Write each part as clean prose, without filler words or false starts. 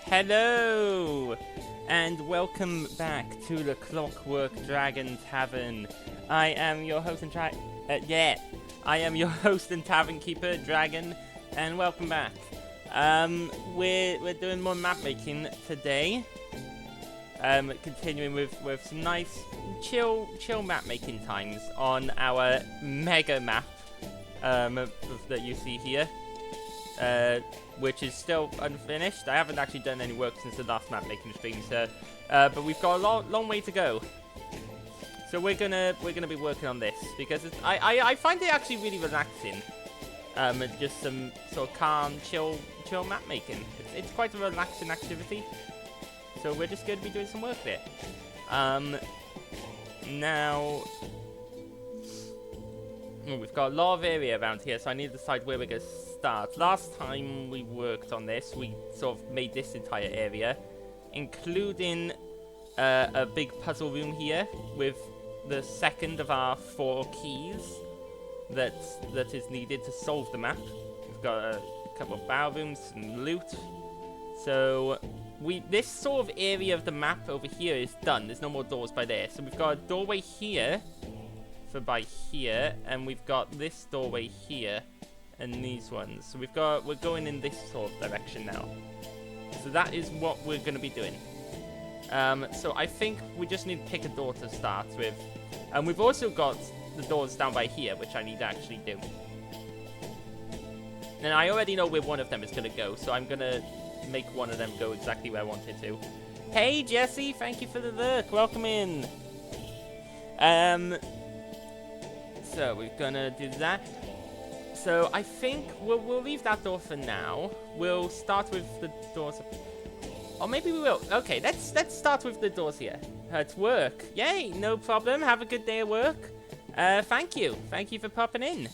Hello, and welcome back to the Clockwork Dragon Tavern. I am your host and I am your host and tavern keeper, Dragon, and welcome back. We're doing more map making today. Continuing with some nice chill map making times on our mega map that you see here. Which is still unfinished. I haven't actually done any work since the last map making stream, so but we've got a long way to go. So we're gonna be working on this because I find it actually really relaxing. Just some sort of calm, chill map making. It's quite a relaxing activity. So we're just going to be doing some work there. Now we've got a lot of area around here, so I need to decide where we're going to start. Last time we worked on this, we sort of made this entire area, including a big puzzle room here with the second of our 4 keys that is needed to solve the map. We've got a couple of bow rooms and loot. So this sort of area of the map over here is done. There's no more doors by there. So we've got a doorway here for by here, and we've got this doorway here and these ones. So we're going in this sort of direction now. So that is what we're going to be doing. So I think we just need to pick a door to start with. And we've also got the doors down by here, which I need to actually do. And I already know where one of them is going to go, so I'm going to make one of them go exactly where I want it to. Hey Jesse, thank you for the lurk. Welcome in. So we're gonna do that. So I think we'll leave that door for now. We'll start with the doors. Or maybe we will. Okay, let's start with the doors here. At work. Yay, no problem. Have a good day at work. Thank you. Thank you for popping in.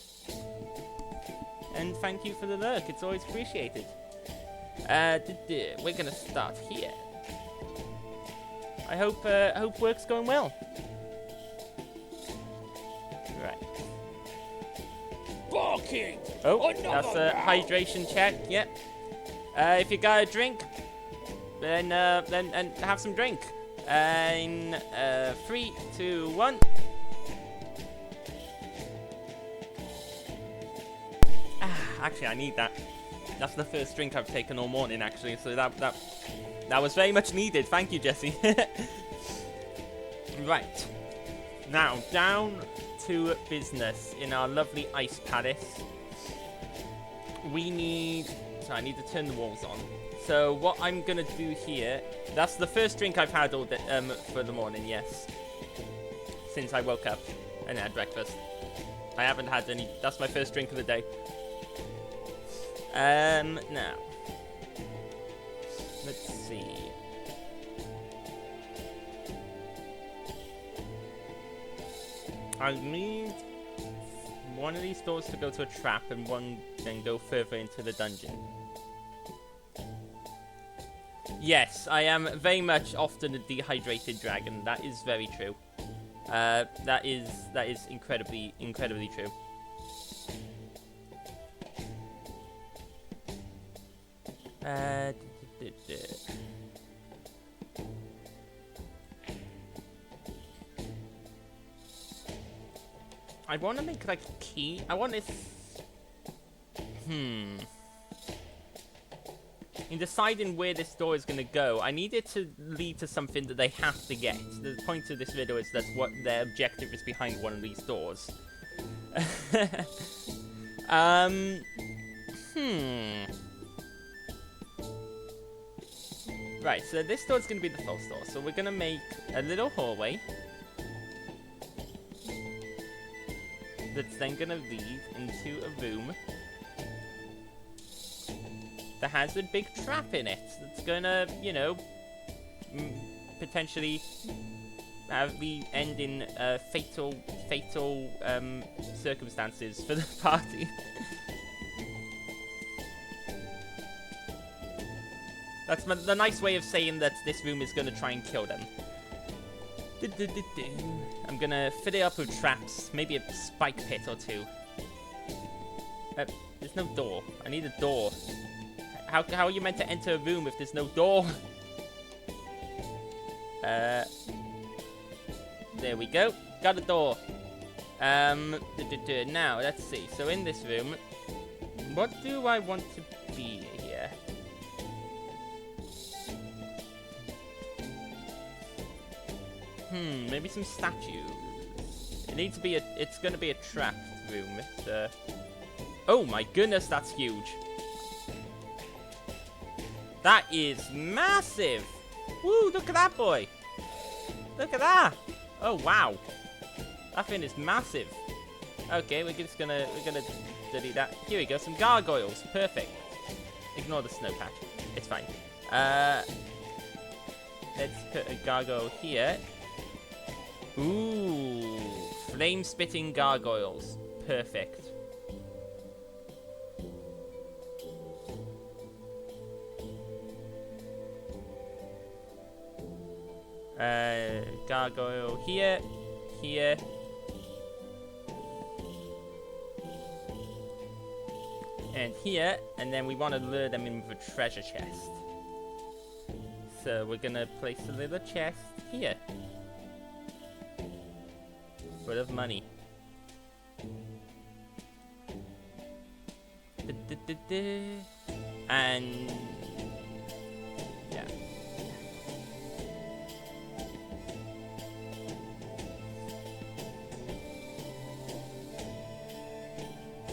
And thank you for the lurk. It's always appreciated. We're gonna start here. I hope work's going well. Right. Barking! Oh, that's a hydration check. Yep. If you got a drink, then have some drink. In 3, 2, 1. Actually, I need that. That's the first drink I've taken all morning, actually. So that was very much needed. Thank you, Jesse. Right. Now, down to business in our lovely ice palace. So I need to turn the walls on. So what I'm going to do here, that's the first drink I've had all day, for the morning, yes. Since I woke up and had breakfast. I haven't had any, that's my first drink of the day. Now, let's see. I'll need one of these doors to go to a trap and one then go further into the dungeon. Yes, I am very much often a dehydrated dragon. That is very true. That is incredibly true. I want to make like a key. I want this. In deciding where this door is going to go, I need it to lead to something that they have to get. The point of this video is that what their objective is behind one of these doors. Right, so this door is going to be the false door. So we're going to make a little hallway that's then going to lead into a room that has a big trap in it. That's going to, you know, potentially have the end in fatal circumstances for the party. That's the nice way of saying that this room is going to try and kill them. I'm going to fill it up with traps, maybe a spike pit or two. There's no door. I need a door. How are you meant to enter a room if there's no door? There we go. Got a door. Now, let's see. So in this room, what do I want to be here? Maybe some statues. It needs to be it's gonna be a trapped room. It's, oh my goodness, that's huge. That is massive. Woo, look at that boy. Look at that. Oh, wow. That thing is massive. Okay, we're gonna delete that. Here we go, some gargoyles. Perfect. Ignore the snow patch. It's fine. Let's put a gargoyle here. Ooh, flame-spitting gargoyles. Perfect. Gargoyle here, here. And here, and then we want to lure them in with a treasure chest. So we're gonna place a little chest here. Full of money. And yeah.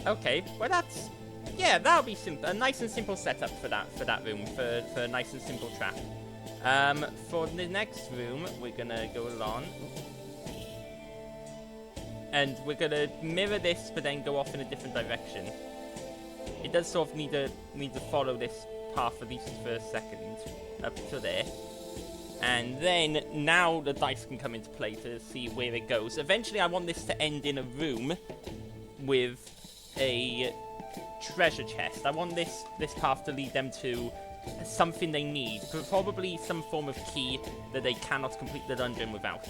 Okay, well that's that'll be a nice and simple setup for that room for a nice and simple trap. For the next room, we're gonna go along. And we're gonna mirror this, but then go off in a different direction. It does sort of need to follow this path at least for a second, up to there. And then, now the dice can come into play to see where it goes. Eventually, I want this to end in a room with a treasure chest. I want this path to lead them to something they need, probably some form of key that they cannot complete the dungeon without.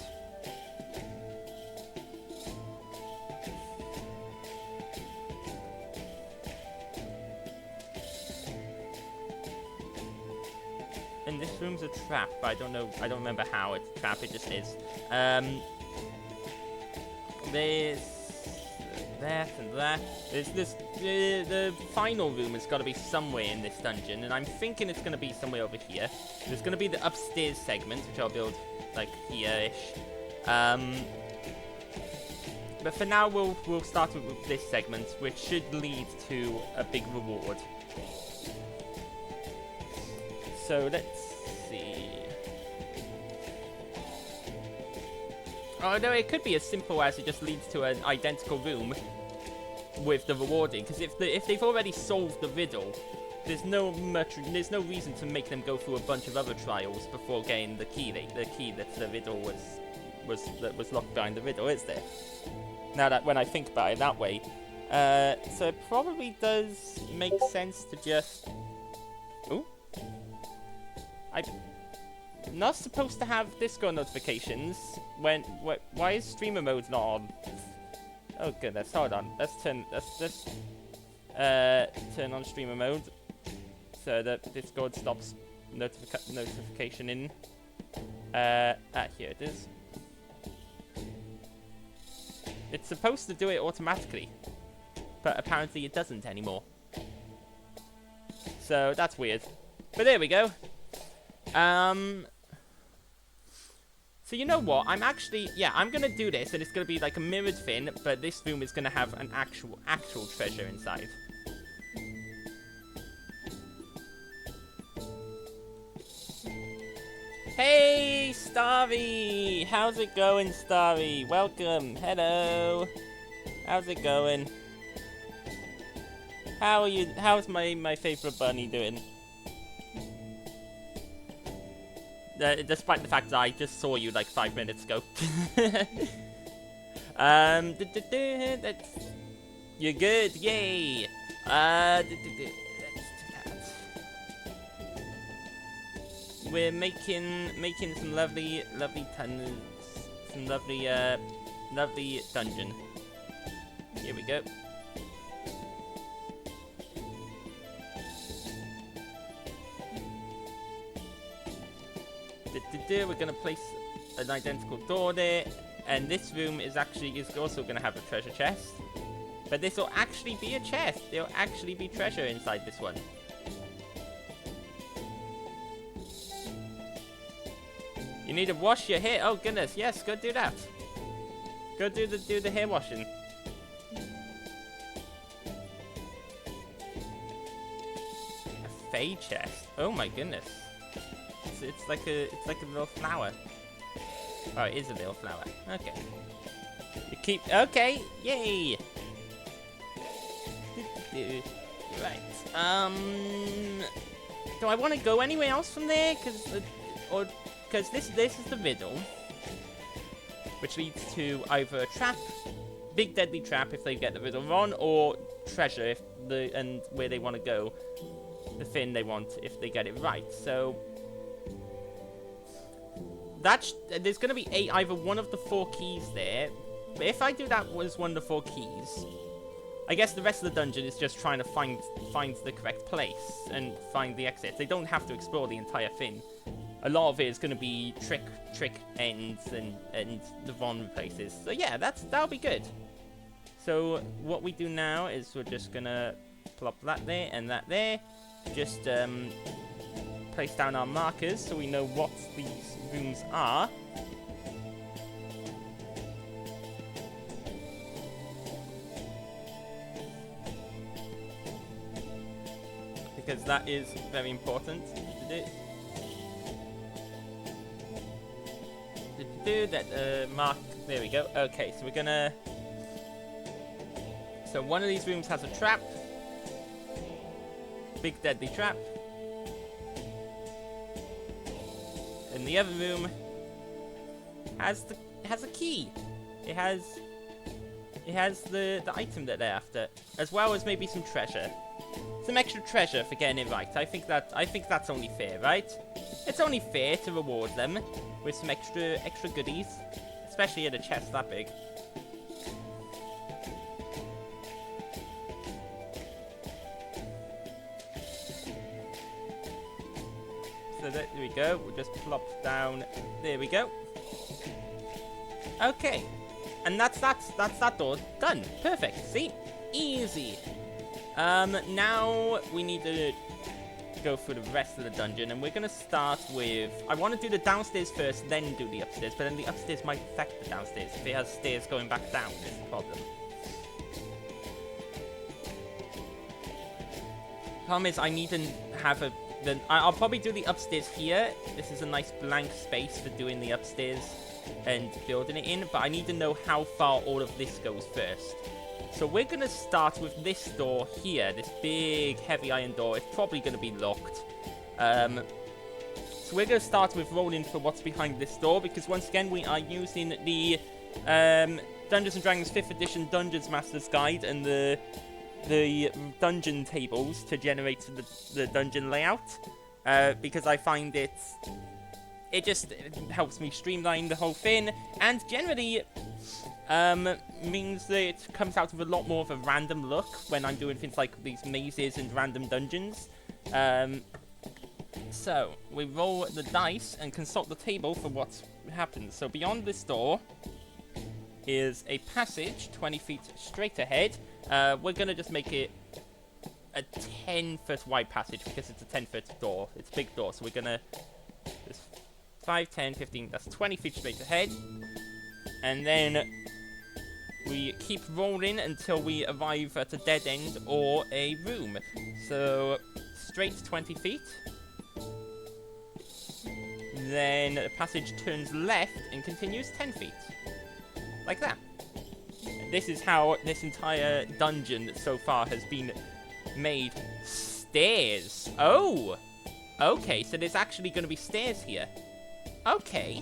And this room's a trap, but I don't remember how it's a trap, it just is. There's that and that. There's this, the final room has got to be somewhere in this dungeon, and I'm thinking it's going to be somewhere over here. There's going to be the upstairs segment, which I'll build, like, here-ish. But for now, we'll start with this segment, which should lead to a big reward. So let's see. Oh no, it could be as simple as it just leads to an identical room with the rewarding. Because if they've already solved the riddle, there's no reason to make them go through a bunch of other trials before getting the key. The key that the riddle was locked behind the riddle, is there? Now that when I think about it that way, so it probably does make sense to just. Ooh. I'm not supposed to have Discord notifications when. Why is streamer mode not on? Oh goodness, hold on. Let's turn on streamer mode so that Discord stops notification in. Here it is. It's supposed to do it automatically, but apparently it doesn't anymore. So that's weird. But there we go. So you know what? I'm gonna do this, and it's gonna be like a mirrored thing, but this room is gonna have an actual treasure inside. Hey, Starry! How's it going, Starry? Welcome. Hello. How's it going? How are you? How's my favorite bunny doing? Despite the fact that I just saw you like 5 minutes ago. You're good, yay! Let's do that. We're making some lovely tunnels, some lovely dungeon. Here we go. We're gonna place an identical door there, and this room is also gonna have a treasure chest. But this will actually be a chest. There'll actually be treasure inside this one. You need to wash your hair. Oh goodness, yes, go do that. Go do the hair washing. A fey chest. Oh my goodness. It's like a little flower. Oh, it is a little flower. Okay. Okay, yay. Right. Do I want to go anywhere else from there? Because this is the riddle, which leads to either a trap, big deadly trap if they get the riddle wrong, or treasure if and where they want to go, the thing they want if they get it right. So there's going to be either one of the 4 keys there. But if I do that as one of the 4 keys, I guess the rest of the dungeon is just trying to find the correct place and find the exit. They don't have to explore the entire thing. A lot of it is going to be trick ends and the wrong places. So yeah, that'll be good. So what we do now is we're just going to plop that there and that there. Just place down our markers so we know what these rooms are. Because that is very important to do. That mark, there we go. Okay, so we're gonna... So one of these rooms has a trap. Big deadly trap. And the other room has a key. It has the item that they're after, as well as maybe some treasure. Some extra treasure for getting it right. I think that's only fair, right? It's only fair to reward them with some extra goodies, especially at a chest that big. So there we go. We'll just plop down. There we go. Okay, and that's that door done. Perfect. See, easy. Now we need to go through the rest of the dungeon, and we're gonna start with... I want to do the downstairs first, then do the upstairs, but then the upstairs might affect the downstairs. If it has stairs going back down, is the problem. Problem is, I need to have a... I'll probably do the upstairs here. This is a nice blank space for doing the upstairs and building it in, but I need to know how far all of this goes first. So we're going to start with this door here, this big heavy iron door. It's probably going to be locked. So we're going to start with rolling for what's behind this door, because once again we are using the Dungeons & Dragons 5th edition Dungeons Master's Guide and the dungeon tables to generate the dungeon layout, because I find it just helps me streamline the whole thing, and generally means that it comes out with a lot more of a random look when I'm doing things like these mazes and random dungeons. So we roll the dice and consult the table for what happens. So beyond this door is a passage 20 feet straight ahead. We're gonna just make it a 10-foot wide passage because it's a 10-foot door. It's a big door, so we're gonna just 5, 10, 15, that's 20 feet straight ahead. And then we keep rolling until we arrive at a dead end or a room. So straight 20 feet. Then the passage turns left and continues 10 feet. Like that. And this is how this entire dungeon so far has been made. Stairs. Oh! Okay, so there's actually going to be stairs here. Okay.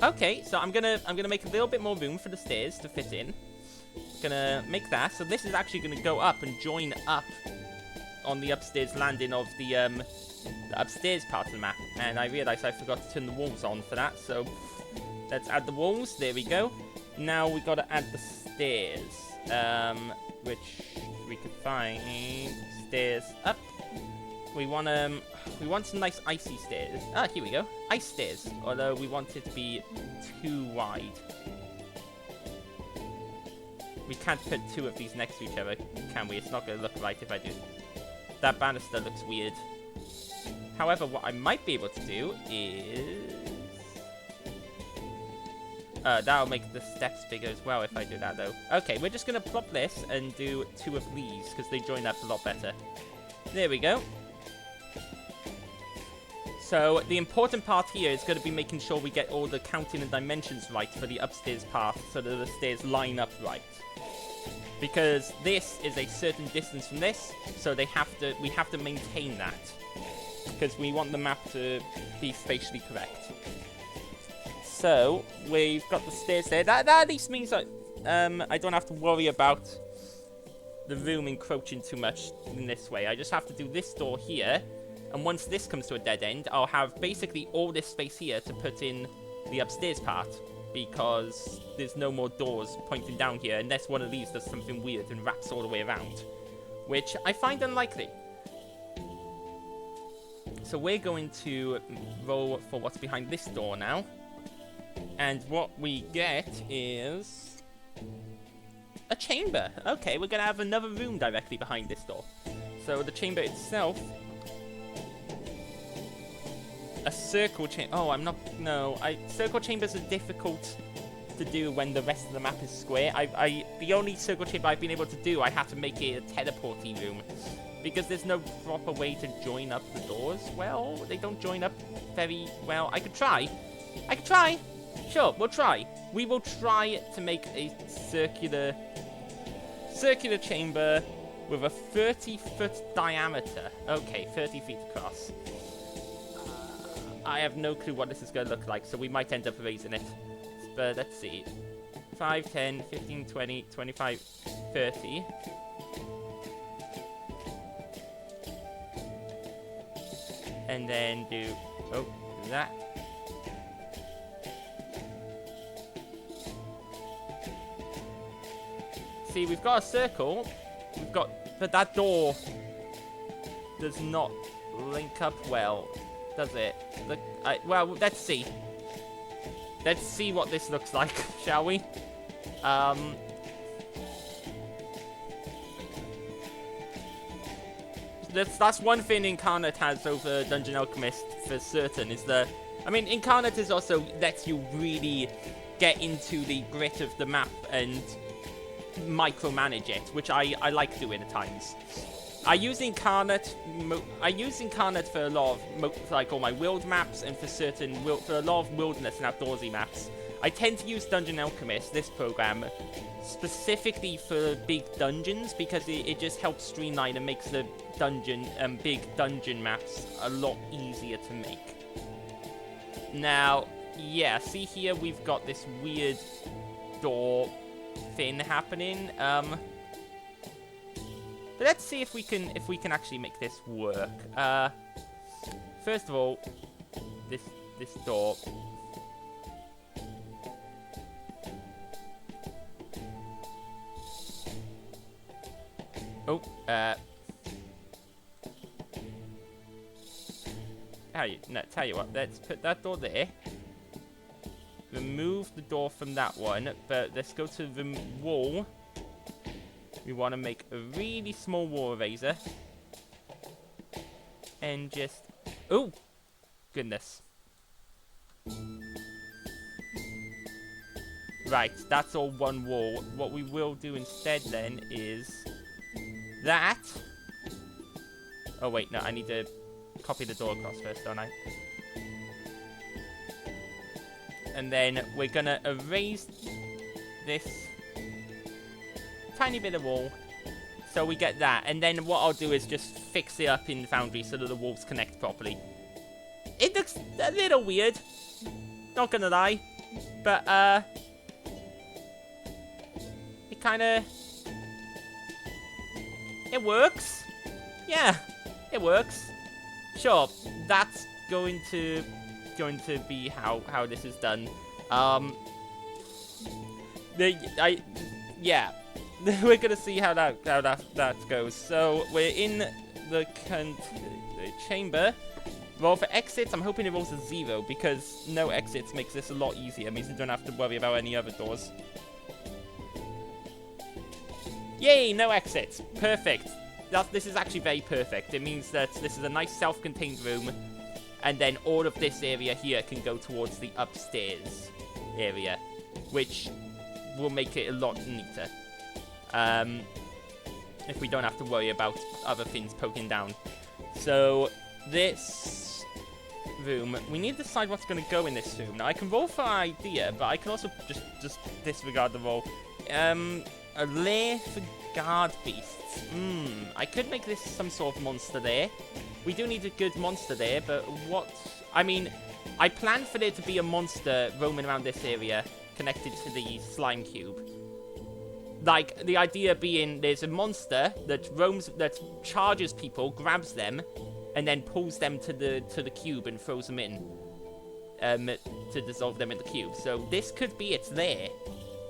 Okay, so I'm gonna make a little bit more room for the stairs to fit in. Gonna make that. So this is actually gonna go up and join up on the upstairs landing of the upstairs part of the map. And I realized I forgot to turn the walls on for that. So let's add the walls. There we go. Now we gotta add the stairs, which we could find stairs up. We want some nice icy stairs. Ah, here we go. Ice stairs. Although we want it to be too wide. We can't put two of these next to each other, can we? It's not going to look right if I do. That banister looks weird. However, what I might be able to do is... that'll make the steps bigger as well if I do that, though. Okay, we're just going to plop this and do two of these, because they join up a lot better. There we go. So, the important part here is going to be making sure we get all the counting and dimensions right for the upstairs path, so that the stairs line up right. Because this is a certain distance from this, so we have to maintain that. Because we want the map to be spatially correct. So, we've got the stairs there. That at least means that I don't have to worry about the room encroaching too much in this way. I just have to do this door here. And once this comes to a dead end, I'll have basically all this space here to put in the upstairs part. Because there's no more doors pointing down here unless one of these does something weird and wraps all the way around. Which I find unlikely. So we're going to roll for what's behind this door now. And what we get is... a chamber. Okay, we're going to have another room directly behind this door. So the chamber itself... a circle chamber. Oh, I'm not... no. Circle chambers are difficult to do when the rest of the map is square. The only circle chamber I've been able to do, I have to make it a teleporting room. Because there's no proper way to join up the doors. Well, they don't join up very well. I could try. Sure, we'll try. We will try to make a circular chamber with a 30-foot diameter. Okay, 30 feet across. I have no clue what this is going to look like, so we might end up erasing it. But let's see. 5, 10, 15, 20, 25, 30. And then do that. See, we've got a circle. But that door does not link up well, does it? Look, well, let's see. Let's see what this looks like, shall we? That's one thing Incarnate has over Dungeon Alchemist for certain, is that... I mean, Incarnate is also lets you really get into the grit of the map and micromanage it, which I like doing at times. I use Incarnate for a lot of, like, all my world maps, and for a lot of wilderness and outdoorsy maps. I tend to use Dungeon Alchemist, this program, specifically for big dungeons, because it just helps streamline and makes the big dungeon maps a lot easier to make. Now, yeah, see here we've got this weird door thing happening. But let's see if we can actually make this work. First of all, this door. Oh, tell you what, let's put that door there. Remove the door from that one, but let's go to the wall. We want to make a really small wall eraser. And just... oh! Goodness. Right, that's all one wall. What we will do instead then is... that. Oh wait, no, I need to copy the door across first, don't I? And then we're gonna erase this tiny bit of wall, so we get that. And then what I'll do is just fix it up in Foundry so that the walls connect properly. It looks a little weird, not gonna lie, but it kinda... it works. Yeah, it works. Sure, that's going to be how this is done. Yeah, we're gonna see how that goes. So we're in the chamber. Well, for exits, I'm hoping it rolls a 0, because no exits makes this a lot easier. It means you don't have to worry about any other doors. Yay, no exits. Perfect. This is actually very perfect. It means that this is a nice self-contained room, and then all of this area here can go towards the upstairs area, which will make it a lot neater. If we don't have to worry about other things poking down. So, this room, we need to decide what's going to go in this room. Now, I can roll for an idea, but I can also just disregard the roll. A lair for guard beasts. I could make this some sort of monster there. We do need a good monster there, but what... I mean, I planned for there to be a monster roaming around this area connected to the slime cube. Like, the idea being there's a monster that charges people, grabs them, and then pulls them to the cube and throws them in. To dissolve them in the cube. So this could be it's there.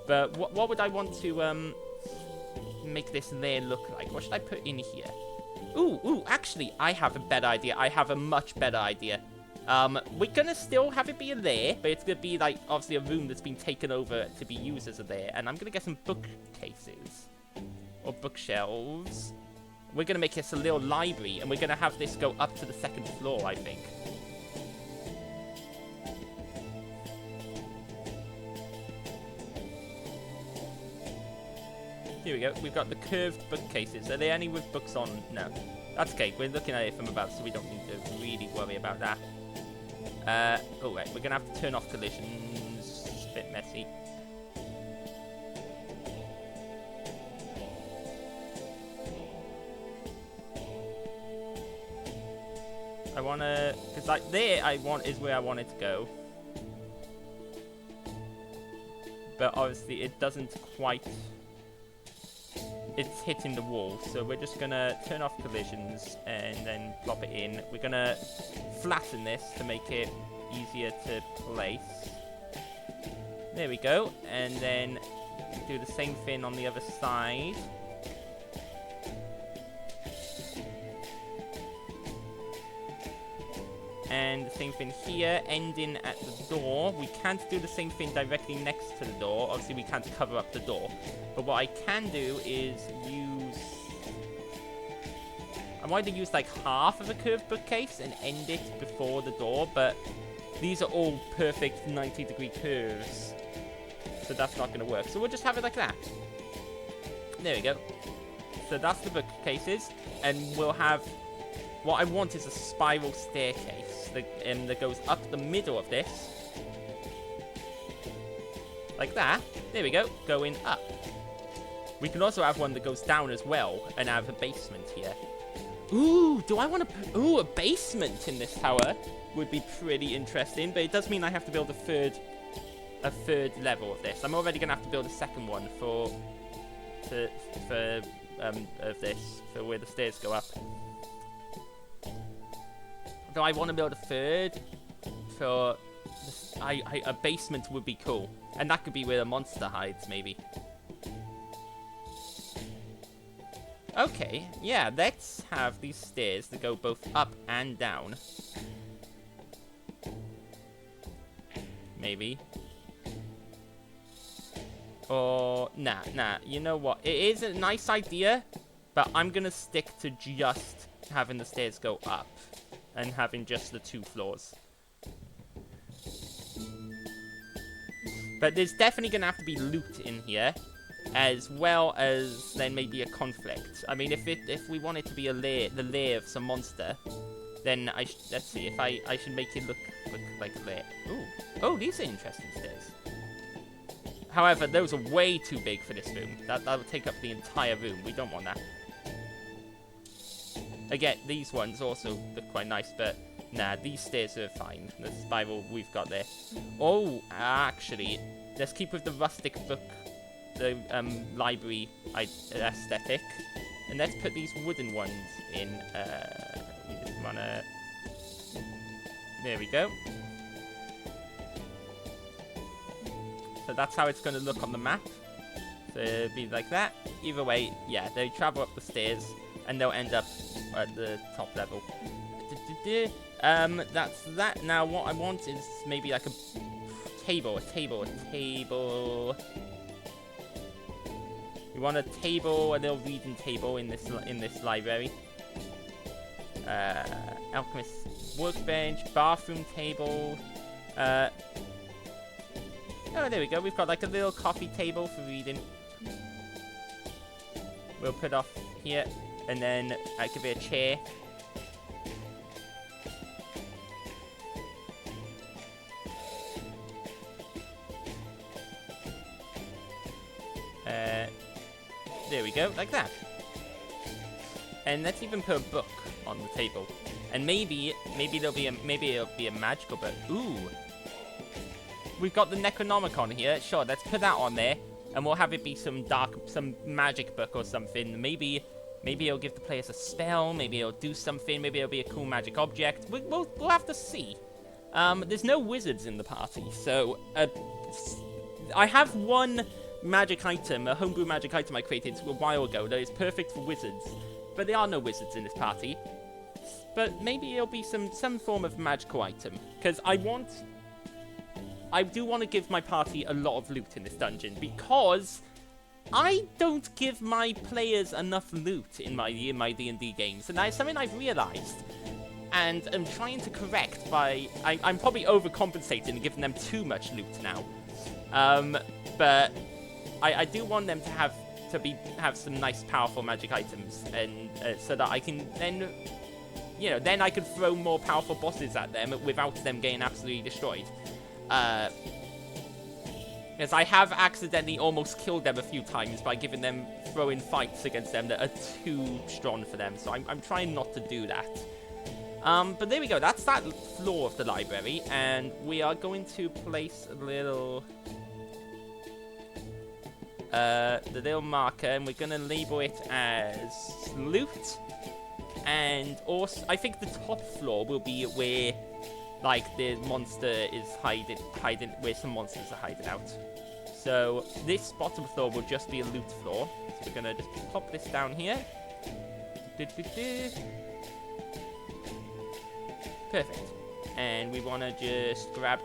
But what would I want to make this lair look like? What should I put in here? Ooh, actually, I have a better idea. I have a much better idea. We're gonna still have it be a lair, but it's gonna be, like, obviously a room that's been taken over to be used as a lair. And I'm gonna get some bookcases. Or bookshelves. We're gonna make this a little library, and we're gonna have this go up to the 2nd floor, I think. Here we go. We've got the curved bookcases. Are there any with books on? No. That's okay. We're looking at it from above, so we don't need to really worry about that. Oh, right. We're going to have to turn off collisions. It's a bit messy. I want to... Because, like, there is where I want it to go. But, obviously, it doesn't quite... It's hitting the wall, so we're just gonna turn off collisions and then plop it in. We're gonna flatten this to make it easier to place. There we go, and then do the same thing on the other side. And the same thing here, ending at the door. We can't do the same thing directly next to the door. Obviously, we can't cover up the door. But what I can do is use... I wanted to use, like, half of a curved bookcase and end it before the door. But these are all perfect 90-degree curves. So that's not going to work. So we'll just have it like that. There we go. So that's the bookcases. And we'll have... What I want is a spiral staircase that goes up the middle of this. Like that. There we go. Going up. We can also have one that goes down as well and have a basement here. Ooh, do I want to put... Ooh, a basement in this tower would be pretty interesting. But it does mean I have to build a third level of this. I'm already going to have to build a second one for where the stairs go up. Though I want to build a third for... a basement would be cool. And that could be where the monster hides, maybe. Okay, yeah, let's have these stairs that go both up and down. Maybe. Or... Nah. You know what? It is a nice idea, but I'm going to stick to just having the stairs go up. And having just the 2 floors. But there's definitely going to have to be loot in here. As well as then maybe a conflict. I mean, if we want it to be the lair of some monster, then let's see, if I should make it look like a lair. Ooh. Oh, these are interesting stairs. However, those are way too big for this room. That would take up the entire room. We don't want that. Again, these ones also look quite nice, but nah, these stairs are fine. The spiral we've got there. Oh, actually, let's keep with the rustic book, the library aesthetic. And let's put these wooden ones in. We just want to... There we go. So that's how it's going to look on the map. So it'll be like that. Either way, yeah, they travel up the stairs and they'll end up at the top level. That's that. Now what I want is maybe like a table. We want a table, a little reading table in this library. Alchemist workbench, bathroom table. Oh, there we go. We've got like a little coffee table for reading. We'll put off here, and then I give it a chair. There we go, like that. And let's even put a book on the table. And maybe it'll be a magical book. Ooh. We've got the Necronomicon here. Sure, let's put that on there, and we'll have it be some magic book or something. Maybe it'll give the players a spell. Maybe it'll do something. Maybe it'll be a cool magic object. We'll have to see. There's no wizards in the party, so I have one magic item, a homebrew magic item I created a while ago that is perfect for wizards, but there are no wizards in this party. But maybe it'll be some form of magical item, because I do want to give my party a lot of loot in this dungeon, because I don't give my players enough loot in my D&D games, and that's something I've realized, and I'm trying to correct by I'm probably overcompensating and giving them too much loot now. But I do want them to have some nice, powerful magic items, and so that I can then, then I can throw more powerful bosses at them without them getting absolutely destroyed. Because I have accidentally almost killed them a few times by throwing fights against them that are too strong for them. So I'm trying not to do that. But there we go. That's that floor of the library, and we are going to place a little. The little marker, and we're going to label it as loot. And also, I think the top floor will be where, like, the monster is hiding, where some monsters are hiding out. So this bottom floor will just be a loot floor. So we're going to just pop this down here. Perfect. And we want to just grab,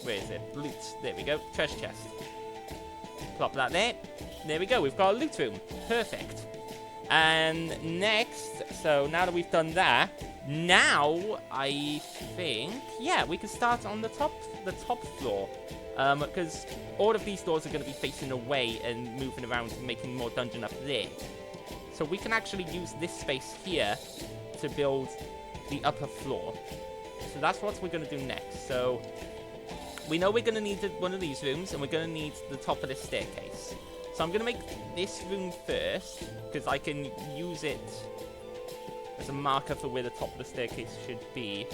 where is it? Loot. There we go. Treasure chest. Plop that there. There we go. We've got a loot room. Perfect. And next, so now that we've done that, now I think, yeah, we can start on the top floor, because all of these doors are going to be facing away and moving around, making more dungeon up there. So we can actually use this space here to build the upper floor. So that's what we're going to do next. So we know we're going to need one of these rooms, and we're going to need the top of this staircase. So I'm going to make this room first, because I can use it as a marker for where the top of the staircase should be.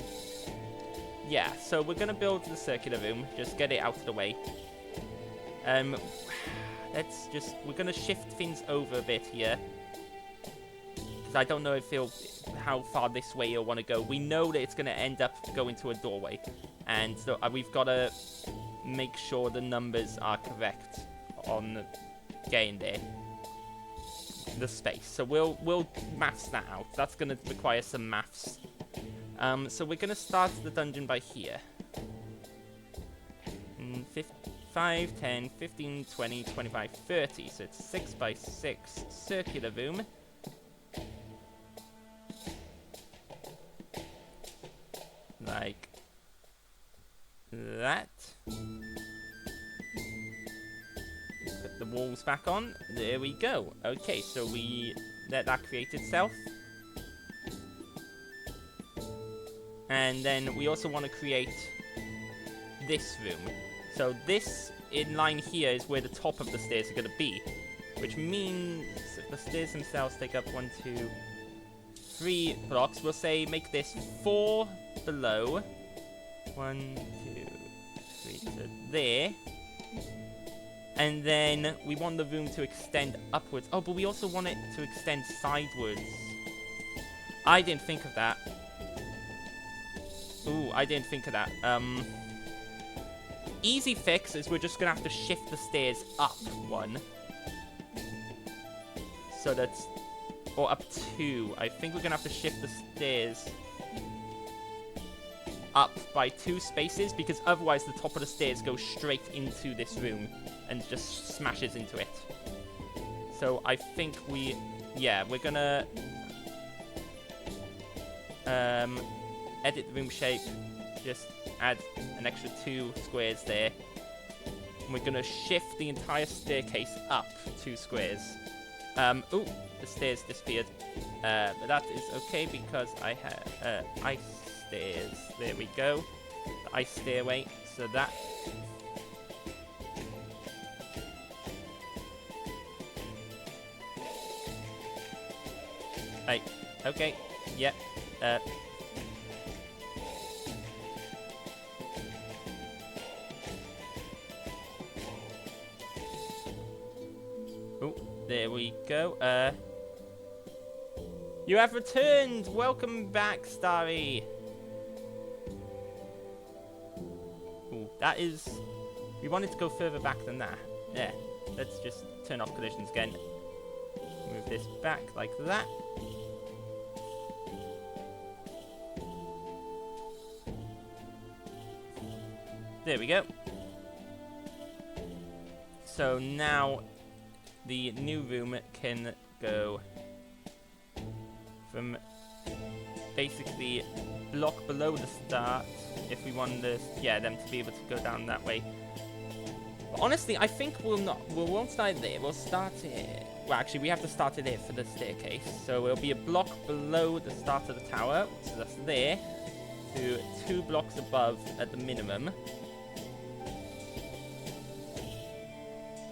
Yeah, so we're going to build the circular room, just get it out of the way. We're going to shift things over a bit here, because I don't know how far this way you'll want to go. We know that it's going to end up going to a doorway, and so we've got to make sure the numbers are correct on getting there, the space. So we'll maths that out. That's going to require some maths. So we're going to start the dungeon by here. 5, 10, 15, 20, 25, 30. So it's 6 by 6 circular room. Like that. Put the walls back on. There we go. Okay, so we let that create itself. And then we also want to create this room. So this in line here is where the top of the stairs are going to be, which means the stairs themselves take up 1, 2, 3 blocks. We'll say make this 4 below. 1, 2, 3 to there. And then we want the room to extend upwards. Oh, but we also want it to extend sidewards. I didn't think of that. Ooh, I didn't think of that. Easy fix is we're just going to have to shift the stairs up 1. So that's or up 2. I think we're going to have to shift the stairs up by 2 spaces, because otherwise the top of the stairs goes straight into this room and just smashes into it. So I think we're going to edit the room shape, just add an extra 2 squares there. And we're going to shift the entire staircase up 2 squares. Oh, the stairs disappeared. But that is okay because I have ice stairs. There we go. The ice stairway. So that... Right. Okay. Yep. Oh, there we go. You have returned! Welcome back, Starry! Ooh, that is... We wanted to go further back than that. Yeah, let's just turn off collisions again. Move this back like that. There we go. So now the new room can go from basically block below the start if we want them to be able to go down that way. But honestly, I think we won't start there. We'll start here. Well, actually, we have to start it here for the staircase. So it'll be a block below the start of the tower. So that's there. To 2 blocks above at the minimum.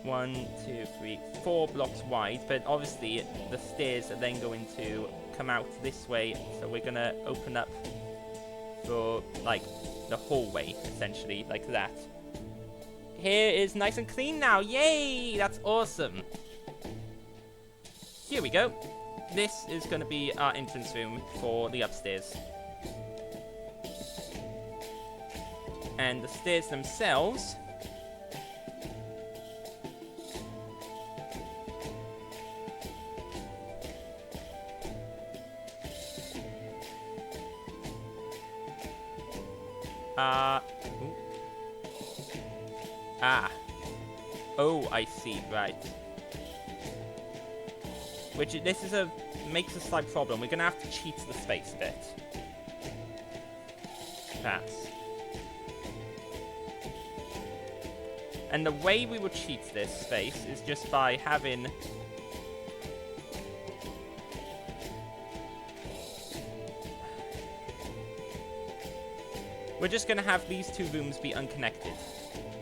1, 2, 3, 4 blocks wide, but obviously the stairs are then going to come out this way, so we're gonna open up for like the hallway essentially, like that. Here is nice and clean now. Yay! That's awesome. Here we go. This is gonna be our entrance room for the upstairs. And the stairs themselves oh, I see, right. Makes a slight problem. We're gonna have to cheat the space a bit. Perhaps. And the way we will cheat this space is just by having... We're just going to have these 2 rooms be unconnected.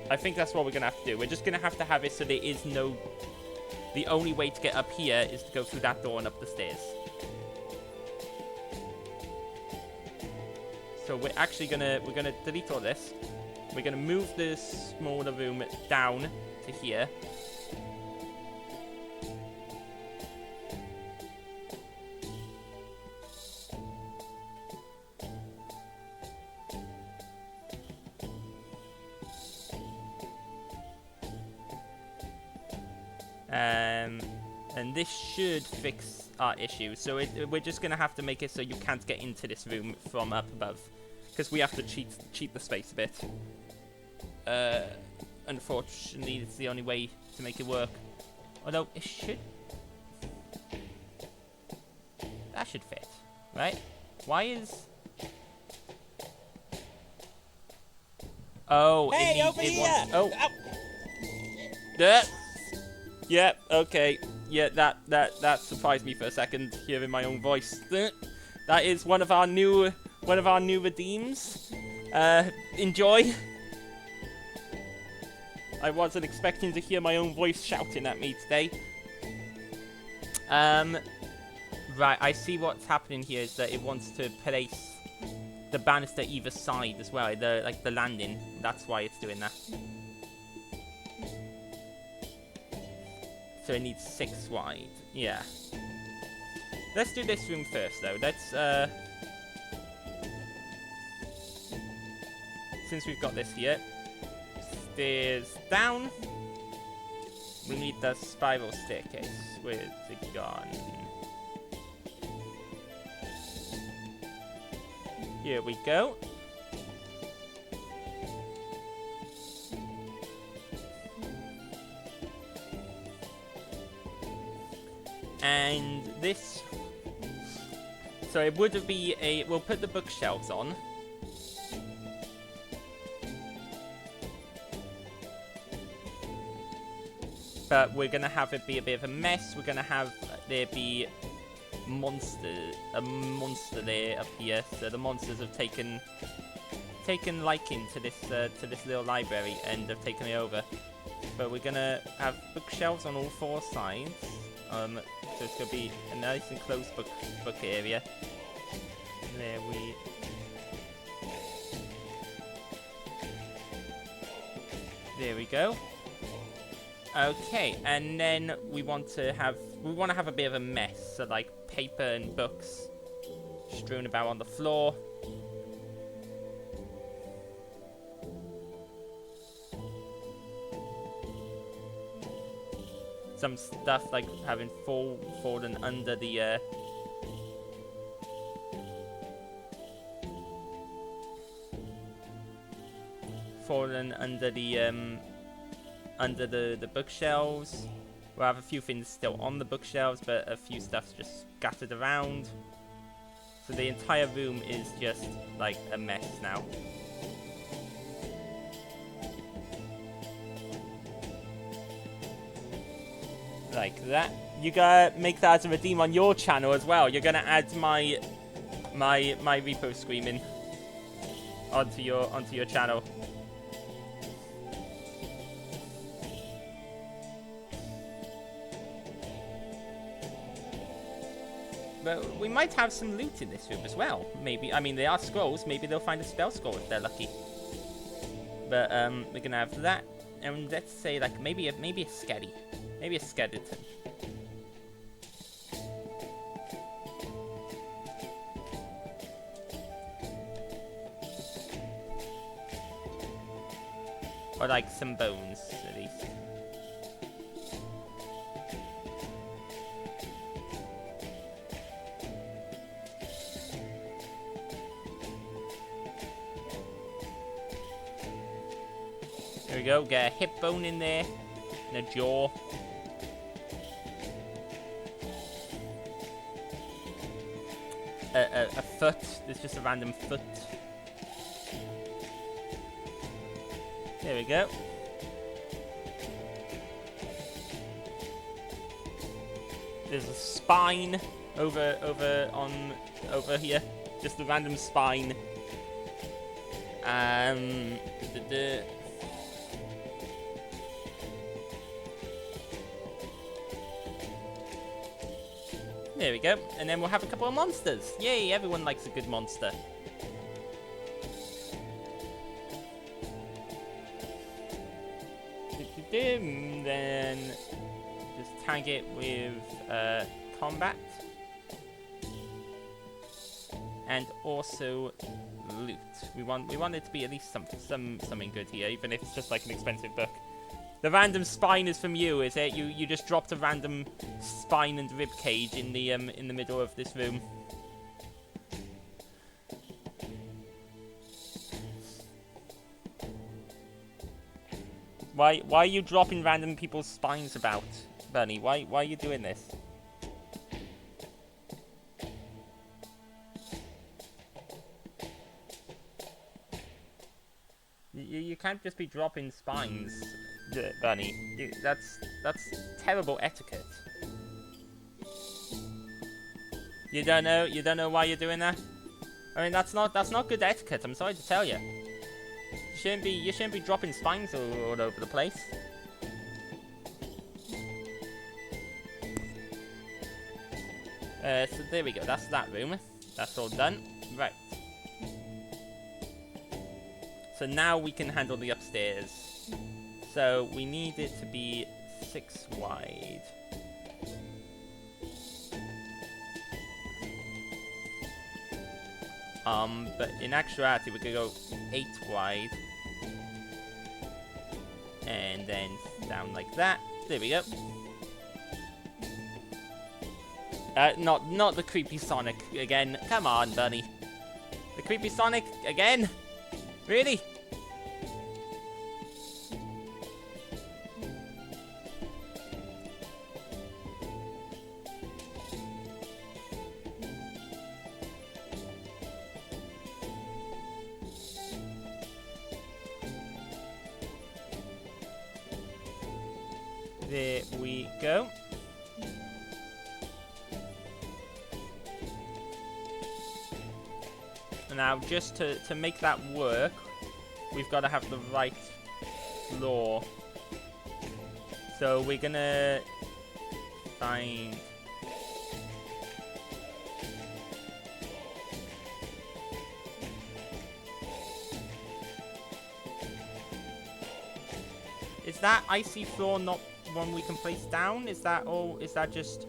I think that's what we're going to have to do. We're just going to have it so there is no... The only way to get up here is to go through that door and up the stairs. So we're actually going to delete all this. We're going to move this smaller room down to here. And this should fix our issue. So we're just going to have to make it so you can't get into this room from up above. Because we have to cheat the space a bit. Unfortunately, it's the only way to make it work. Although, it should... That should fit, right? Why is... Oh, hey, over here! Oh. Yeah, okay. Yeah, that surprised me for a second, hearing my own voice. That is one of our new redeems. Enjoy. I wasn't expecting to hear my own voice shouting at me today. Right, I see what's happening here is that it wants to place the banister either side as well, the landing. That's why it's doing that. So it needs 6 wide. Yeah. Let's do this room first, though. Let's, since we've got this here. Stairs down. We need the spiral staircase. Where's it gone? Here we go. And this... So it would be a... We'll put the bookshelves on. But we're going to have it be a bit of a mess. We're going to have there be a monster there up here. So the monsters have taken liking to this little library and have taken it over. But we're going to have bookshelves on all four sides. So it's going to be a nice enclosed book area. There we go. Okay, and then we want to have a bit of a mess, so like paper and books strewn about on the floor. Some stuff like having fallen under the under the bookshelves. We'll have a few things still on the bookshelves, but a few stuff's just scattered around. So the entire room is just like a mess now. Like that. You gotta make that as a redeem on your channel as well. You're gonna add my repo screaming onto your channel. But we might have some loot in this room as well. Maybe, I mean, they are scrolls. Maybe they'll find a spell scroll if they're lucky. But we're gonna have that, and let's say like maybe a sketty, maybe a skeleton. Or like some bones at least. There we go, get a hip bone in there, and a jaw. A foot, there's just a random foot. There we go. There's a spine over here, just a random spine. There we go, and then we'll have a couple of monsters. Yay, everyone likes a good monster. Then just tag it with combat. And also loot. We want it to be at least something good here, even if it's just like an expensive book. The random spine is from you, is it? You just dropped a random spine and rib cage in the middle of this room. Why are you dropping random people's spines about, Bernie? Why are you doing this? You can't just be dropping spines, Bernie. That's terrible etiquette. You don't know why you're doing that? I mean, that's not good etiquette. I'm sorry to tell you. You shouldn't be dropping spines all over the place. So there we go. That's that room. That's all done. Right. So now we can handle the upstairs. So we need it to be 6 wide. But in actuality, we could go 8 wide. And then down like that. There we go. Not the creepy Sonic again. Come on, Bunny. The creepy Sonic again? Really? There we go. Now, just to make that work, we've got to have the right floor. So we're gonna find... Is that icy floor not one we can place down? Is that all? Is that just...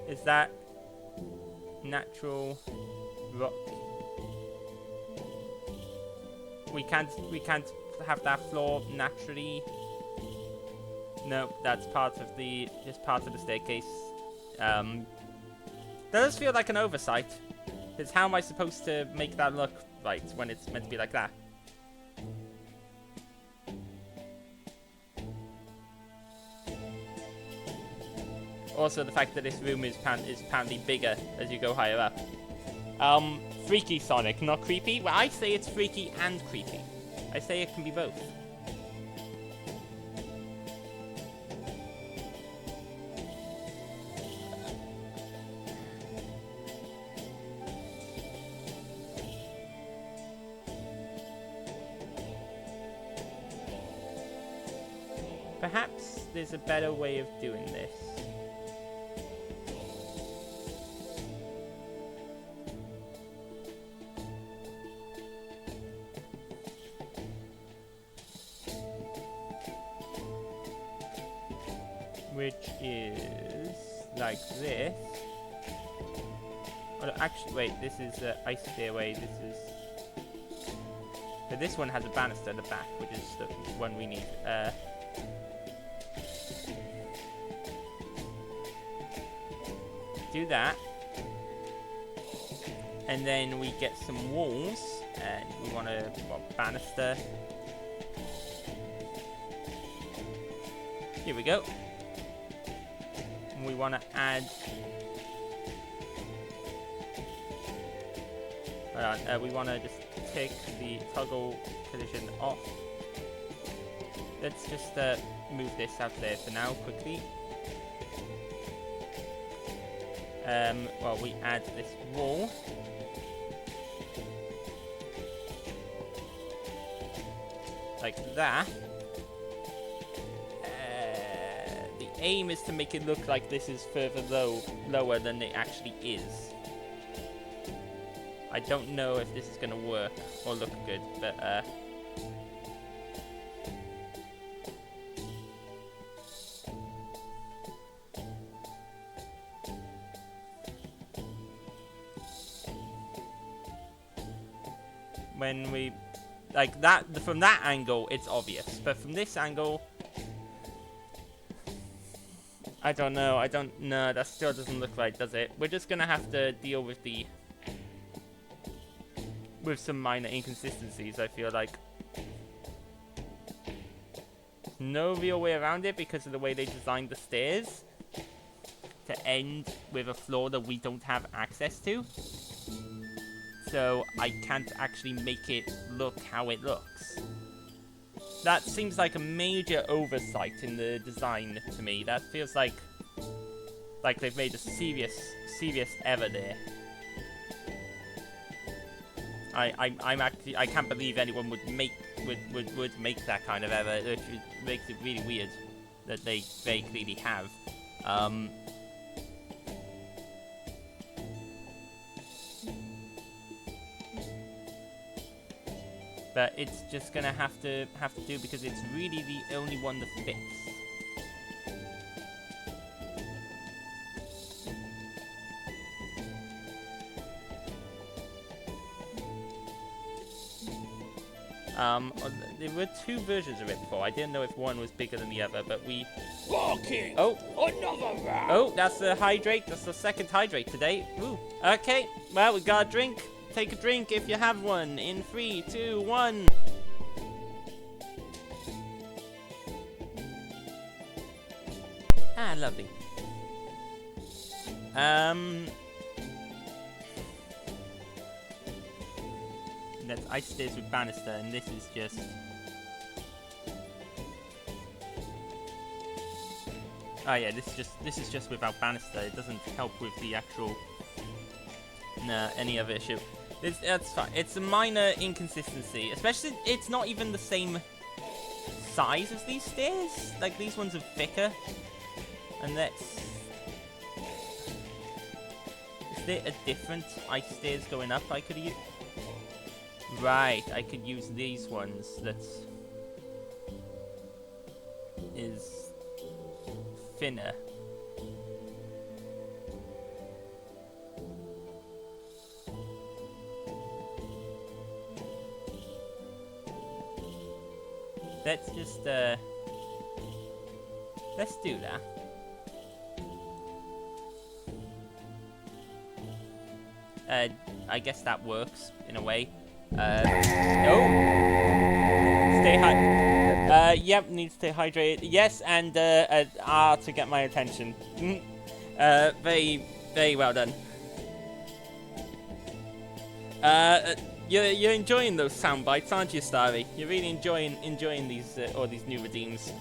Is that natural rock? We can't have that floor naturally. Nope, that's part of the just part of the staircase. Does feel like an oversight. Because how am I supposed to make that look right when it's meant to be like that? Also, the fact that this room is apparently bigger as you go higher up. Freaky Sonic, not creepy? Well, I say it's freaky and creepy. I say it can be both. Perhaps there's a better way of doing this. Which is like this. Well, actually, wait, this is the ice stairway. This is... So this one has a banister at the back, which is the one we need. Do that. And then we get some walls. And we want a banister. Here we go. We want to add... Hold on, we want to just take the toggle position off. Let's just move this out there for now, quickly. Well, we add this wall. Like that. Aim is to make it look like this is further lower than it actually is. I don't know if this is going to work or look good, but when we like that from that angle it's obvious, but from this angle I don't know. That still doesn't look right, does it? We're just gonna have to deal with some minor inconsistencies, I feel like. No real way around it because of the way they designed the stairs to end with a floor that we don't have access to. So I can't actually make it look how it looks. That seems like a major oversight in the design to me. That feels like they've made a serious error there. I can't believe anyone would make that kind of error. It makes it really weird that they very clearly have. But it's just gonna have to do because it's really the only one that fits. There were two versions of it before. I didn't know if one was bigger than the other, but we Barking. Oh. Another rat. Oh, that's the hydrate. That's the second hydrate today. Ooh. Okay. Well, we got a drink. Take a drink if you have one. In 3, 2, 1. Ah, lovely. That's ice stairs with banister, and this is just. Oh yeah, this is just without banister. It doesn't help with the actual any other issue. That's fine. It's a minor inconsistency, especially it's not even the same size as these stairs. Like these ones are thicker, and that's. Is there a different ice stairs going up I could use? Right, I could use these ones. That is thinner. Let's just let's do that. I guess that works in a way. No. Stay yep, need to stay hydrated. Yes, and R to get my attention. Very, very well done. You're enjoying those sound bites, aren't you, Starry? You're really enjoying these all these new redeems.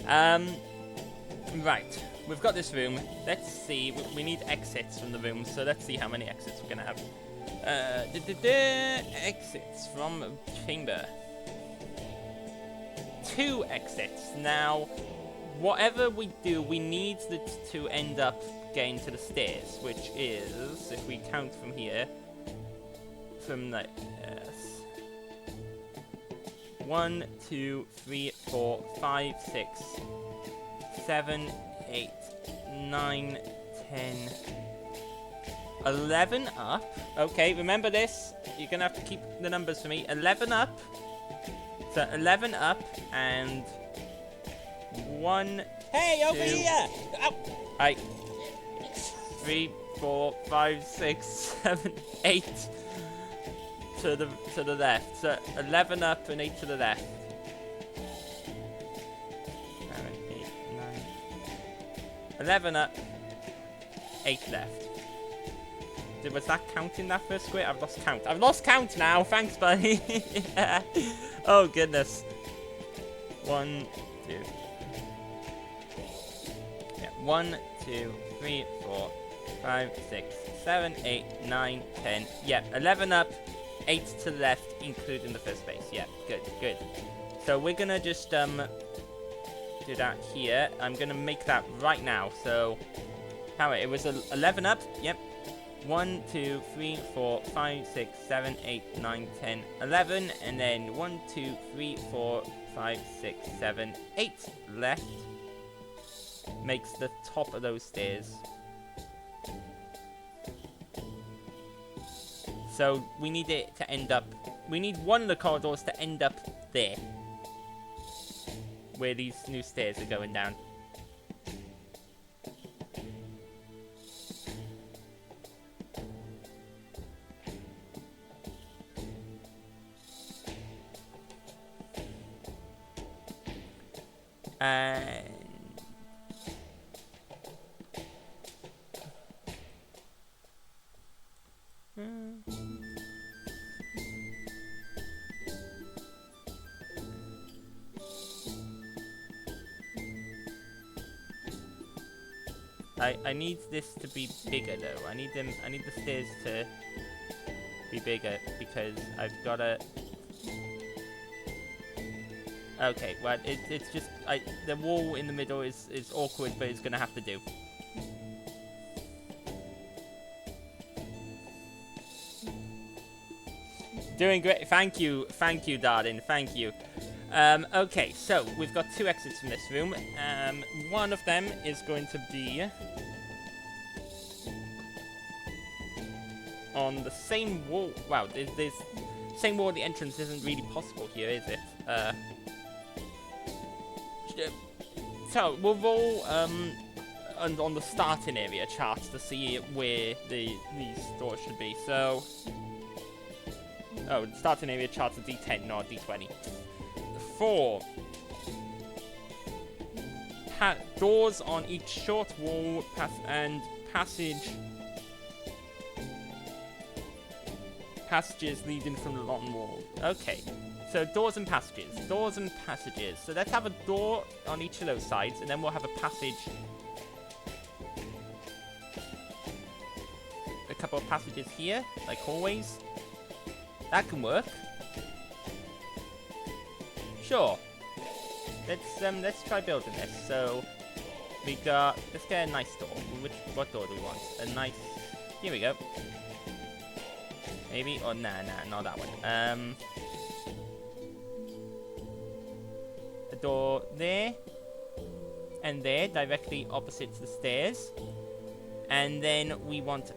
Right, we've got this room. Let's see. We need exits from the room, so let's see how many exits we're gonna have. Exits from chamber. 2 exits. Now, whatever we do, we need to end up getting to the stairs, which is, if we count from here, from the 1, 2, 3, 4, 5, 6, 7, 8, 9, 10, 11 up. Okay, remember this. You're gonna have to keep the numbers for me. 11 up. So 11 up and 1. Hey, over here! Ow. 3, 4, 5, 6, 7, 8 to the left. So 11 up and 8 to the left. 7, 8, 9. 11 up, 8 left. Was that counting that first square? I've lost count. I've lost count now. Thanks, buddy. Oh, goodness. 1, 2. Yeah, 1, 2, 3, 4, 5, 6, 7, 8, 9, 10. Yeah, 11 up, 8 to the left, including the first space. Yeah, good, good. So we're going to just do that here. I'm going to make that right now. So, how it was 11 up. Yep. 1, 2, 3, 4, 5, 6, 7, 8, 9, 10, 11, and then 1, 2, 3, 4, 5, 6, 7, 8 left. Makes the top of those stairs. So we need it to end up. We need one of the corridors to end up there, where these new stairs are going down. And I need this to be bigger though. I need the stairs to be bigger because I've gotta. Okay, well, it's just the wall in the middle is awkward, but it's gonna have to do. Doing great. Thank you, darling. Thank you. Okay, so we've got 2 exits from this room. One of them is going to be on the same wall. Wow, there's same wall. The entrance isn't really possible here, is it? So we'll roll on the starting area charts to see where these doors should be. So, oh, the starting area charts a D10, not a D20. 4. Doors on each short wall passages leading from the long wall. Okay, so doors and passages. Doors and passages. So let's have a door on each of those sides, and then we'll have a passage. A couple of passages here, like hallways. That can work. Sure. Let's try building this. So let's get a nice door. What door do we want? A nice. Here we go. Maybe or nah, not that one. A door there and there, directly opposite to the stairs, and then we want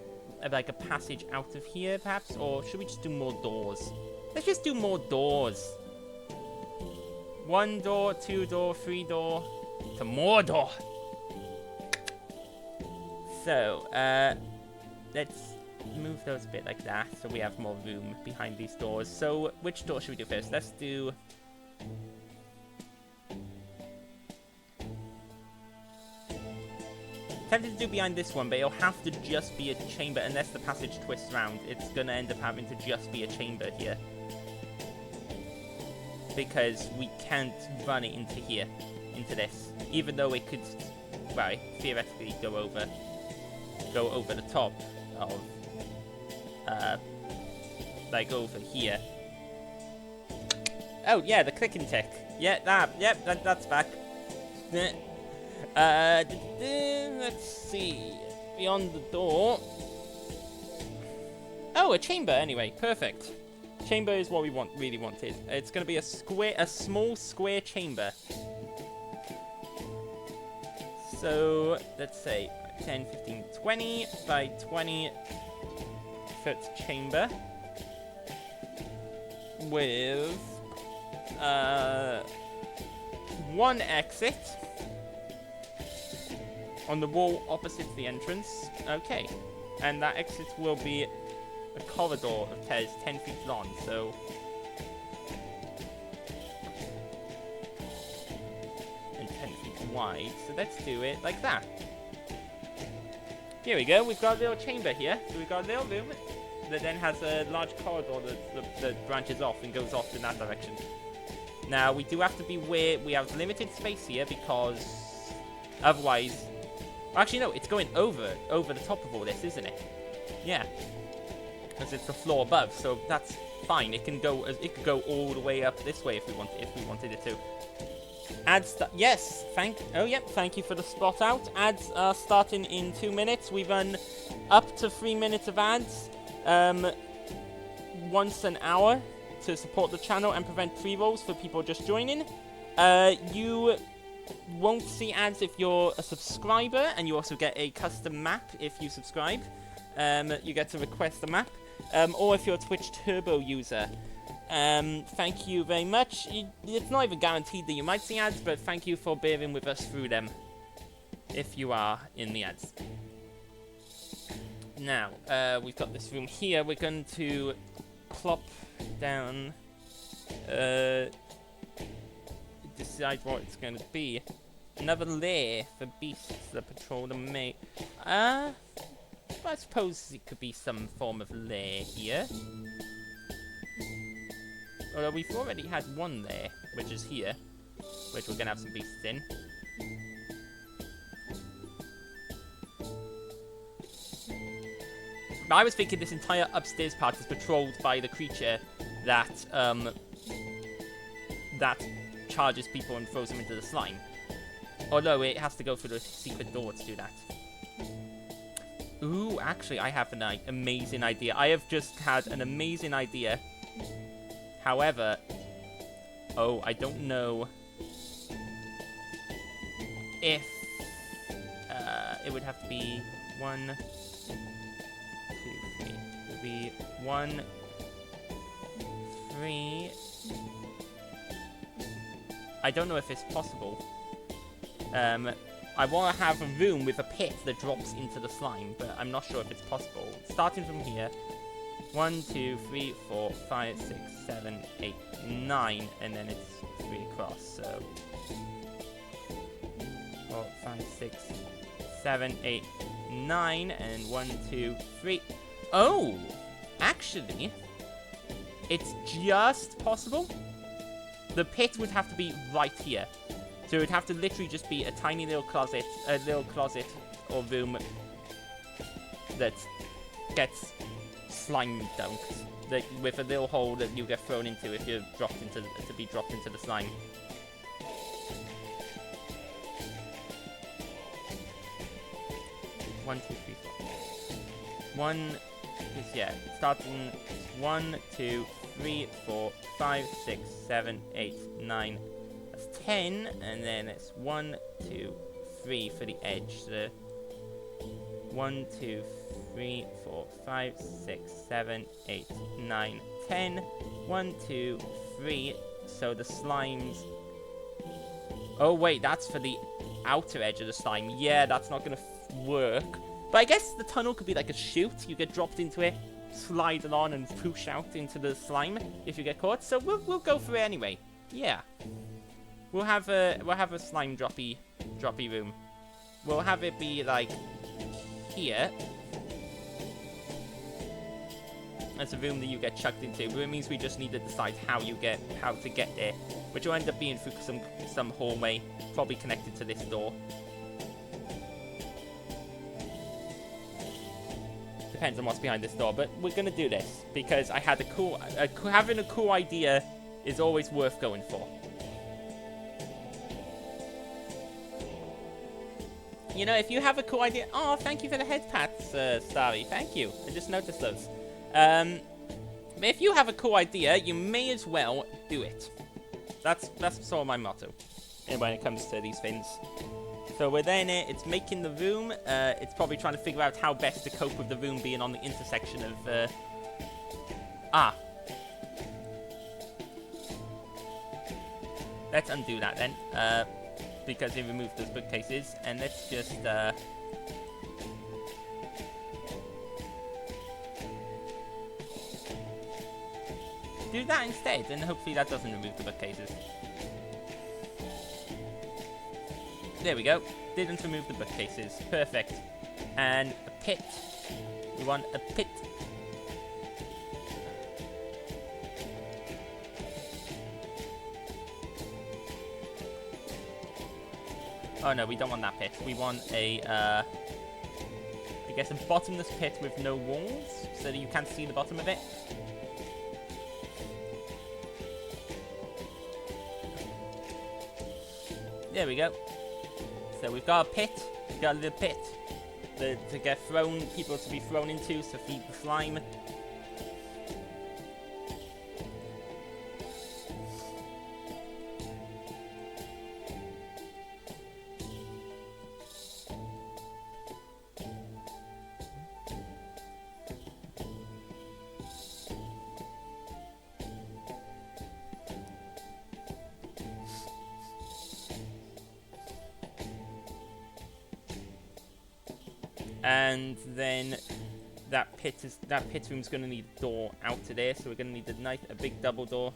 like a passage out of here, perhaps, or should we just do more doors? Let's just do more doors. 1 door, 2 door, 3 door, to more door. So, let's move those a bit like that, so we have more room behind these doors. So, which door should we do first? Let's do... Tempted to do behind this one, but it'll have to just be a chamber unless the passage twists around. It's gonna end up having to just be a chamber here. Because we can't run it into here, into this, even though it could, well, theoretically go over the top of, like over here. Oh yeah, the clicking tick. Yeah, that's back. Let's see, beyond the door. Oh, a chamber. Anyway, perfect. Chamber is what we really wanted. It's going to be a small square chamber. So, let's say 10, 15, 20 by 20 foot chamber with 1 exit on the wall opposite the entrance. Okay, and that exit will be a corridor that is 10 feet long, so... and 10 feet wide, so let's do it like that. Here we go, we've got a little chamber here, so we've got a little room that then has a large corridor that branches off and goes off in that direction. Now, we do have to be aware we have limited space here because otherwise... Actually, no, it's going over the top of all this, isn't it? Yeah. Because it's the floor above, so that's fine. It could go all the way up this way if we wanted it to. Ads, yes, thank you for the spot out. Ads are starting in 2 minutes. We run up to 3 minutes of ads, once an hour to support the channel and prevent pre-rolls for people just joining. You won't see ads if you're a subscriber, and you also get a custom map if you subscribe. You get to request a map. Or if you're a Twitch Turbo user. Thank you very much. It's not even guaranteed that you might see ads, but thank you for bearing with us through them, if you are in the ads. Now, we've got this room here. We're going to plop down, decide what it's going to be. Another lair for beasts that patrol the mate. I suppose it could be some form of lair here. Although we've already had one there, which is here, which we're going to have some beasts in. I was thinking this entire upstairs part is patrolled by the creature that charges people and throws them into the slime. Although it has to go through the secret door to do that. Ooh, actually, I have an amazing idea. I have just had an amazing idea. However, oh, I don't know if it would have to be 1, 2, 3. It would be 1, 3. I don't know if it's possible. I want to have a room with a pit that drops into the slime, but I'm not sure if it's possible. Starting from here, 1, 2, 3, 4, 5, 6, 7, 8, 9, and then it's 3 across, so 4, 5, 6, 7, 8, 9, and 1, 2, 3. Oh! Actually, it's just possible. The pit would have to be right here. So it would have to literally just be a tiny little closet or room that gets slime dunked, with a little hole that you get thrown into if you're dropped into the slime. One, two, three, four. One is starting 1, 2, 3, 4, 5, 6, 7, 8, 9. That's 10, and then it's 1, 2, 3 for the edge. So 1, 2, 3, 4, 5, 6, 7, 8, 9, 10. 1, 2, 3. So the slimes. Oh wait, that's for the outer edge of the slime. Yeah, that's not gonna work. But I guess the tunnel could be like a chute. You get dropped into it, slide along, and push out into the slime if you get caught. So we'll go for it anyway. Yeah. We'll have a slime droppy room. We'll have it be like here. That's a room that you get chucked into. But it means we just need to decide how to get there, which will end up being through some hallway, probably connected to this door. Depends on what's behind this door, but we're gonna do this because I had having a cool idea is always worth going for. You know, if you have a cool idea... Oh, thank you for the head pats, Starry. Thank you. I just noticed those. But if you have a cool idea, you may as well do it. That's sort of my motto when it comes to these things. So we're there in it. It's making the room. It's probably trying to figure out how best to cope with the room being on the intersection of... Let's undo that then. Because it removed those bookcases, and let's just do that instead, and hopefully that doesn't remove the bookcases. There we go. Didn't remove the bookcases. Perfect. And a pit. We want a pit. Oh no, we don't want that pit. We want a, I guess a bottomless pit with no walls, so that you can't see the bottom of it. There we go. So we've got a pit. We've got a little pit to get people to be thrown into to feed the slime. And then that pit room's going to need a door out to there, so we're going to need a big double door.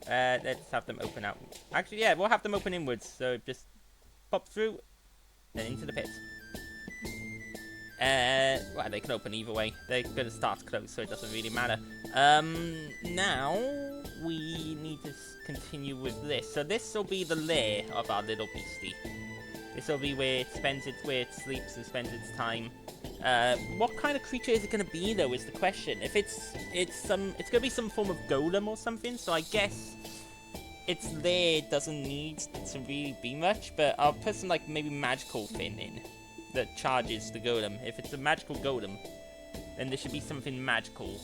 Let's have them open out. Actually, yeah, we'll have them open inwards, so just pop through and into the pit. Well, they can open either way. They're going to start closed, so it doesn't really matter. Now we need to continue with this. So this will be the lair of our little beastie. This will be where it sleeps and spends its time. What kind of creature is it going to be, though, is the question. If it's going to be some form of golem or something, so I guess its lair doesn't need to really be much, but I'll put some, like, maybe magical thing in that charges the golem. If it's a magical golem, then there should be something magical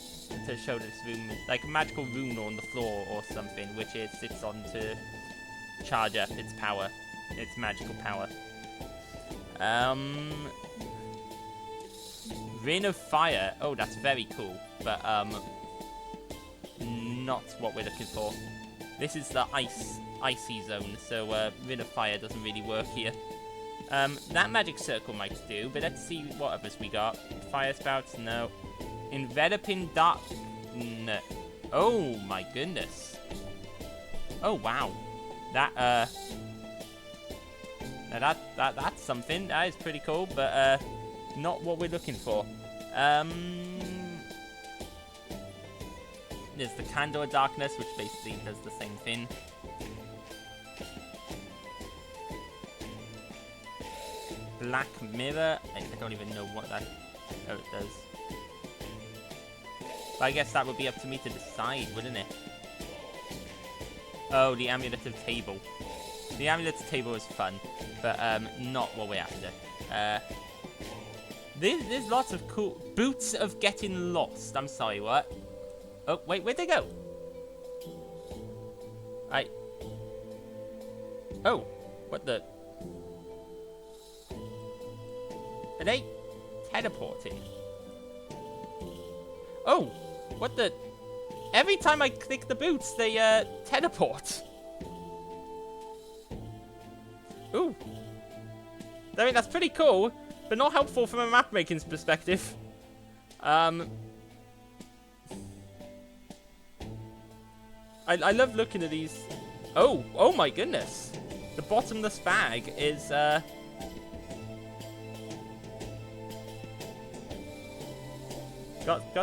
to show this room, like a magical rune on the floor or something, which it sits on to charge up its power, its magical power. Ring of Fire. Oh, that's very cool. But not what we're looking for. This is the icy zone, so Ring of Fire doesn't really work here. That magic circle might do, but let's see what others we got. Fire spouts, no. Enveloping dark, no. Oh my goodness. Oh wow. That now that's something. That is pretty cool, but not what we're looking for. There's the Candle of Darkness, which basically does the same thing. Black Mirror. I don't even know what that... Oh, it does. But I guess that would be up to me to decide, wouldn't it? Oh, the Amulet of Table. The Amulet of Table is fun, but not what we're after. There's lots of cool... Boots of Getting Lost. I'm sorry, what? Oh, wait, where'd they go? Oh, what the... Are they teleporting? Oh, what the... Every time I click the boots, they, teleport. Ooh. I mean, that's pretty cool, but not helpful from a map-making's perspective. I love looking at these. Oh my goodness. The bottomless bag is, got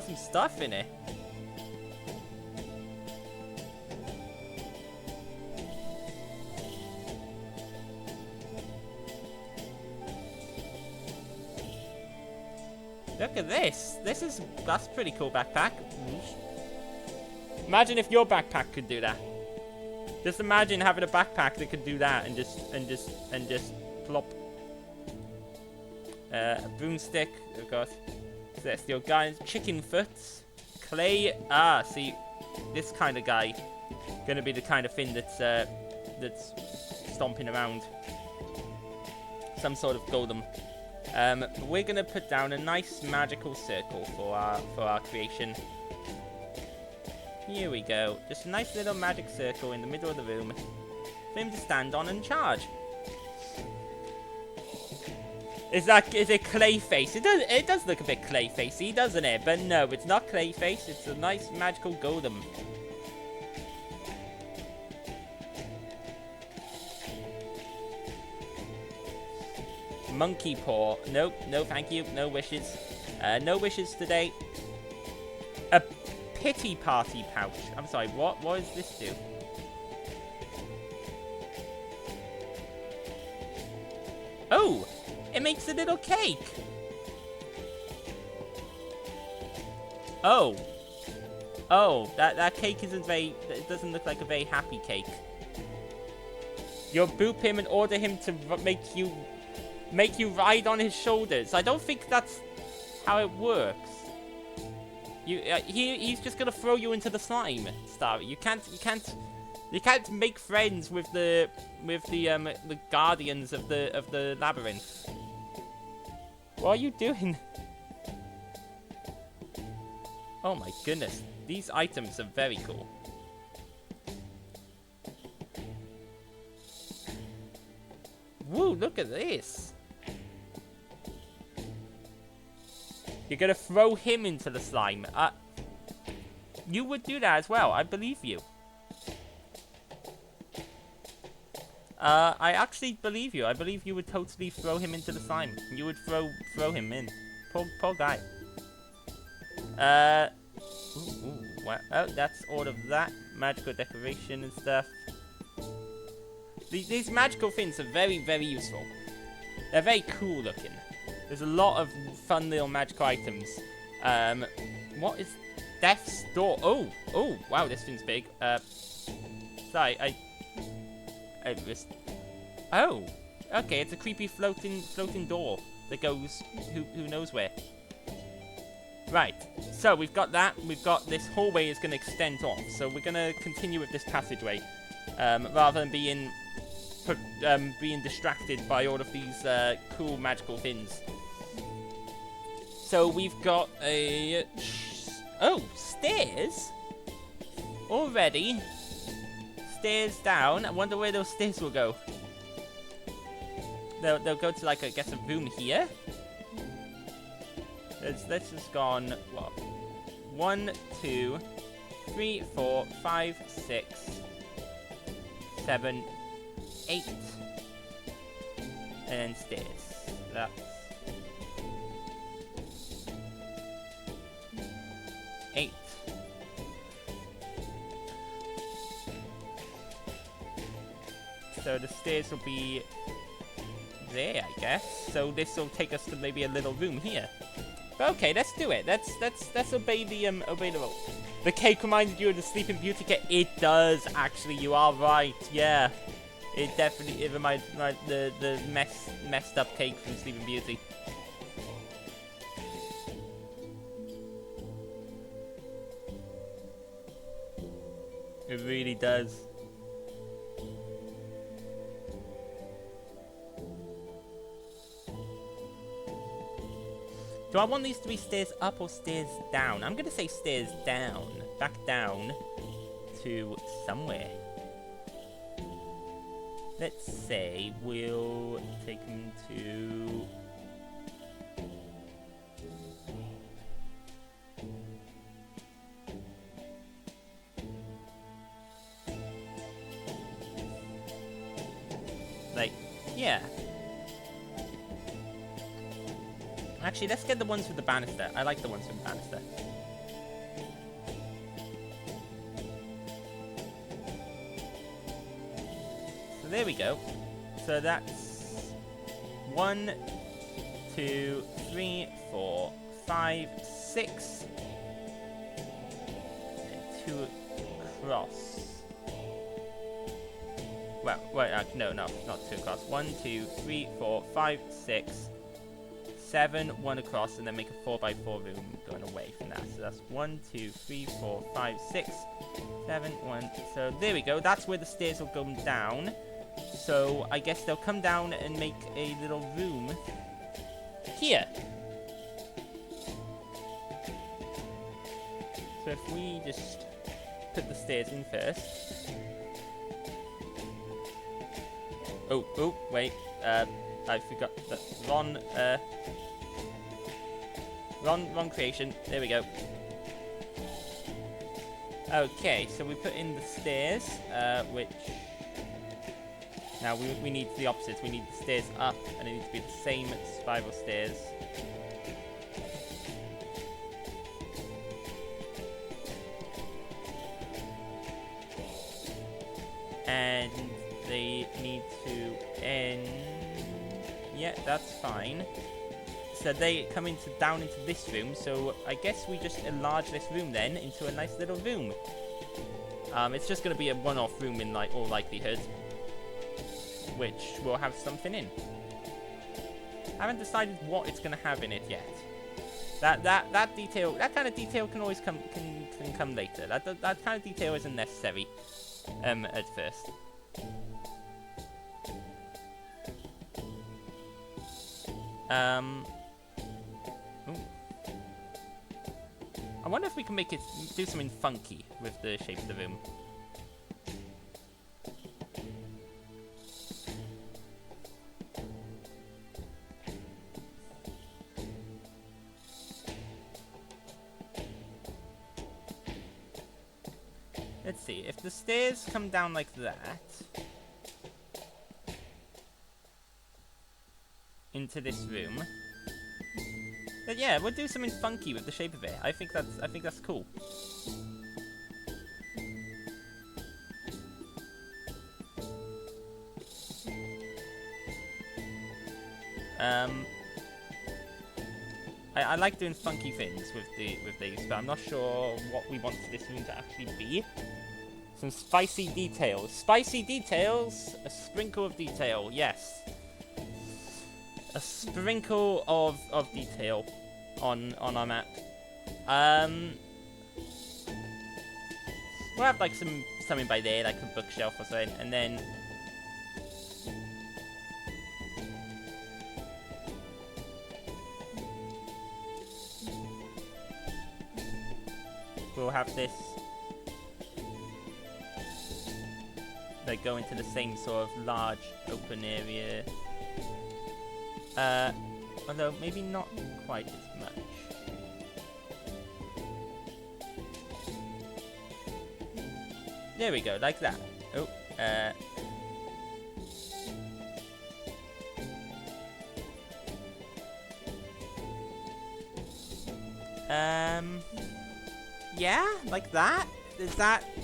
some stuff in it. Look at this. That's a pretty cool backpack. Imagine if your backpack could do that. Just imagine having a backpack that could do that and just plop. A broomstick. Oh god. Celestial guys. Chicken foot. Clay. Ah, see, this kind of guy gonna be the kind of thing that's stomping around. Some sort of golem. But we're gonna put down a nice magical circle for our creation. Here we go. Just a nice little magic circle in the middle of the room for him to stand on and charge. Is it Clayface? It does look a bit Clayfacey, doesn't it? But no, it's not Clayface. It's a nice magical golem. Monkey paw. Nope, no thank you. No wishes. No wishes today. A pity party pouch. I'm sorry, what does this do? Oh, it makes a little cake. Oh, that cake isn't very. It doesn't look like a very happy cake. You'll boop him and order him to make you ride on his shoulders. I don't think that's how it works. He's just gonna throw you into the slime, Star. You can't make friends with the guardians of the labyrinth. What are you doing? Oh my goodness, these items are very cool. Woo, look at this. You're gonna throw him into the slime. You would do that as well. I believe you. I actually believe you. I believe you would totally throw him into the slime. You would throw him in. Poor guy. What? Oh, that's all of that. Magical decoration and stuff. These magical things are very, very useful. They're very cool looking. There's a lot of fun little magical items. What is Death's Door? Oh, wow, this thing's big. Sorry, I missed. Oh, okay, it's a creepy floating door that goes who knows where. Right, so we've got that. We've got this hallway is going to extend off, so we're going to continue with this passageway, rather than being distracted by all of these cool magical things. So we've got a... Oh, stairs? already stairs down. I wonder where those stairs will go. They'll go to, like, I guess, a room here. Let's just go on, what? 1, 2, 3, 4, 5, 6, 7, 8. And then stairs. That's 8. So the stairs will be there, I guess. So this will take us to maybe a little room here. But okay, let's do it. Let's obey the rule. The cake reminded you of the Sleeping Beauty cake. It does, actually. You are right. Yeah, it definitely reminds the messed up cake from Sleeping Beauty. It really does. Do I want these to be stairs up or stairs down? I'm going to say stairs down. Back down to somewhere. Let's say we'll take them to... like, yeah. Actually, let's get the ones with the banister. I like the ones with the banister. So there we go. So that's 1, 2, 3, 4, 5, 6. And 2 across. Well, wait, no, not 2 across. 1, 2, 3, 4, 5, 6. 7, 1 across, and then make a 4x4 room going away from that. So that's 1, 2, 3, 4, 5, 6, 7, 1. So there we go. That's where the stairs will go down. So I guess they'll come down and make a little room here. So if we just put the stairs in first. Oh, wait. I forgot that. Wrong creation. There we go. Okay, so we put in the stairs, which... Now we need the opposites. We need the stairs up, and it needs to be the same spiral stairs. And they need to end... Yeah, that's fine. So they come down into this room, so I guess we just enlarge this room then into a nice little room. It's just going to be a one-off room in all likelihood, which will have something in. I haven't decided what it's going to have in it yet. That detail, that kind of detail can always come later. That kind of detail isn't necessary at first. Ooh. I wonder if we can do something funky with the shape of the room. Let's see, if the stairs come down like that into this room, then yeah, we'll do something funky with the shape of it. I think that's cool. I like doing funky things with these, but I'm not sure what we want this room to actually be. Some spicy details. Spicy details! A sprinkle of detail, yes. A sprinkle of detail on our map. We'll have like something by there, like a bookshelf or something, and then we'll have this like go into the same sort of large open area. Although maybe not quite as much. There we go, like that. Oh, yeah, like that.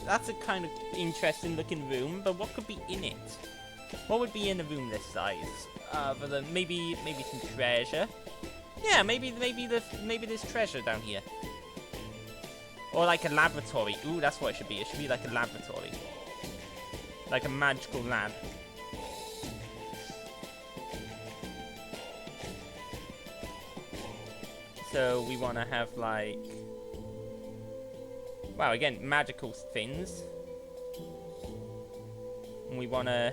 That's a kind of interesting looking room, but what could be in it? What would be in a room this size? But then maybe some treasure. Yeah, maybe there's treasure down here. Or like a laboratory. Ooh, that's what it should be. It should be like a laboratory. Like a magical lab. So we want to have like... Wow, again, magical things. And we want to...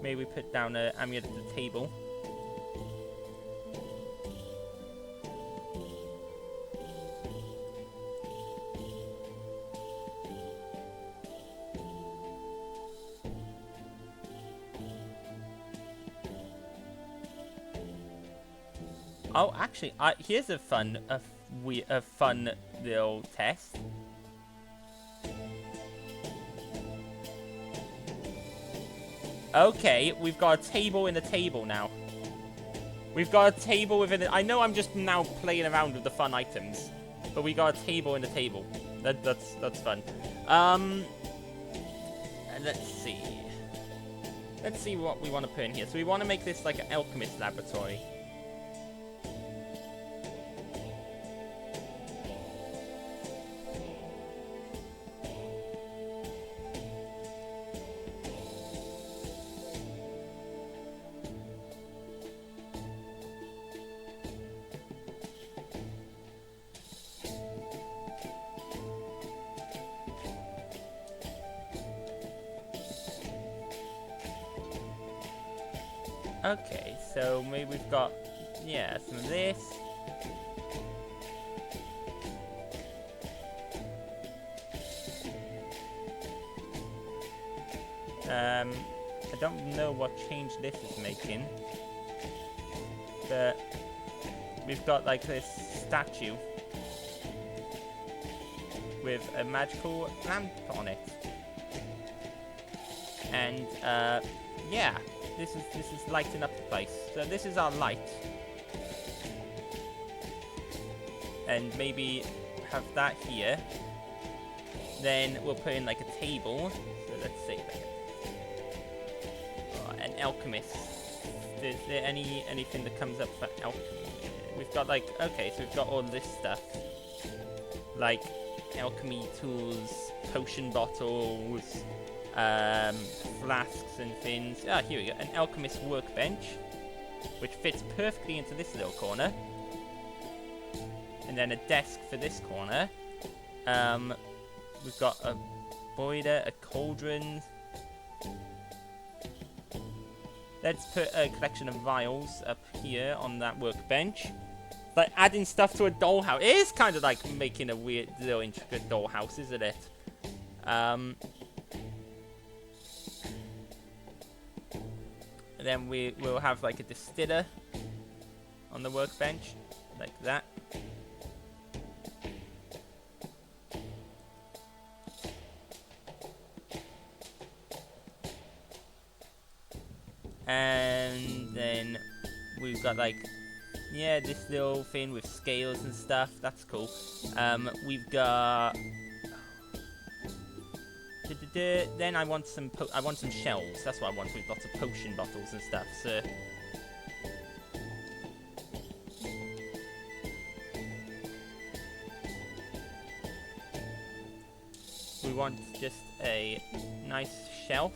Maybe put down an amulet at the table. Oh, actually, here's a fun little test. Okay, we've got a table in a table now. We've got a table within it. I know I'm just now playing around with the fun items, but we got a table in a table. That's fun. Let's see. Let's see what we want to put in here. So we want to make this like an alchemist laboratory. Okay, so maybe we've got, yeah, some of this. I don't know what change this is making, but we've got like this statue with a magical lamp on it, and yeah. This is lighting up the place. So this is our light. And maybe have that here. Then we'll put in like a table. So let's say like an alchemist. Is there anything that comes up for alchemy? We've got like, okay, so we've got all this stuff. Like alchemy tools, potion bottles, flasks and things. Ah, here we go. An alchemist workbench, which fits perfectly into this little corner. And then a desk for this corner. We've got a boiler, a cauldron. Let's put a collection of vials up here on that workbench. Like adding stuff to a dollhouse. It is kind of like making a weird little intricate dollhouse, isn't it? And then we'll have like a distiller on the workbench, like that. And then we've got like, yeah, this little thing with scales and stuff. That's cool. We've got. Then I want some shelves. That's what I want, with lots of potion bottles and stuff. So we want just a nice shelf.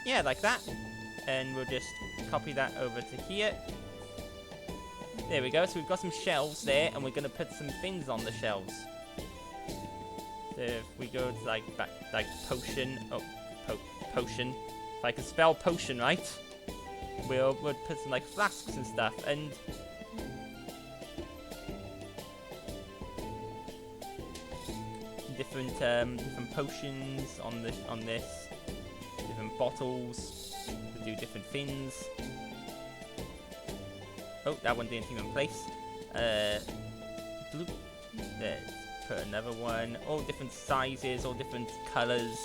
Yeah, like that. And we'll just copy that over to here. There we go. So we've got some shelves there, and we're going to put some things on the shelves. So if we go to like back, like potion, potion. If I can spell potion right, we'll put some like flasks and stuff. And different potions on this. Different bottles to do different things. Oh, that one didn't even place. Blue. Let's put another one. All different sizes, all different colors.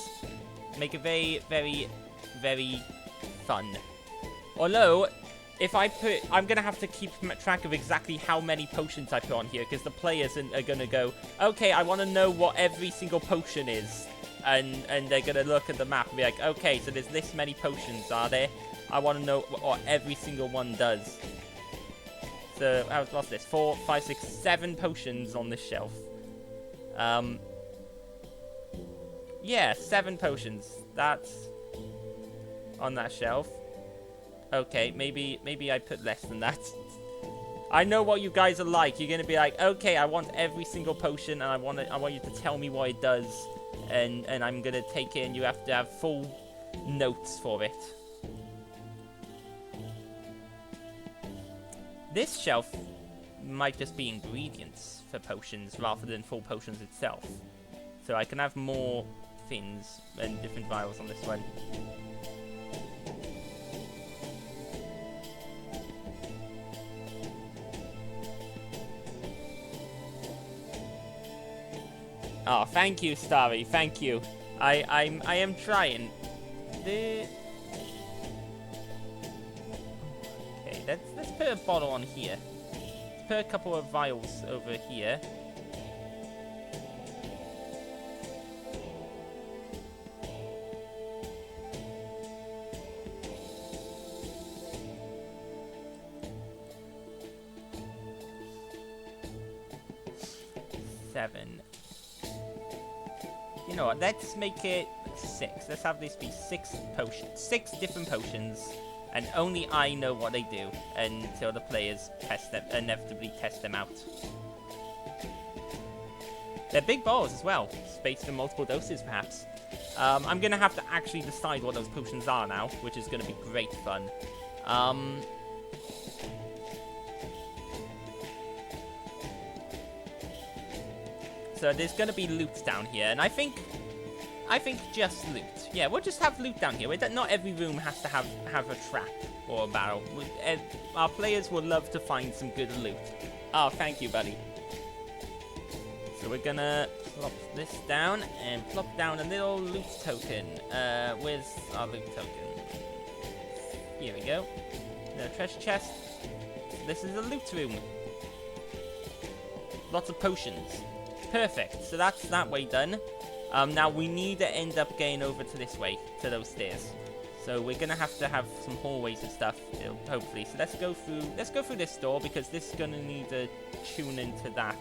Make it very, very, very fun. Although, if I put... I'm going to have to keep track of exactly how many potions I put on here, because the players are going to go, okay, I want to know what every single potion is. And they're going to look at the map and be like, okay, so there's this many potions, are there? I want to know what every single one does. So, what's this? 4, 5, 6, 7 potions on this shelf. Yeah, 7 potions. That's on that shelf. Okay, maybe I put less than that. I know what you guys are like. You're gonna be like, okay, I want every single potion, and I want you to tell me what it does, and I'm gonna take it, and you have to have full notes for it. This shelf might just be ingredients for potions rather than full potions itself. So I can have more things and different vials on this one. Oh, thank you, Starry. Thank you. I am trying. Okay, let's put a bottle on here. Let's put a couple of vials over here. Seven. You know what? Let's make it 6. Let's have this be 6 potions. 6 different potions. And only I know what they do until the players inevitably test them out. They're big balls as well, spaced in multiple doses perhaps. I'm going to have to actually decide what those potions are now, which is going to be great fun. So there's going to be loot down here, and I think just loot. Yeah, we'll just have loot down here. Not every room has to have a trap or a barrel. Our players would love to find some good loot. Oh, thank you, buddy. So we're gonna plop this down and plop down a little loot token. Where's our loot token? Here we go. The treasure chest. This is a loot room. Lots of potions. Perfect. So that's that way done. Now we need to end up getting over to this way, to those stairs. So we're gonna have to have some hallways and stuff, hopefully. So let's go through this door, because this is gonna need to tune into that.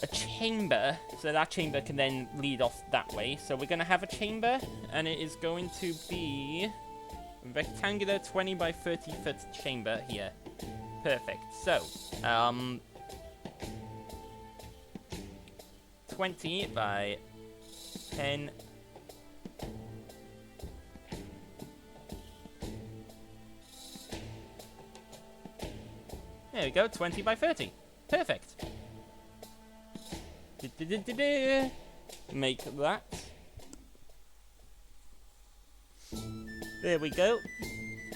A chamber, so that chamber can then lead off that way. So we're gonna have a chamber, and it is going to be a rectangular 20 by 30 foot chamber here. Perfect. So, 20 by 10. There we go, 20 by 30. Perfect. Make that. There we go.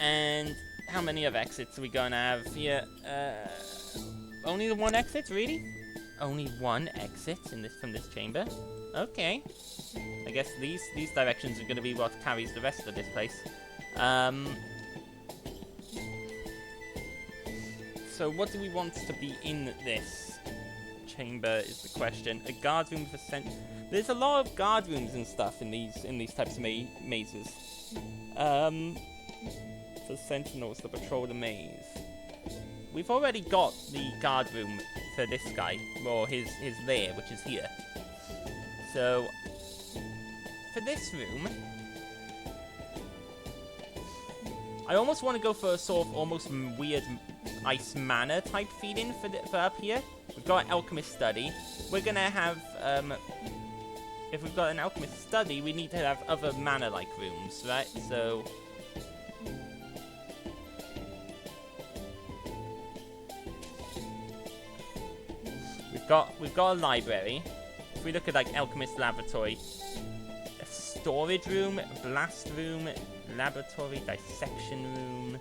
And how many of exits are we gonna have here? Only the one exit, really? Only one exit from this chamber? Okay. I guess these directions are gonna be what carries the rest of this place. So what do we want to be in this chamber is the question. A guard room for There's a lot of guard rooms and stuff in these types of mazes. For sentinels to patrol the maze. We've already got the guard room for this guy, or his lair, which is here. So for this room, I almost want to go for a sort of almost weird ice manor type feeling for up here. We've got an alchemist study. We're gonna have if we've got an alchemist study, we need to have other manor-like rooms, right? So we've got a library. If we look at like alchemist laboratory, a storage room, blast room, laboratory, dissection room.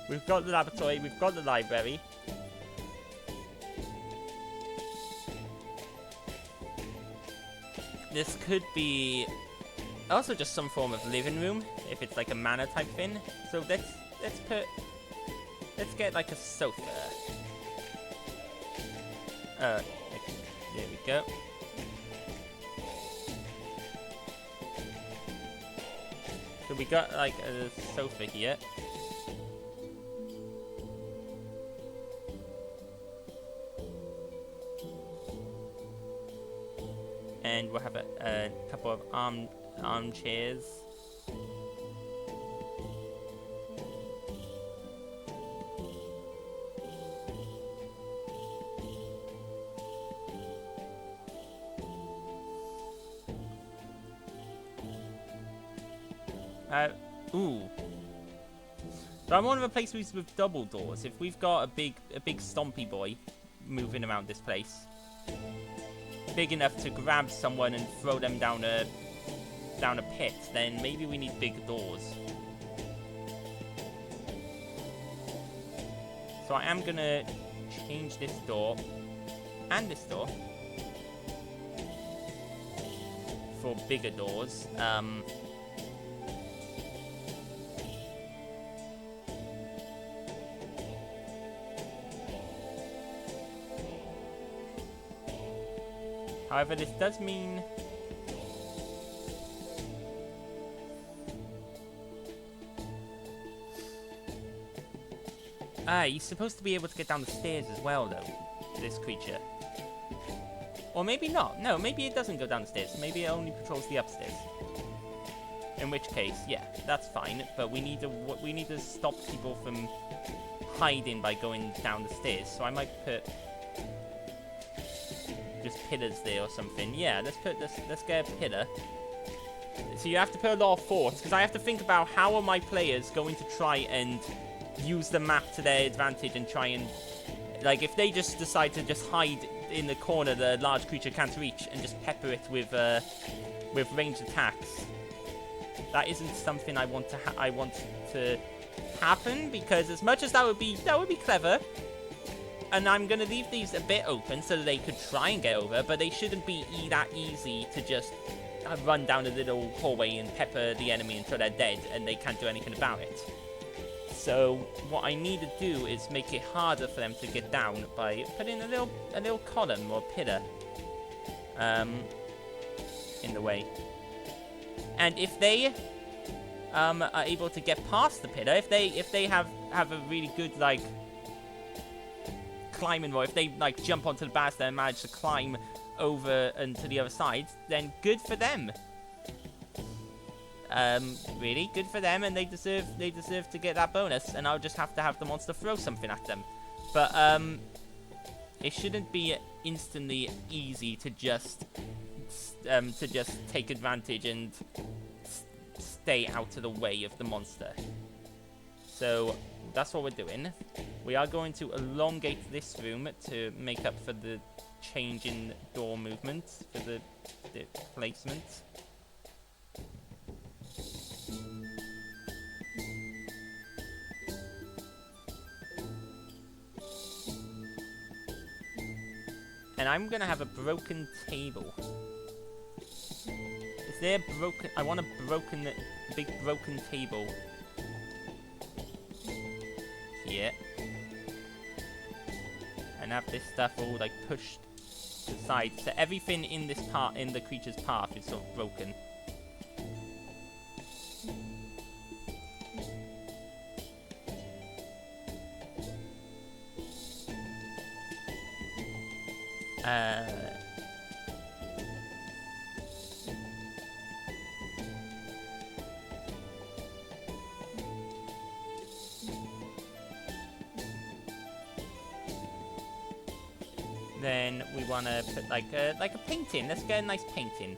We've got the laboratory, we've got the library. This could be also just some form of living room, if it's like a manor type thing. So let's get like a sofa. There we go. So we got like a sofa here. And we'll have a couple of armchairs. Ooh. So I want to replace these with double doors. If we've got a big stompy boy moving around this place, big enough to grab someone and throw them down a pit, then maybe we need big doors. So I am gonna change this door and this door for bigger doors. However, this does mean he's supposed to be able to get down the stairs as well, though, this creature. Or maybe not. No, maybe it doesn't go down the stairs. Maybe it only patrols the upstairs. In which case, yeah, that's fine. But we need to stop people from hiding by going down the stairs. So I might put just pillars there or something. Yeah, let's get a pillar. So you have to put a lot of force, because I have to think about how are my players going to try and use the map to their advantage and try and, like, if they just decide to just hide in the corner the large creature can't reach and just pepper it with ranged attacks, that isn't something I want to happen, because as much as that would be clever, and I'm going to leave these a bit open so that they could try and get over, but they shouldn't be that easy to just run down a little hallway and pepper the enemy until they're dead and they can't do anything about it. So what I need to do is make it harder for them to get down by putting a little column or pillar in the way. And if they are able to get past the pillar, if they have a really good like climbing wall, if they like jump onto the banister and manage to climb over and to the other side, then good for them. Really good for them, and they deserve to get that bonus, and I'll just have to have the monster throw something at them. But it shouldn't be instantly easy to just take advantage and stay out of the way of the monster. So that's what we're doing. We are going to elongate this room to make up for the change in door movement, for the placement. And I'm gonna have a broken table. Is there a broken? I want a big broken table here, and have this stuff all like pushed to the side, so everything in this part, in the creature's path, is sort of broken. Then we want to put like a painting. Let's get a nice painting.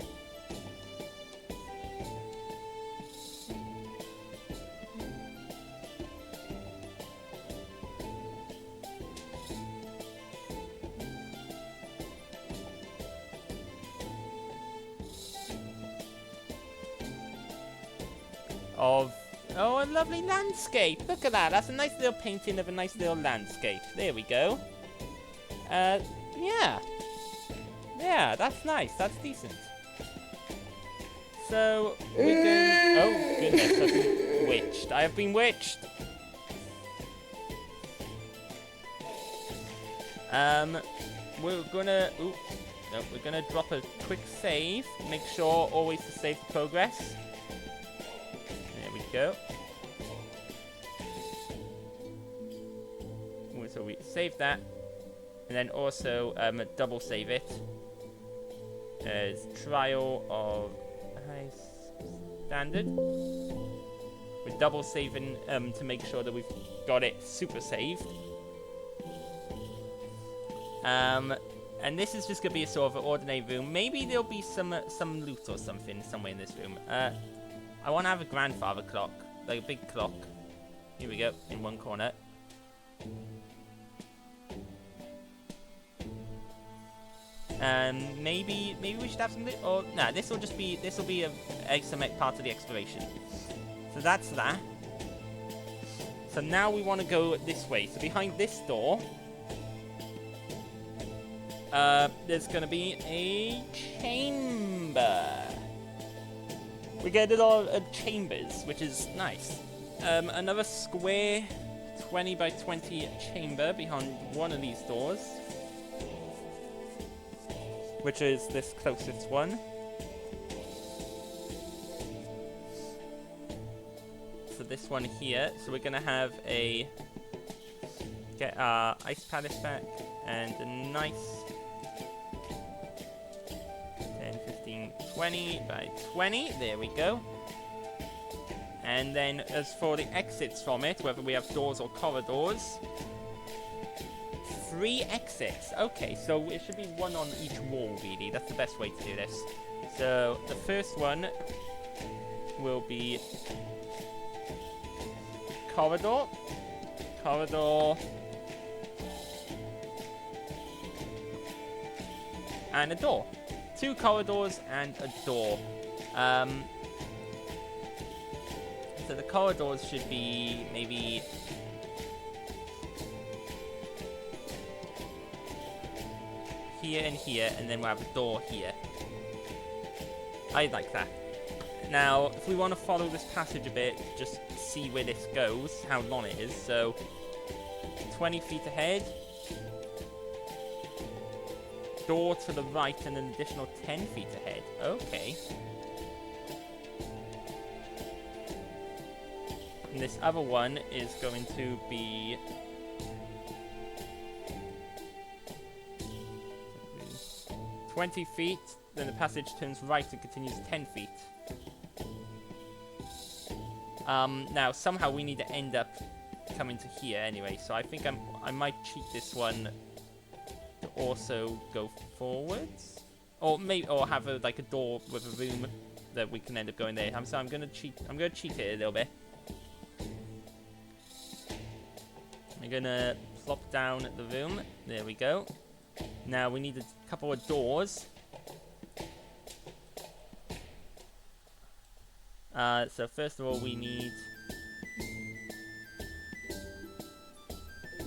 Oh, a lovely landscape. Look at that. That's a nice little painting of a nice little landscape. There we go. Yeah. Yeah, that's nice. That's decent. So, we're going... Oh, goodness. I've been witched. I have been witched. We're gonna... Ooh. No, we're gonna drop a quick save. Make sure always to save the progress. There we go. So we save that, and then also double save it as trial of high standard. We're double saving to make sure that we've got it super saved. And this is just gonna be a sort of an ordinary room. Maybe there'll be some loot or something somewhere in this room. I want to have a grandfather clock, like a big clock. Here we go, in one corner. Maybe we should have some loot. Or nah, this will be some part of the exploration. So that's that. So now we want to go this way. So behind this door, there's gonna be a chamber. We get a lot of chambers, which is nice. Another square 20 by 20 chamber behind one of these doors, which is this closest one. So this one here. So we're gonna have get our ice palace back and a nice 10, 15, 20 by 20. There we go. And then as for the exits from it, whether we have doors or corridors, 3 exits. Okay, so it should be one on each wall, really. That's the best way to do this. So the first one will be corridor, and a door. 2 corridors and a door. So the corridors should be maybe here and here, and then we'll have a door here. I like that. Now, if we want to follow this passage a bit, just see where this goes, how long it is. So, 20 feet ahead. Door to the right and an additional 10 feet ahead. Okay. And this other one is going to be 20 feet, then the passage turns right and continues 10 feet. Now, somehow we need to end up coming to here anyway, so I think I might cheat this one to also go forwards. Or maybe, or have a door with a room that we can end up going there. So I'm gonna cheat it a little bit. I'm gonna plop down the room. There we go. Now we need a couple of doors. So first of all, we need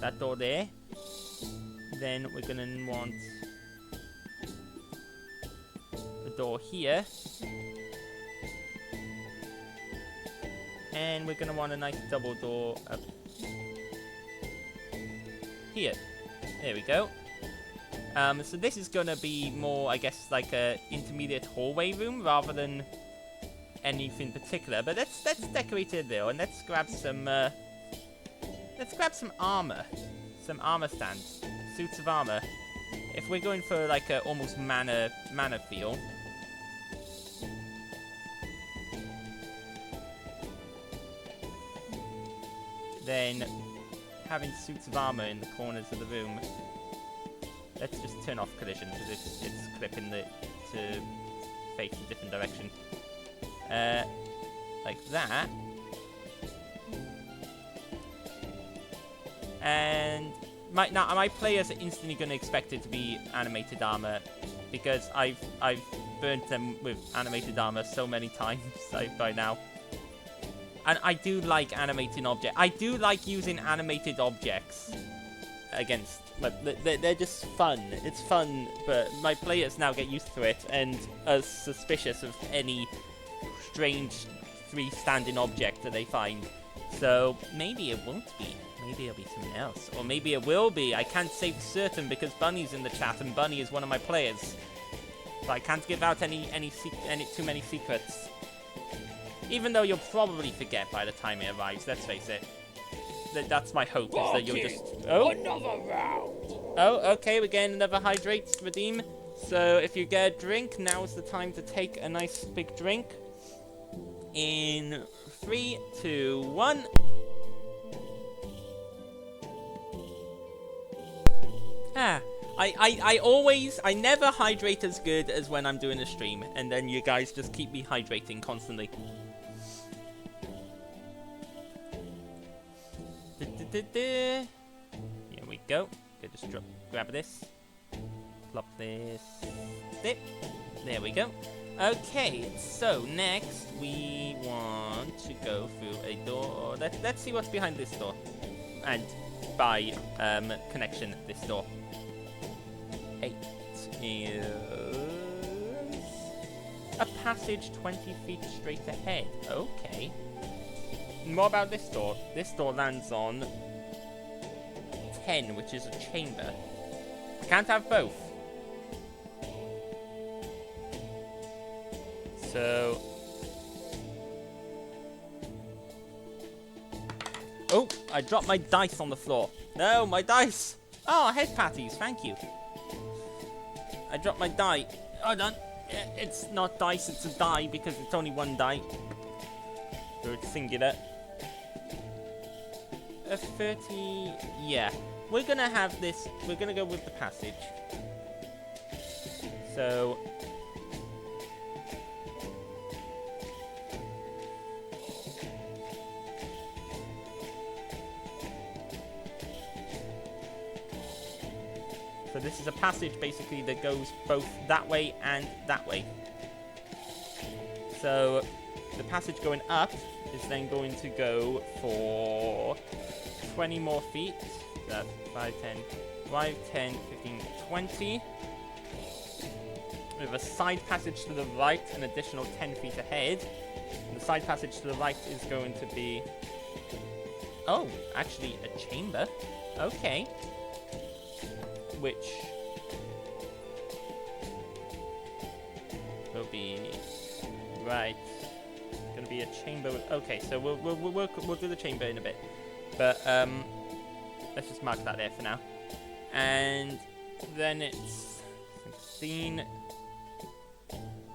that door there. Then we're gonna want a door here. And we're gonna want a nice double door up here. There we go. So this is gonna be more, I guess, like a intermediate hallway room rather than anything particular. But let's decorate it there, and let's grab some armor, some armor stands, suits of armor. If we're going for like a almost mana feel. Then having suits of armor in the corners of the room Let's just turn off collision because it's clipping to face a different direction. Like that. And my players are instantly going to expect it to be animated armor because I've burnt them with animated armor so many times by now. And I do like animating objects. I do like using animated objects against, but they're just fun. It's fun, but my players now get used to it and are suspicious of any strange freestanding object that they find. So maybe it won't be. Maybe it'll be something else, or maybe it will be. I can't say for certain because Bunny's in the chat, and Bunny is one of my players. So I can't give out any too many secrets. Even though you'll probably forget by the time it arrives. Let's face it. That's my hope, is that you'll just... Oh! Another round! Oh, okay, we're getting another hydrate to redeem. So if you get a drink, now's the time to take a nice big drink. In 3, 2, 1... Ah, I never hydrate as good as when I'm doing a stream, and then you guys just keep me hydrating constantly. Here we go. Just grab this. Plop this. Dip. There we go. Okay, so next we want to go through a door. Let's see what's behind this door. And by connection, this door. 8 is a passage 20 feet straight ahead. Okay. More about this door. This door lands on 10, which is a chamber. I can't have both. So... Oh, I dropped my dice on the floor. No, my dice! Oh, head patties, thank you. I dropped my die. Hold on. It's not dice, it's a die because it's only one die. So it's singular. A 30... Yeah. We're gonna have this... We're gonna go with the passage. So... So this is a passage, basically, that goes both that way and that way. So the passage going up is then going to go for 20 more feet. That's 5, 10, 15, 20. With a side passage to the right, an additional 10 feet ahead. And the side passage to the right is going to be... Oh, actually a chamber. Okay. Which will be right. It's gonna be a chamber. Okay, so we'll do the chamber in a bit, but let's just mark that there for now. And then it's 16.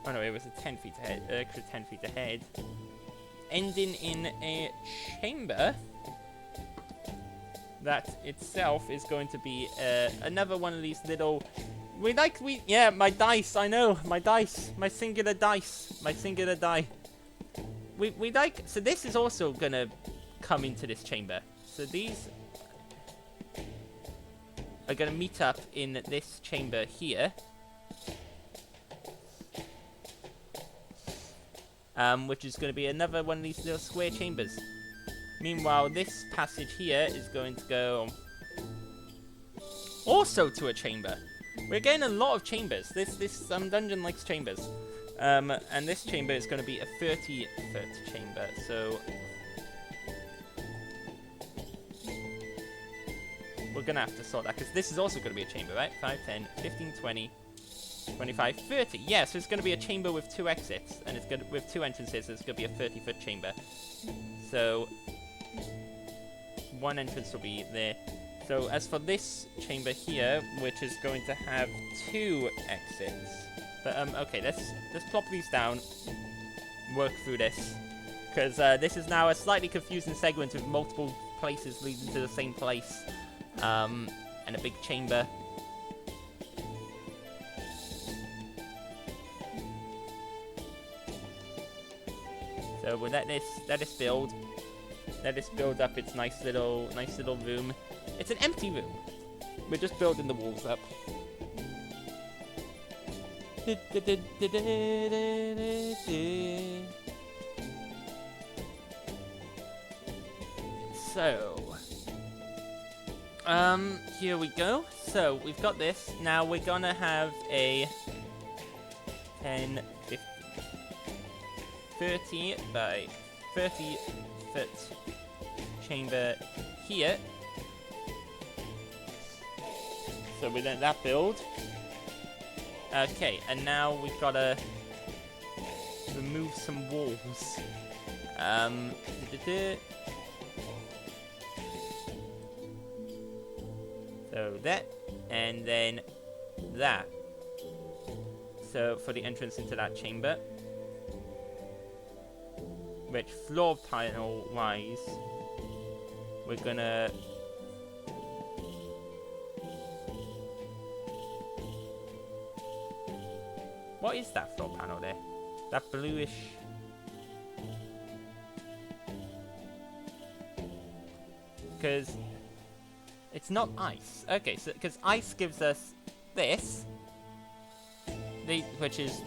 Oh no, it was a 10 feet ahead. Extra 10 feet ahead, ending in a chamber. That itself is going to be another one of these little... Yeah, my dice, I know. My dice. My singular dice. My singular die. So this is also going to come into this chamber. So these are going to meet up in this chamber here. Which is going to be another one of these little square chambers. Meanwhile, this passage here is going to go also to a chamber. We're getting a lot of chambers. This dungeon likes chambers. And this chamber is going to be a 30-foot chamber. So we're going to have to sort that because this is also going to be a chamber, right? 5, 10, 15, 20, 25, 30. Yeah, so it's going to be a chamber with 2 exits, and it's going to, with 2 entrances. It's going to be a 30-foot chamber. So one entrance will be there. So as for this chamber here, which is going to have 2 exits. But okay, let's plop these down. Work through this, because this is now a slightly confusing segment with multiple places leading to the same place, and a big chamber. So we'll let this build. Let this build up its nice little room. It's an empty room. We're just building the walls up. So, here we go. So we've got this. Now we're gonna have a 10, 50, 30 by 30 foot chamber here. So we let that build. Okay, and now we've gotta remove some walls. So that, and then that. So for the entrance into that chamber, which floor tile wise, we're gonna what is that floor panel there? That bluish. Because it's not ice. Okay, so because ice gives us this, which is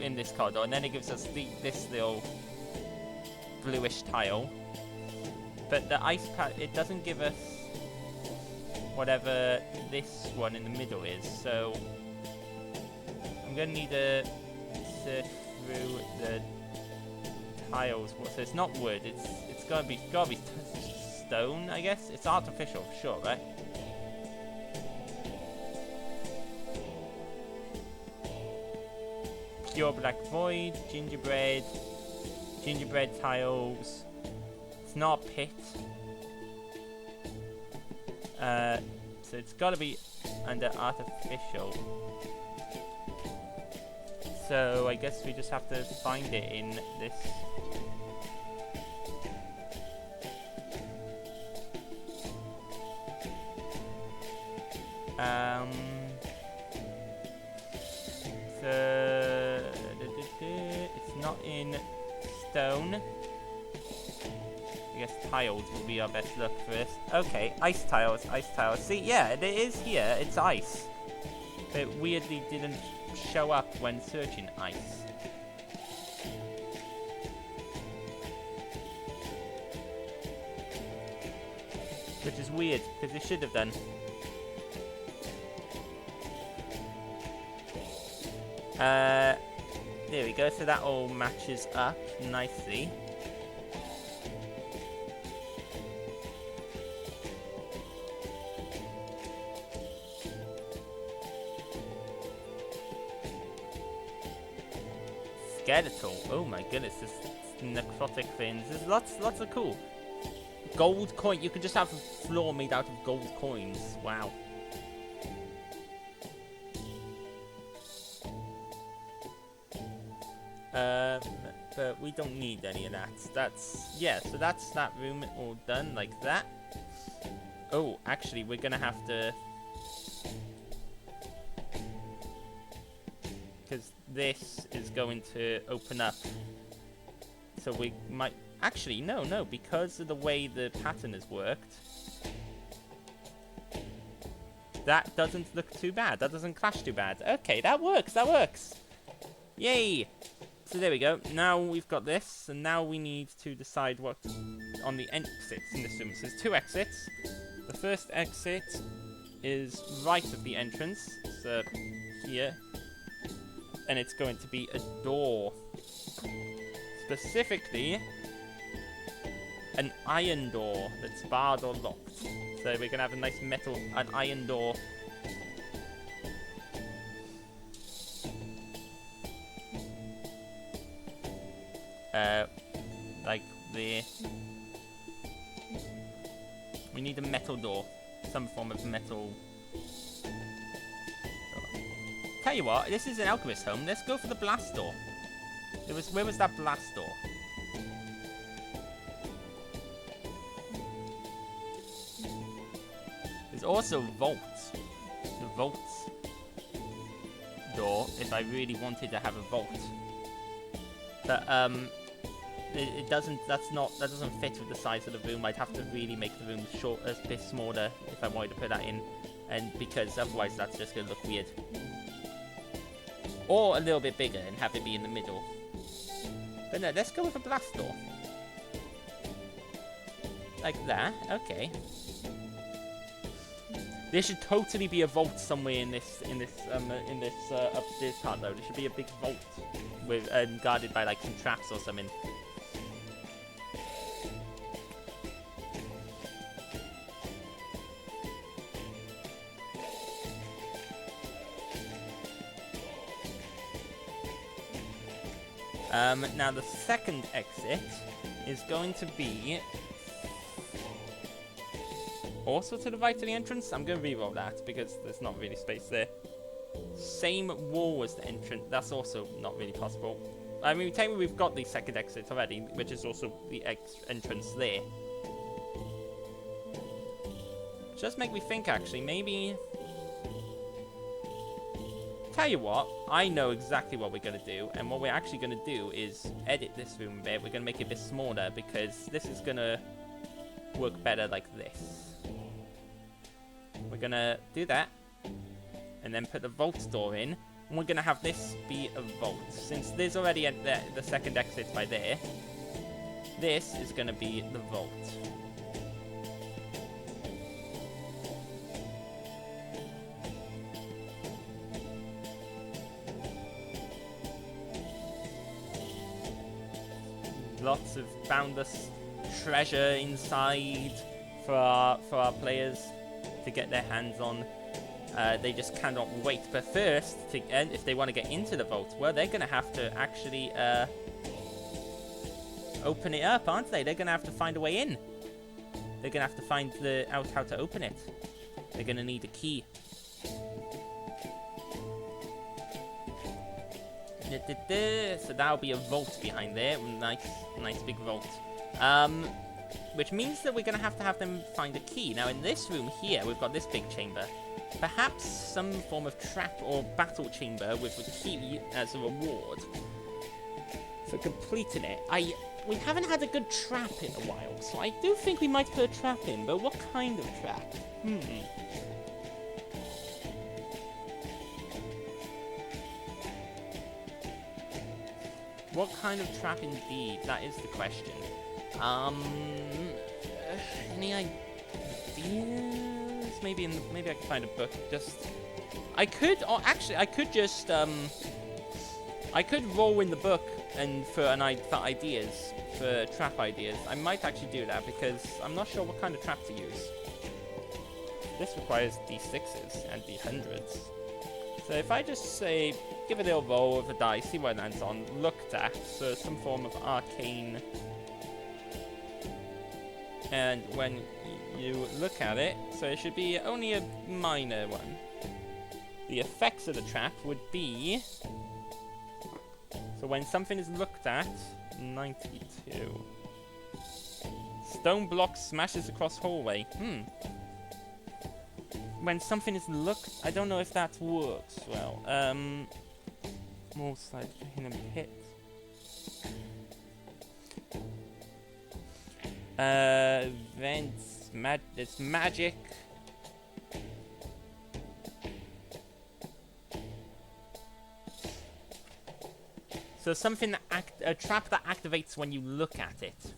in this corridor, and then it gives us this little bluish tile. But the ice it doesn't give us whatever this one in the middle is. So I'm gonna need to search through the tiles. So it's not wood. It's gotta be stone, I guess. It's artificial, sure, right? Pure black void, gingerbread tiles. It's not a pit. So it's gotta be under artificial. So I guess we just have to find it in this. So it's not in stone. I guess tiles will be our best look first. Okay, ice tiles. See, yeah, it is here. It's ice. It weirdly didn't show up when searching ice. Which is weird, because it should have done. There we go, so that all matches up nicely. Skeletal. Oh my goodness, this necrotic things. There's lots of cool. Gold coin. You could just have a floor made out of gold coins. Wow. But we don't need any of that. So that's that room all done like that. Oh, actually, we're gonna have to, because this is going to open up. So we might actually no, because of the way the pattern has worked. That doesn't look too bad. That doesn't clash too bad. Okay, that works. Yay! So there we go. Now we've got this, and now we need to decide what on the exits in this room. So there's two exits. The first exit is right of the entrance, so here, and it's going to be a door. Specifically, an iron door that's barred or locked. So we're gonna have a nice an iron door. Like there. We need a metal door. Some form of metal door. Tell you what, this is an alchemist home. Let's go for the blast door. Where was that blast door? There's also vaults. The vaults door, if I really wanted to have a vault. But it doesn't. That doesn't fit with the size of the room. I'd have to really make the room a bit smaller if I wanted to put that in, and because otherwise that's just gonna look weird. Or a little bit bigger and have it be in the middle. But no, let's go with a blast door. Like that. Okay. There should totally be a vault somewhere in this upstairs part though. There should be a big vault with guarded by like some traps or something. Now the second exit is going to be also to the right of the entrance. I'm going to reroll that because there's not really space there. Same wall as the entrance. That's also not really possible. I mean, technically we've got the second exit already, which is also the entrance there. Just make me think, actually. Maybe... Tell you what, I know exactly what we're going to do, and what we're actually going to do is edit this room a bit. We're going to make it a bit smaller, because this is going to work better like this. We're going to do that, and then put the vault door in, and we're going to have this be a vault. Since there's already the second exit by there, this is going to be the vault. Lots of boundless treasure inside for our players to get their hands on. They just cannot wait. But first, if they want to get into the vault, well, they're going to have to actually open it up, aren't they? They're going to have to find a way in. They're going to have to find out how to open it. They're going to need a key. So that'll be a vault behind there. Nice big vault. Which means that we're going to have them find a key. Now in this room here, we've got this big chamber. Perhaps some form of trap or battle chamber with a key as a reward for completing it. We haven't had a good trap in a while, so I do think we might put a trap in, but what kind of trap? What kind of trap indeed? That is the question. Any ideas? Maybe I can find a book. I could roll in the book and for ideas, for trap ideas. I might actually do that because I'm not sure what kind of trap to use. This requires D6s and D100s. So if I just say, give a little roll of a die, see what it lands on, looked at, so some form of arcane. And when you look at it, so it should be only a minor one. The effects of the trap would be, so when something is looked at, 92. Stone block smashes across hallway. When something is looked, I don't know if that works well. More side in a pit. Vents, it's magic. So something a trap that activates when you look at it.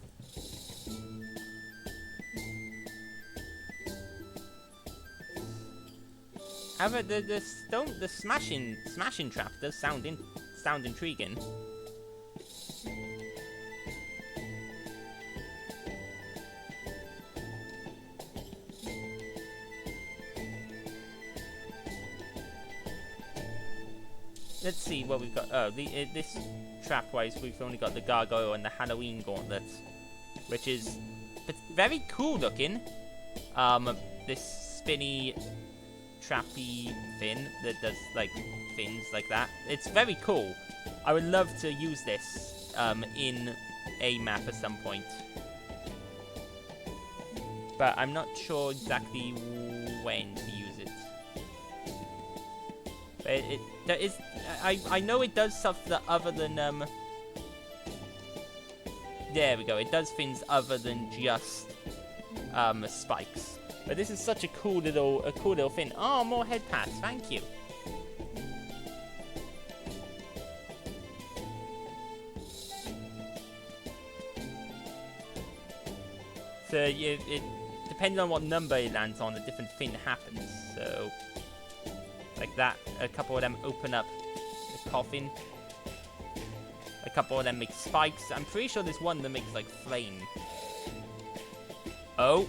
However, the smashing trap does sound intriguing. Let's see what we've got. Oh, this trap-wise, we've only got the gargoyle and the Halloween gauntlet, which is very cool looking. This spinny, trappy fin that does like things like that. It's very cool. I would love to use this in a map at some point, but I'm not sure exactly when to use it. But I know it does stuff that other than There we go. It does things other than just spikes. But this is such a cool little thing. Oh, more head pads. Thank you. So it depending on what number it lands on, a different thing happens. So like that, a couple of them open up the coffin. A couple of them make spikes. I'm pretty sure there's one that makes like flame. Oh,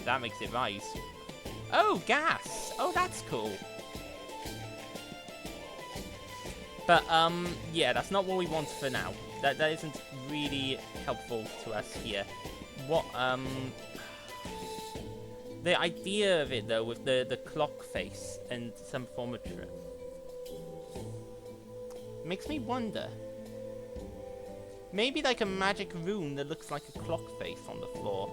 that makes it rise. Oh, gas. Oh, that's cool. But yeah, that's not what we want for now. That isn't really helpful to us here. What the idea of it though, with the clock face and some form of trip, makes me wonder. Maybe like a magic rune that looks like a clock face on the floor.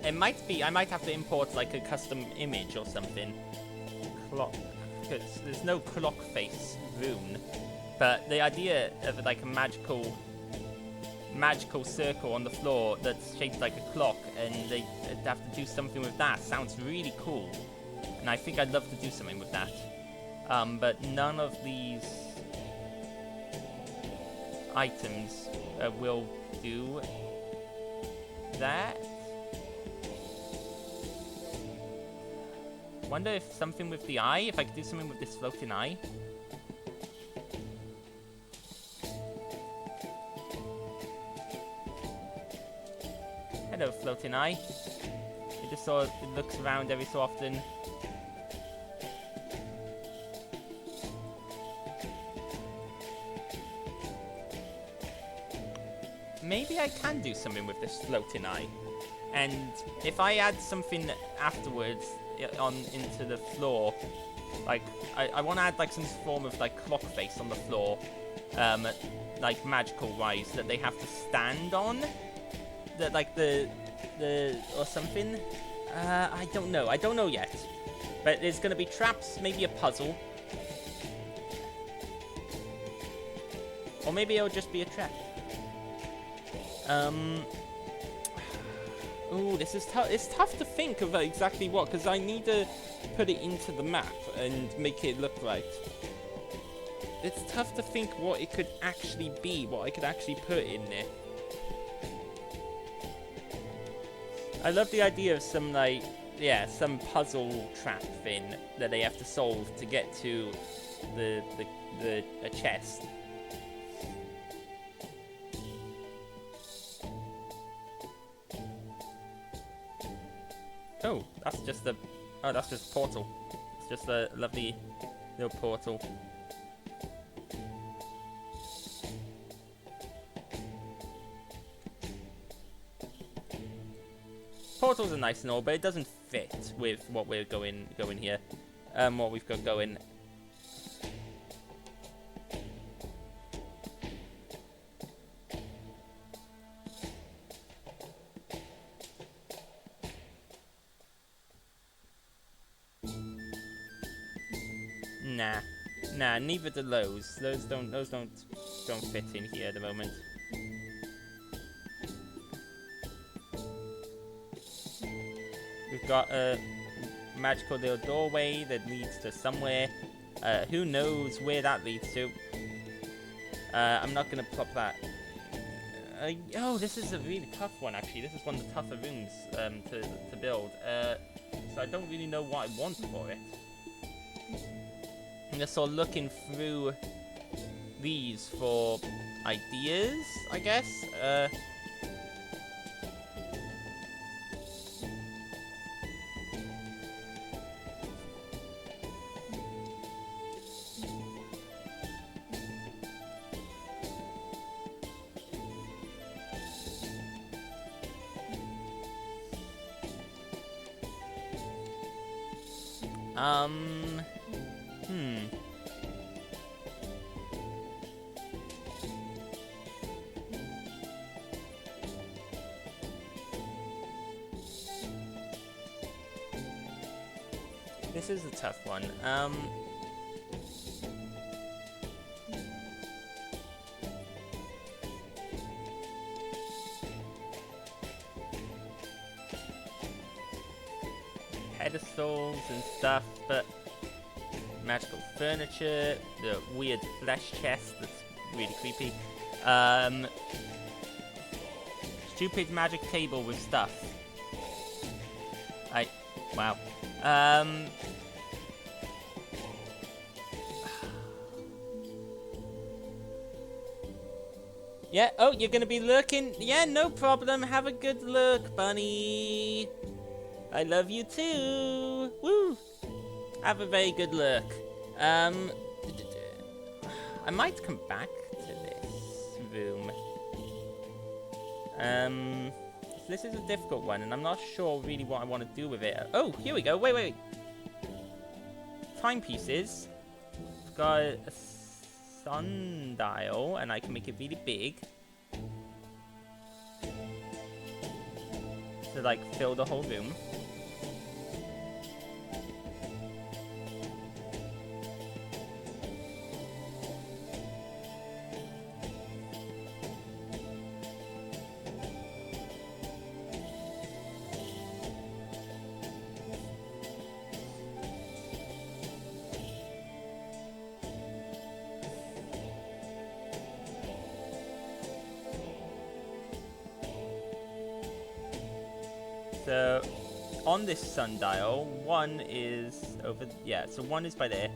It might be, I might have to import like a custom image or something. Clock, because there's no clock face rune. But the idea of like a magical circle on the floor that's shaped like a clock, and they have to do something with that, sounds really cool. And I think I'd love to do something with that. But none of these items will do that. Wonder if something with the eye, if I could do something with this floating eye. Hello, floating eye. It just sort of looks around every so often. Maybe I can do something with this floating eye. And if I add something afterwards on into the floor, like I want to add like some form of like clock face on the floor, like magical wise, that they have to stand on, that like the or something. I don't know yet, but there's gonna be traps, maybe a puzzle, or maybe it'll just be a trap. Ooh, this is tough. It's tough to think of exactly what, because I need to put it into the map and make it look right. It's tough to think what it could actually be, what I could actually put in there. I love the idea of some, like, yeah, some puzzle trap thing that they have to solve to get to a chest. Oh, that's just a portal. It's just a lovely little portal. Portals are nice and all, but it doesn't fit with what we're going here. What we've got going. Nah, neither do those. Those don't fit in here at the moment. We've got a magical little doorway that leads to somewhere. Who knows where that leads to? I'm not gonna plop that. Oh, this is a really tough one actually. This is one of the tougher rooms to build. So I don't really know what I want for it. I'm just sort of looking through these for ideas, I guess. Hmm. This is a tough one. Pedestals and stuff, but magical furniture, the weird flesh chest that's really creepy. Stupid magic table with stuff. Wow. Yeah, oh, you're gonna be lurking? Yeah, no problem. Have a good look, bunny. I love you too. Woo! Have a very good look. I might come back to this room. This is a difficult one, and I'm not sure really what I want to do with it. Oh, here we go. Wait. Timepieces. I've got a sundial, and I can make it really big. To, like, fill the whole room. So, on this sundial, one is over... Yeah, so one is by there.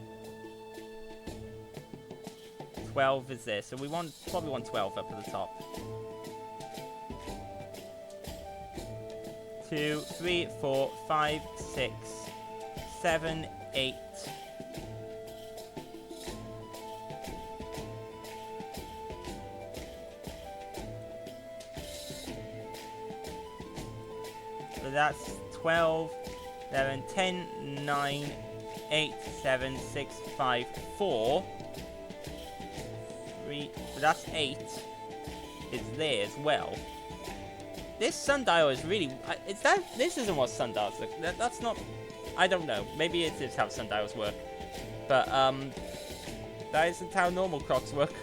12 is there, so we probably want 12 up at the top. 2, 3, 4, 5, 6, 7, 8... So that's 12, 11, 10, 9, 8, 7, 6, 5, 4, 3, so that's 8, is there as well. This sundial is really, this isn't what sundials look, that's not, I don't know, maybe it is how sundials work, but that isn't how normal clocks work.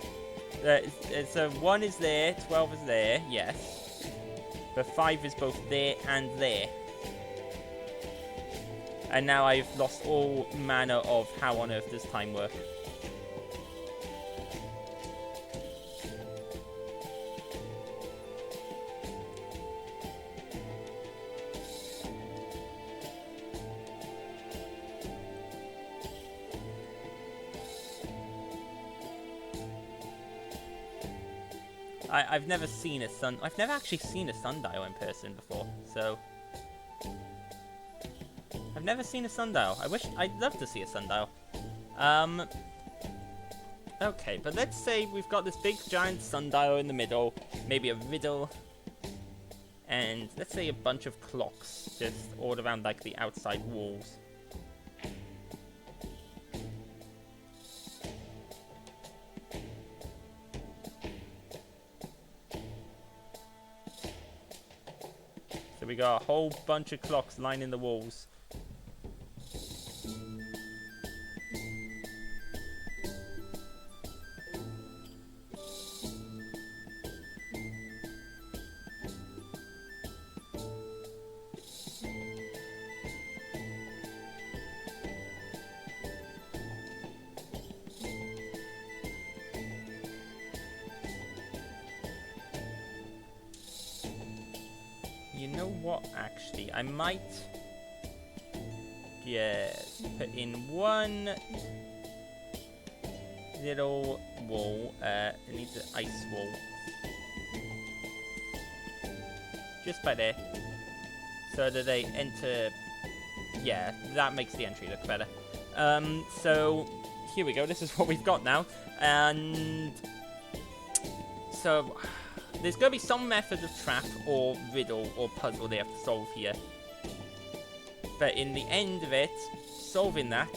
So 1 is there, 12 is there, yes. But 5 is both there and there. And now I've lost all manner of how on earth does time work. I've never actually seen a sundial in person before, so I've never seen a sundial. I'd love to see a sundial. Okay, but let's say we've got this big giant sundial in the middle, maybe a riddle, and let's say a bunch of clocks just all around like the outside walls. So we got a whole bunch of clocks lining the walls. You know what, actually, I might just put in one little wall. It needs an ice wall. Just by there. So that they enter... Yeah, that makes the entry look better. So, here we go. This is what we've got now. And... So... There's going to be some method of trap or riddle or puzzle they have to solve here. But in the end of it, solving that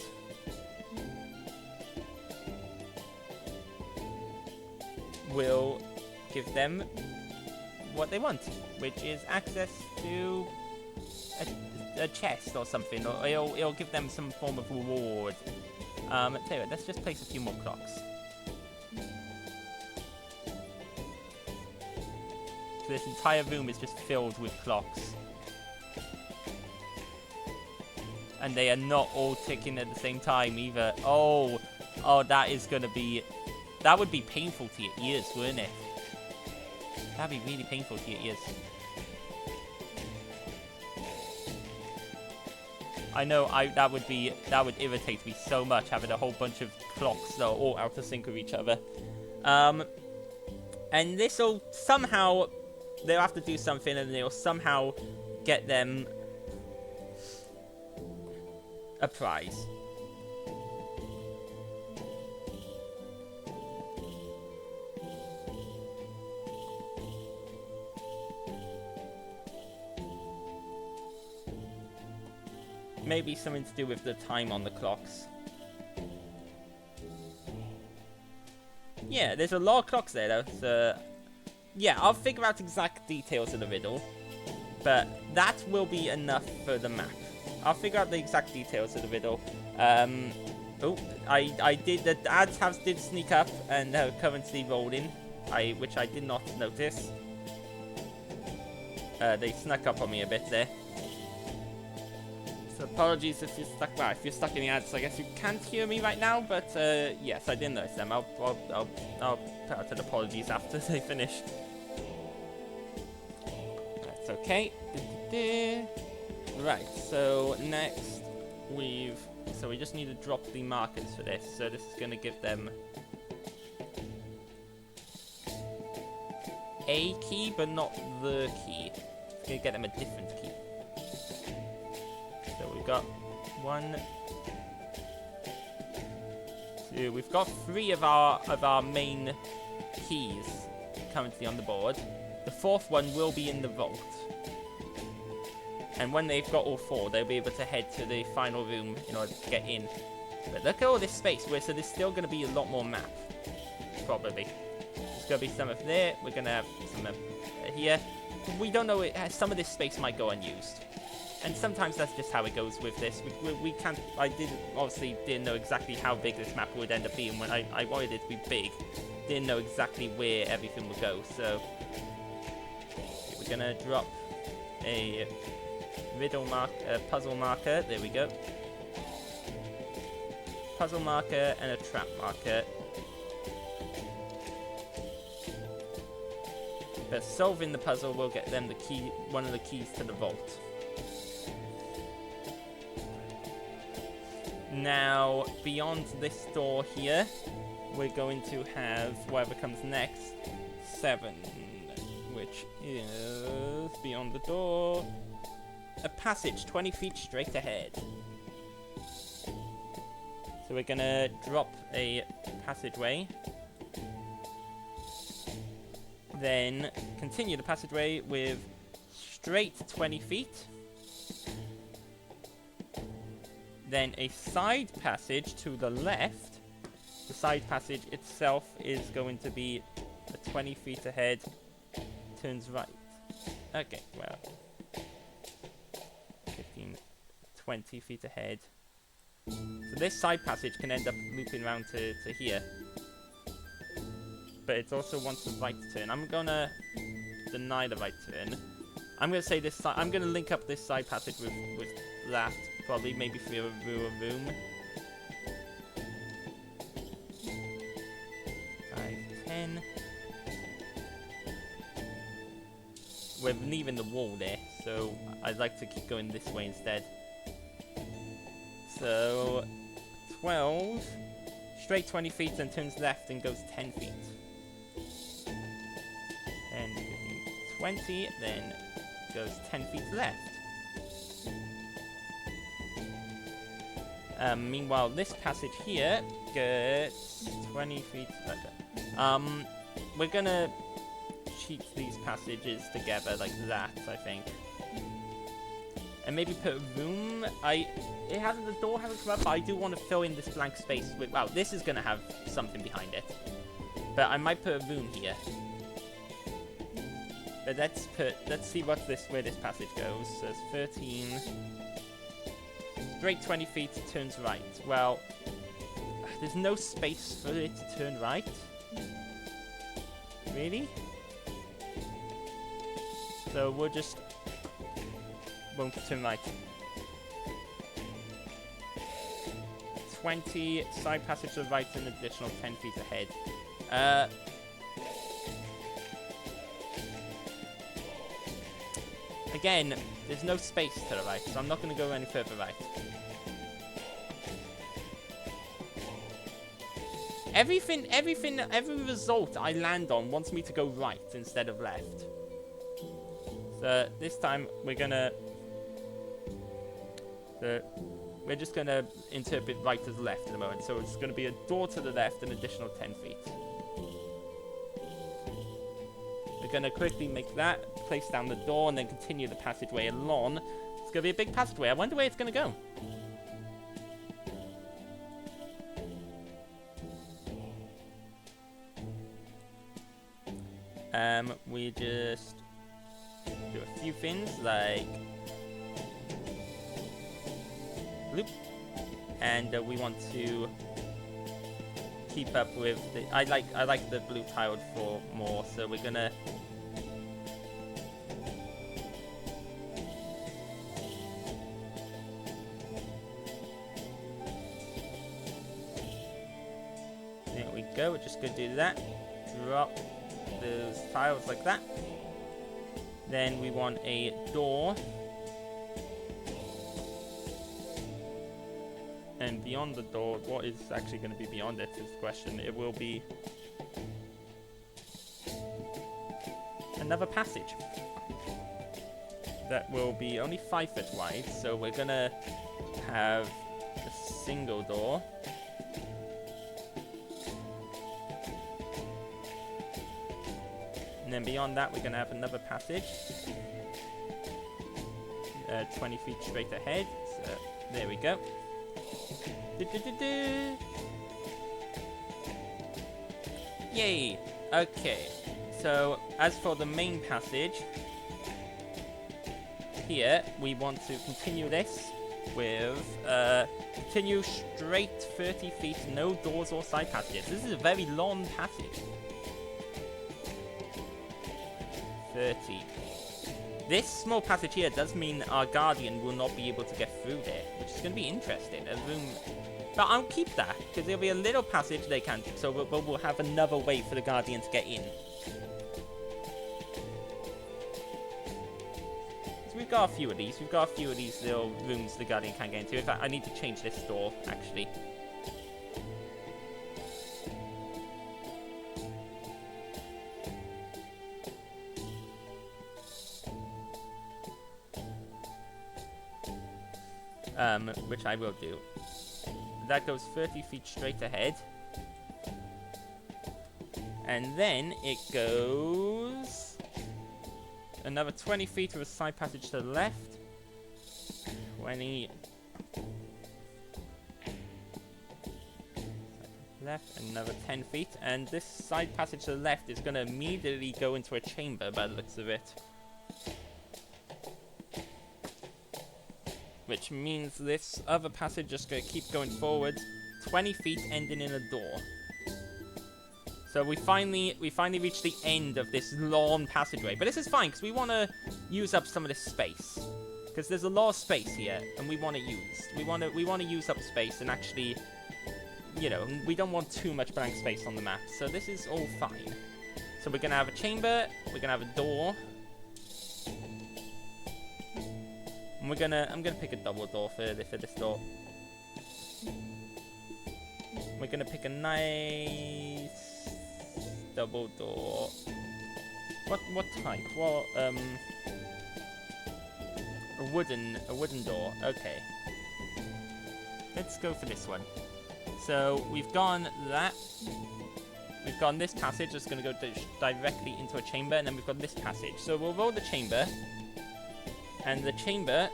will give them what they want, which is access to a chest or something, or it'll give them some form of reward. Tell you what, let's just place a few more clocks. So this entire room is just filled with clocks. And they are not all ticking at the same time either. Oh, that is gonna be... That would be painful to your ears, wouldn't it? That'd be really painful to your ears. I know, that would irritate me so much, having a whole bunch of clocks that are all out of sync with each other. And this'll somehow... They'll have to do something, and they'll somehow get them a prize. Maybe something to do with the time on the clocks. Yeah, there's a lot of clocks there though, so... Yeah, I'll figure out exact details of the riddle, but that will be enough for the map. I'll figure out the exact details of the riddle. Oh, I did, the ads did sneak up and are currently rolling, which I did not notice. They snuck up on me a bit there. So apologies if you're stuck. Well, if you're stuck in the ads, I guess you can't hear me right now. But yes, I did notice them. I'll put out an apologies after they finish. That's okay. Right. So next we just need to drop the markers for this. So this is going to give them a key, but not the key. It's going to get them a different key. So we've got 1, 2. We've got 3 of our main keys currently on the board. The 4th one will be in the vault. And when they've got all 4, they'll be able to head to the final room in order to get in. But look at all this space. So there's still going to be a lot more map. Probably. There's going to be some of there. We're going to have some here. We don't know. Some of this space might go unused. And sometimes that's just how it goes with this. We can't... I didn't know exactly how big this map would end up being when I wanted it to be big. Didn't know exactly where everything would go, so... We're gonna drop a puzzle marker. There we go. Puzzle marker and a trap marker. But solving the puzzle will get them the key, one of the keys to the vault. Now, beyond this door here, we're going to have whatever comes next, 7, which is beyond the door, a passage 20 feet straight ahead. So we're gonna drop a passageway, then continue the passageway with straight 20 feet. Then a side passage to the left. The side passage itself is going to be 20 feet ahead. Turns right. Okay, well. 15, 20 feet ahead. So this side passage can end up looping around to here. But it also wants a right turn. I'm gonna deny the right turn. I'm gonna say this. I'm gonna link up this side passage with that. Probably maybe through a room. 5, 10. We're leaving the wall there, so I'd like to keep going this way instead. So 12, straight 20 feet and turns left and goes 10 feet. 10, 15, 20, then goes 10 feet left. Meanwhile, this passage here gets 20 feet later. We're gonna cheat these passages together like that, I think. And maybe put a room. The door hasn't come up, but I do want to fill in this blank space with, wow, this is going to have something behind it. But I might put a room here. But let's see where this passage goes. So it's 13. Straight 20 feet, turns right. Well, there's no space for it to turn right. Really? So we'll just won't turn right. 20, side passage to the right, an additional 10 feet ahead. Again, there's no space to the right, so I'm not going to go any further right. Every result I land on wants me to go right instead of left. So this time we're just gonna interpret right as left at the moment. So it's gonna be a door to the left, an additional 10 feet. We're gonna quickly make that, place down the door, and then continue the passageway along. It's gonna be a big passageway. I wonder where it's gonna go. We just do a few things like loop, and we want to keep up with the. I like the blue tiled for more, so we're gonna. There we go. We're just gonna do that. Drop those tiles like that. Then we want a door. And beyond the door, what is actually going to be beyond it is the question. It will be another passage that will be only 5 foot wide. So we're going to have a single door. And then beyond that, we're going to have another passage. 20 feet straight ahead. So there we go. Yay! Okay. So as for the main passage, here we want to continue this with continue straight 30 feet, no doors or side passages. This is a very long passage. 30. This small passage here does mean our guardian will not be able to get through there, which is going to be interesting. A room, but I'll keep that because there'll be a little passage they can't. So we'll have another way for the guardian to get in. So we've got a few of these. We've got a few of these little rooms the guardian can't get into. In fact, I need to change this door actually. Which I will do. That goes 30 feet straight ahead. And then it goes another 20 feet with a side passage to the left. 20. Left, another 10 feet. And this side passage to the left is going to immediately go into a chamber by the looks of it. Which means this other passage just going to keep going forward 20 feet, ending in a door. So we finally reached the end of this long passageway. But this is fine, because we want to use up some of this space. Because there's a lot of space here, and we want it used. We want to use up space and actually, you know, we don't want too much blank space on the map. So this is all fine. So we're going to have a chamber, we're going to have a door. And I'm gonna pick a double door for this door. We're gonna pick a nice double door. What type? Well, a wooden door. Okay. Let's go for this one. So we've gone that. We've gone this passage. That's gonna go directly into a chamber, and then we've got this passage. So we'll roll the chamber. And the chamber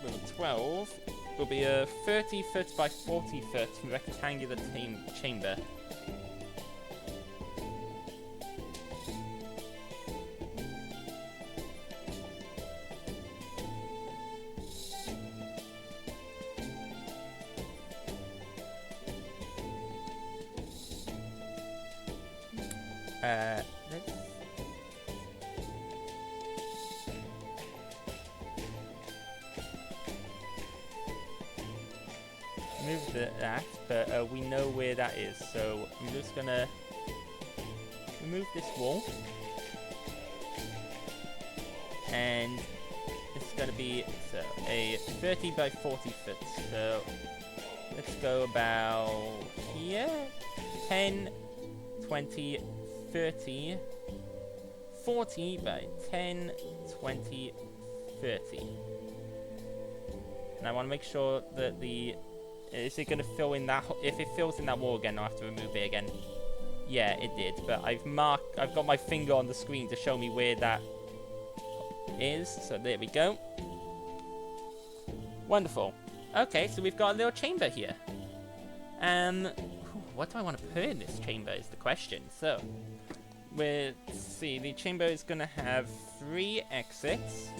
with a 12 will be a 30 foot by 40 foot rectangular chamber. Let's... move that, but we know where that is, so I'm just gonna remove this wall. And it's gonna be a 30 by 40 foot, so let's go about here. 10, 20, 30, 40 by 10, 20, 30. And I want to make sure that is it going to fill in that, if it fills in that wall again, I'll have to remove it again. Yeah, it did, but I've got my finger on the screen to show me where that is, so there we go. Wonderful. Okay, so we've got a little chamber here. What do I want to put in this chamber is the question. So, let's see, the chamber is going to have 3 exits.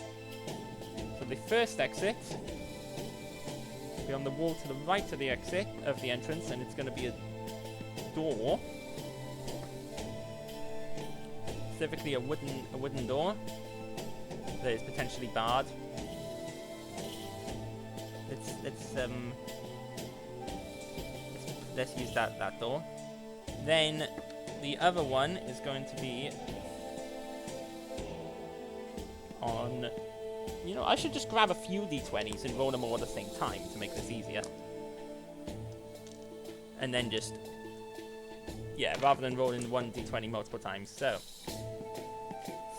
So the first exit will be on the wall to the right of the exit of the entrance, and it's going to be a door. Specifically a wooden door that is potentially barred. Let's use that door. Then the other one is going to be on... You know, I should just grab a few d20s and roll them all at the same time to make this easier. And then just... Yeah, rather than rolling one d20 multiple times. So,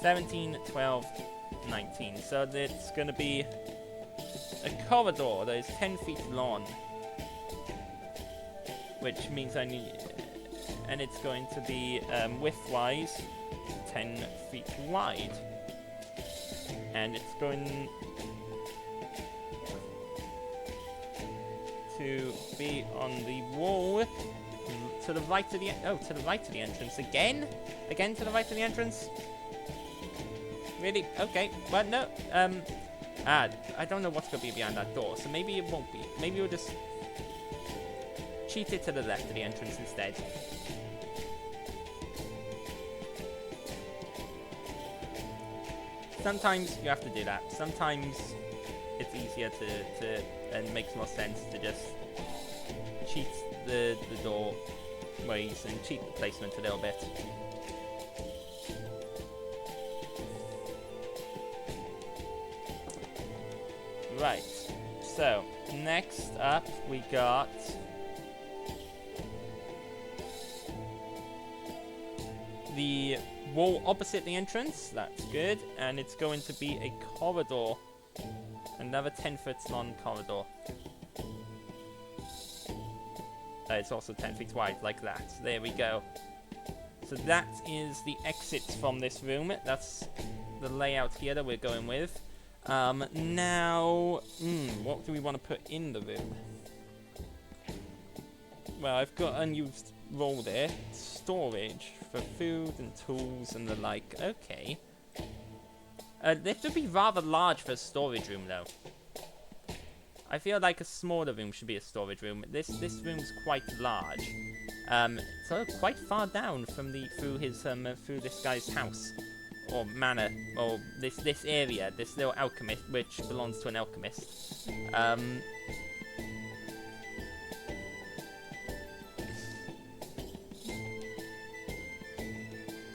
17, 12, 19. So it's going to be a corridor that is 10 feet long. Which means I need... And it's going to be, width-wise, 10 feet wide. And it's going to be on the wall to the right of the... to the right of the entrance. Again? Again to the right of the entrance? Really? Okay. Well, no. I don't know what's going to be behind that door, so maybe it won't be. Maybe we'll just... cheat it to the left of the entrance instead. Sometimes you have to do that. Sometimes it's easier to and makes more sense to just cheat the doorways and cheat the placement a little bit. Right. So next up we got the wall opposite the entrance. That's good. And it's going to be a corridor. Another 10 foot long corridor. It's also 10 feet wide, like that. There we go. So that is the exit from this room. That's the layout here that we're going with. Now, what do we want to put in the room? Well, I've got unused roll there. Storage for food and tools and the like. Okay. This would be rather large for a storage room, though. I feel like a smaller room should be a storage room. This room's quite large. So quite far down from through this guy's house or manor, or this area, this little alchemist, which belongs to an alchemist.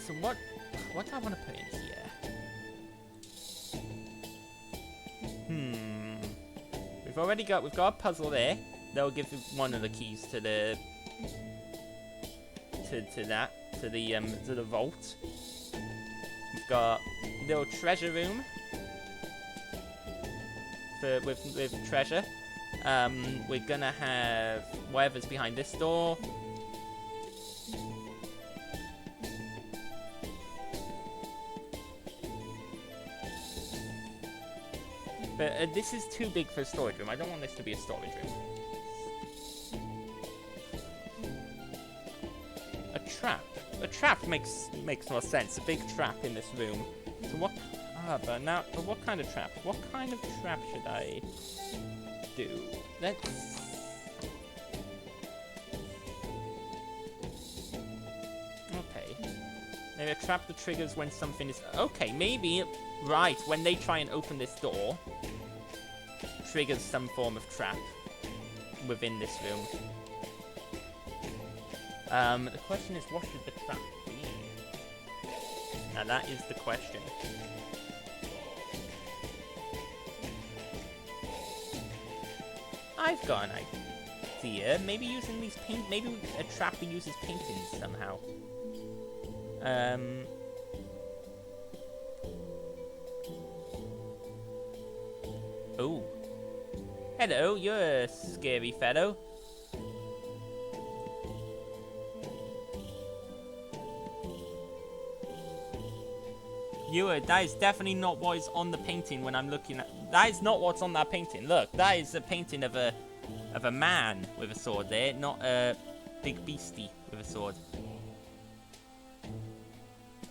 So what do I want to put in here? We've got a puzzle there. That'll give one of the keys to the vault. We've got a little treasure room with treasure. We're gonna have whatever's behind this door. But this is too big for a storage room. I don't want this to be a storage room. A trap. A trap makes more sense. A big trap in this room. So what? But what kind of trap? What kind of trap should I do? Let's. Okay. Maybe a trap that triggers when something is. Okay, maybe. Right, when they try and open this door, triggers some form of trap within this room. The question is, what should the trap be? Now that is the question. I've got an idea. Maybe using these maybe a trap that uses paintings somehow. Oh. Hello, you're a scary fellow. That is definitely not what is on the painting when I'm looking at. That is not what's on that painting. Look, that is a painting of a man with a sword there, not a big beastie with a sword.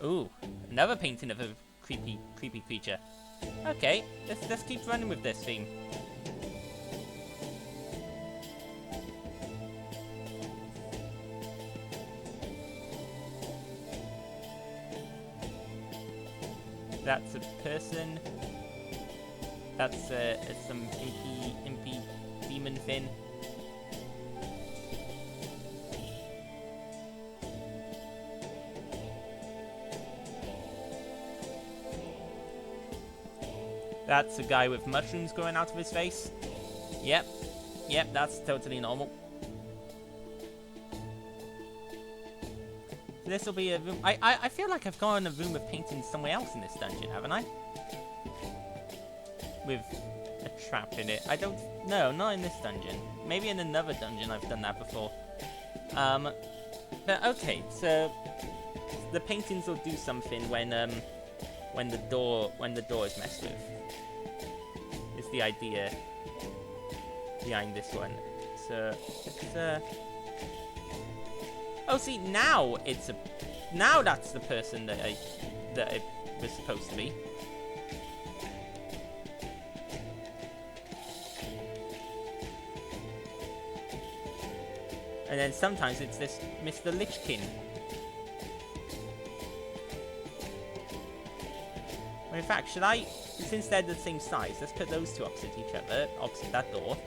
Ooh, another painting of a creepy creature. Okay, let's keep running with this theme. That's a person. That's some impy demon thing. That's a guy with mushrooms growing out of his face. Yep, that's totally normal. This will be a room. I feel like I've gone in a room of paintings somewhere else in this dungeon, haven't I? With a trap in it. I don't. No, not in this dungeon. Maybe in another dungeon I've done that before. But okay, so the paintings will do something when the door is messed with. Is the idea behind this one. So it's oh, see, now that's the person that I was supposed to be. And then sometimes it's this Mr. Lichkin. Well, in fact, should I, since they're the same size, let's put those two opposite each other, opposite that door.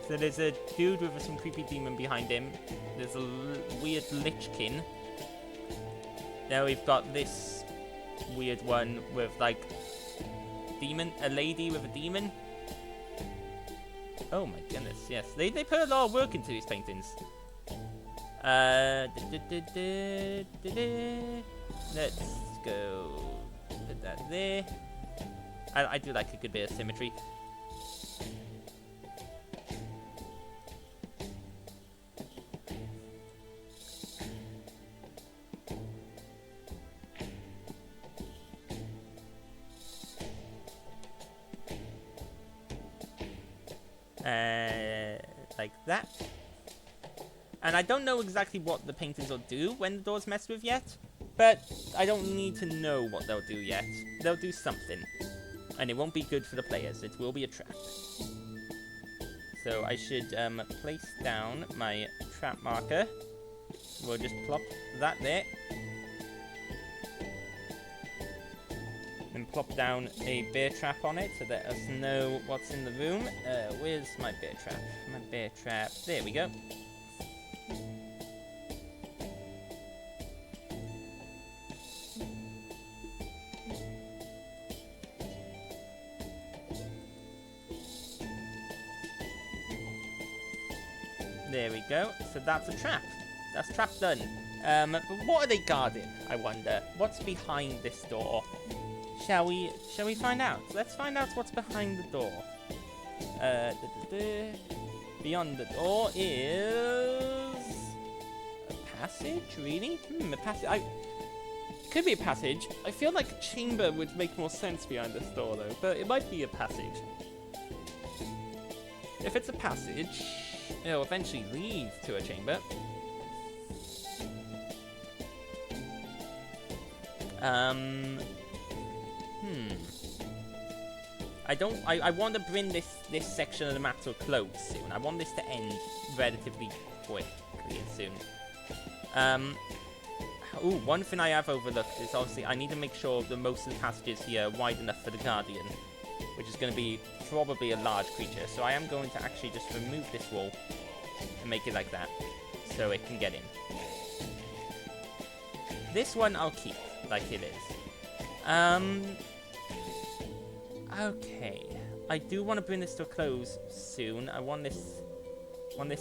So there's a dude with some creepy demon behind him. There's a weird lichkin. Now we've got this weird one with like a lady with a demon. Oh my goodness, yes. They put a lot of work into these paintings. Let's go put that there. I do like a good bit of symmetry. Like that. And I don't know exactly what the paintings will do when the door's messed with yet, but I don't need to know what they'll do yet. They'll do something. And it won't be good for the players. It will be a trap. So I should place down my trap marker. We'll just plop that there. And plop down a bear trap on it to let us know what's in the room. Where's my bear trap? My bear trap. There we go. There we go. So that's a trap. That's trap done. But what are they guarding, I wonder? What's behind this door? Shall we find out? Let's find out what's behind the door. Beyond the door is passage? Really? A passage. It could be a passage. I feel like a chamber would make more sense behind this door, though. But it might be a passage. If it's a passage, it'll eventually lead to a chamber. I want to bring this section of the map to a close soon. I want this to end relatively quickly soon. One thing I have overlooked is obviously I need to make sure that most of the passages here are wide enough for the Guardian, which is going to be probably a large creature. So I am going to actually just remove this wall and make it like that, so it can get in. This one I'll keep like it is. Okay. I do want to bring this to a close soon. I want this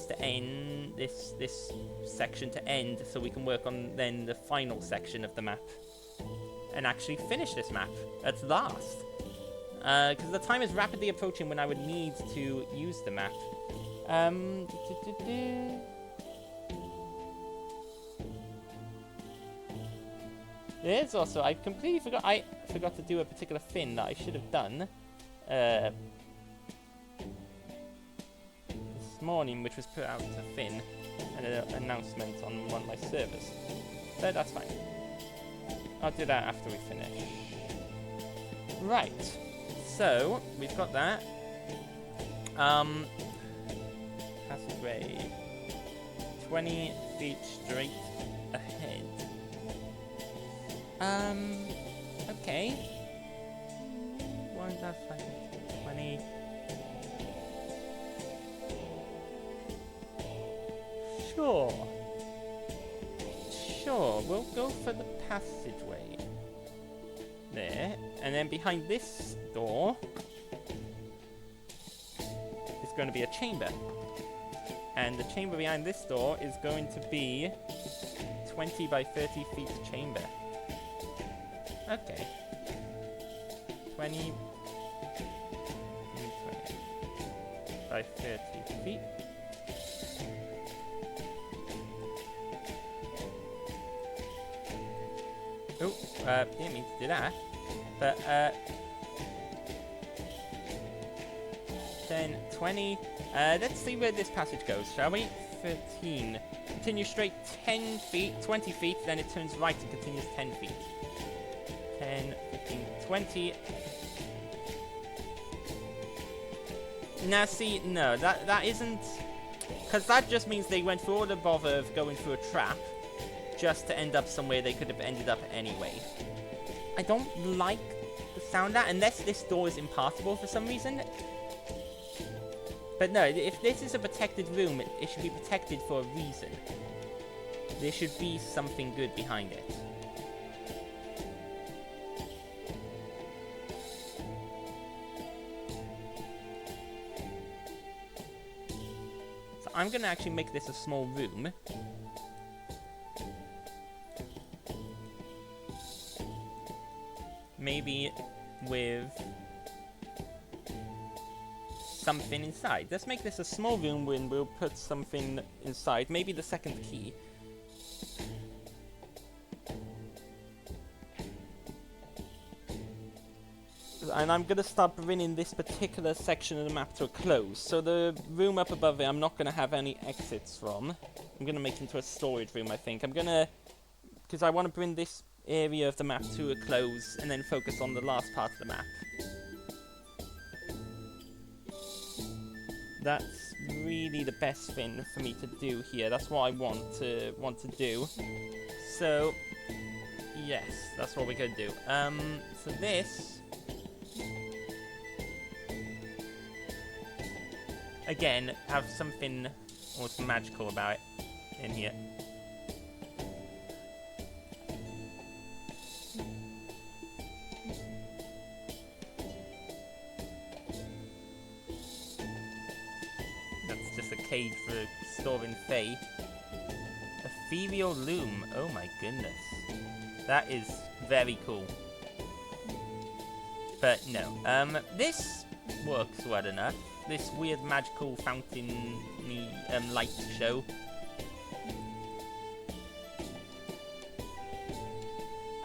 to end, this section to end, so we can work on then the final section of the map and actually finish this map at last. Because the time is rapidly approaching when I would need to use the map. There's also, I completely forgot, I forgot to do a particular thing that I should have done this morning, which was put out to Finn, and an announcement on one of my servers. But that's fine. I'll do that after we finish. Right. So, we've got that. Passageway 20 feet straight ahead. Okay. 20. Sure, we'll go for the passageway. There. And then behind this door is going to be a chamber. And the chamber behind this door is going to be 20 by 30 feet chamber. Okay. 20 by 30 feet. Oh, didn't mean to do that. But, 10, 20. Let's see where this passage goes, shall we? 13. Continue straight 10 feet, 20 feet, then it turns right and continues 10 feet. 10, 15, 20. Now see, no, that isn't... Because that just means they went through all the bother of going through a trap just to end up somewhere they could have ended up anyway. I don't like the sound of that, unless this door is impassable for some reason. But no, if this is a protected room, it should be protected for a reason. There should be something good behind it. So I'm going to actually make this a small room. Maybe with something inside. Let's make this a small room when we'll put something inside. Maybe the second key. And I'm going to start bringing this particular section of the map to a close. So the room up above it, I'm not going to have any exits from. I'm going to make it into a storage room, I think. I'm going to... Because I want to bring this area of the map to a close and then focus on the last part of the map. That's really the best thing for me to do here. That's what I want to do. So, yes, that's what we're going to do. So this... Again, have something almost magical about it in here. That's just a cage for storing Fae. Ethereal loom. Oh my goodness. That is very cool. But no. This works well enough. This weird magical fountain light show.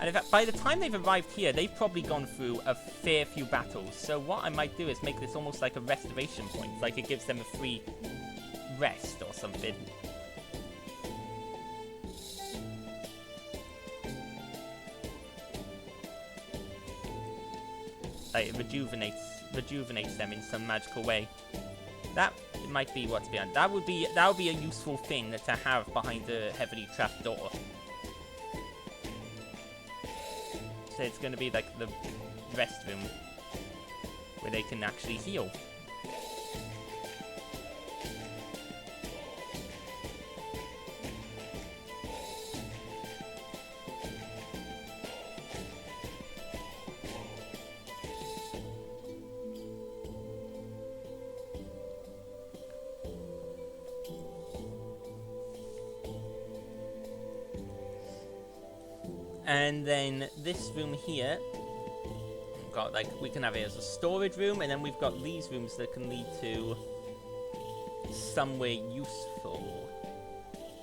And in fact, by the time they've arrived here, they've probably gone through a fair few battles. So what I might do is make this almost like a restoration point. Like it gives them a free rest or something. Like it rejuvenates them in some magical way. That might be what's behind. That would be a useful thing to have behind a heavily trapped door. So it's going to be like the rest room where they can actually heal. And then this room here, got like we can have it as a storage room, and then we've got these rooms that can lead to somewhere useful.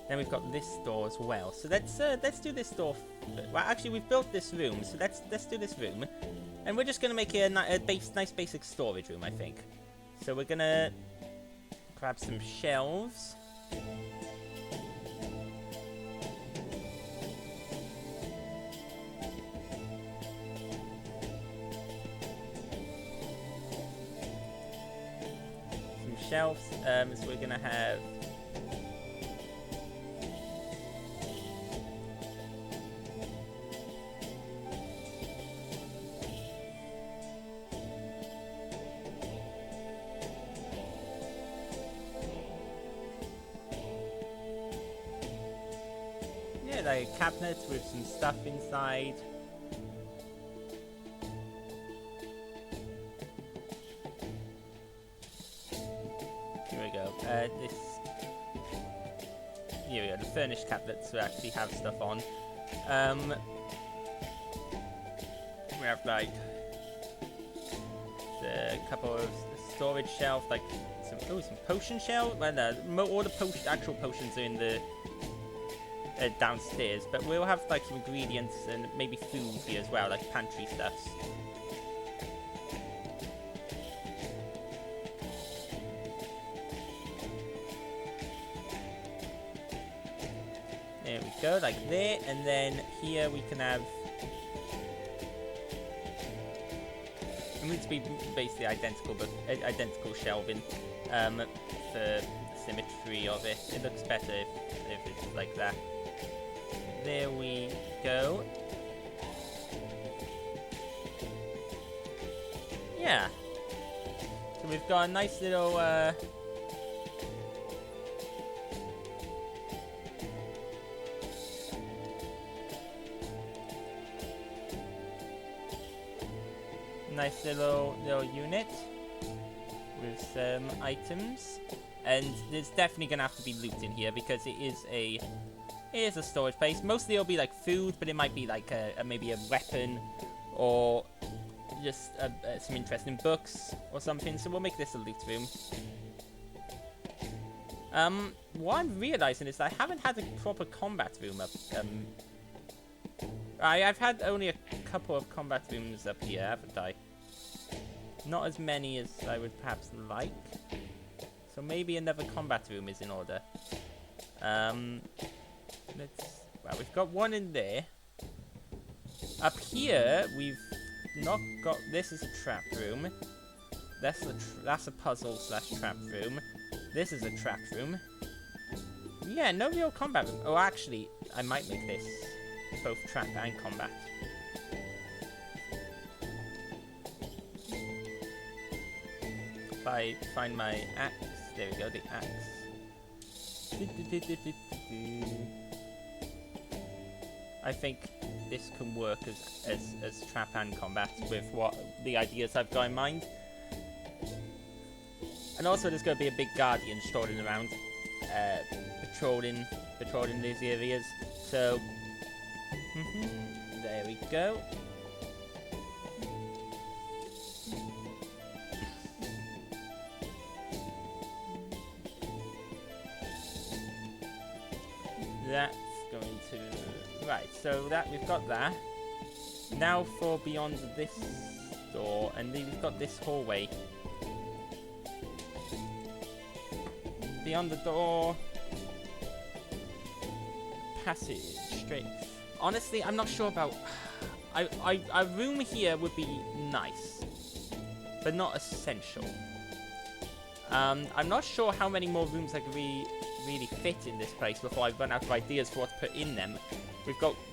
Then we've got this door as well. So let's do this door. Well, actually, we've built this room, so let's do this room, and we're just gonna make it a nice basic storage room, I think. So we're gonna grab some shelves. Shelves, so we're gonna have like a cabinet with some stuff inside. Here we go, the furnished cabinets to actually have stuff on. We have like a couple of storage shelves, like some potion shelves. Well, no, all the actual potions are in the downstairs, but we'll have like some ingredients and maybe food here as well, like pantry stuffs. There we go, like there, and then here we can have. It needs to be basically identical, but identical shelving for symmetry of it. It looks better if it's like that. There we go. Yeah. So we've got a nice little nice little unit with some items, and there's definitely gonna have to be loot in here because it is a storage place. Mostly it'll be like food, but it might be like maybe a weapon or just some interesting books or something. So we'll make this a loot room. What I'm realizing is that I haven't had a proper combat room up. I've had only a couple of combat rooms up here, haven't I? Not as many as I would perhaps like. So maybe another combat room is in order. We've got one in there. Up here, we've not got. This is a trap room. That's a puzzle / trap room. This is a trap room. Yeah, no real combat room. Oh, actually, I might make this both trap and combat. If I find my axe, there we go, the axe. I think this can work as trap and combat with what the ideas I've got in mind. And also there's going to be a big guardian strolling around, patrolling these areas. So, there we go. That's going to... Right, so that we've got that. Now for beyond this door, and then we've got this hallway. Beyond the door, passage straight. Honestly, I'm not sure about. A room here would be nice, but not essential. I'm not sure how many more rooms I could really fit in this place before I run out of ideas for what to put in them.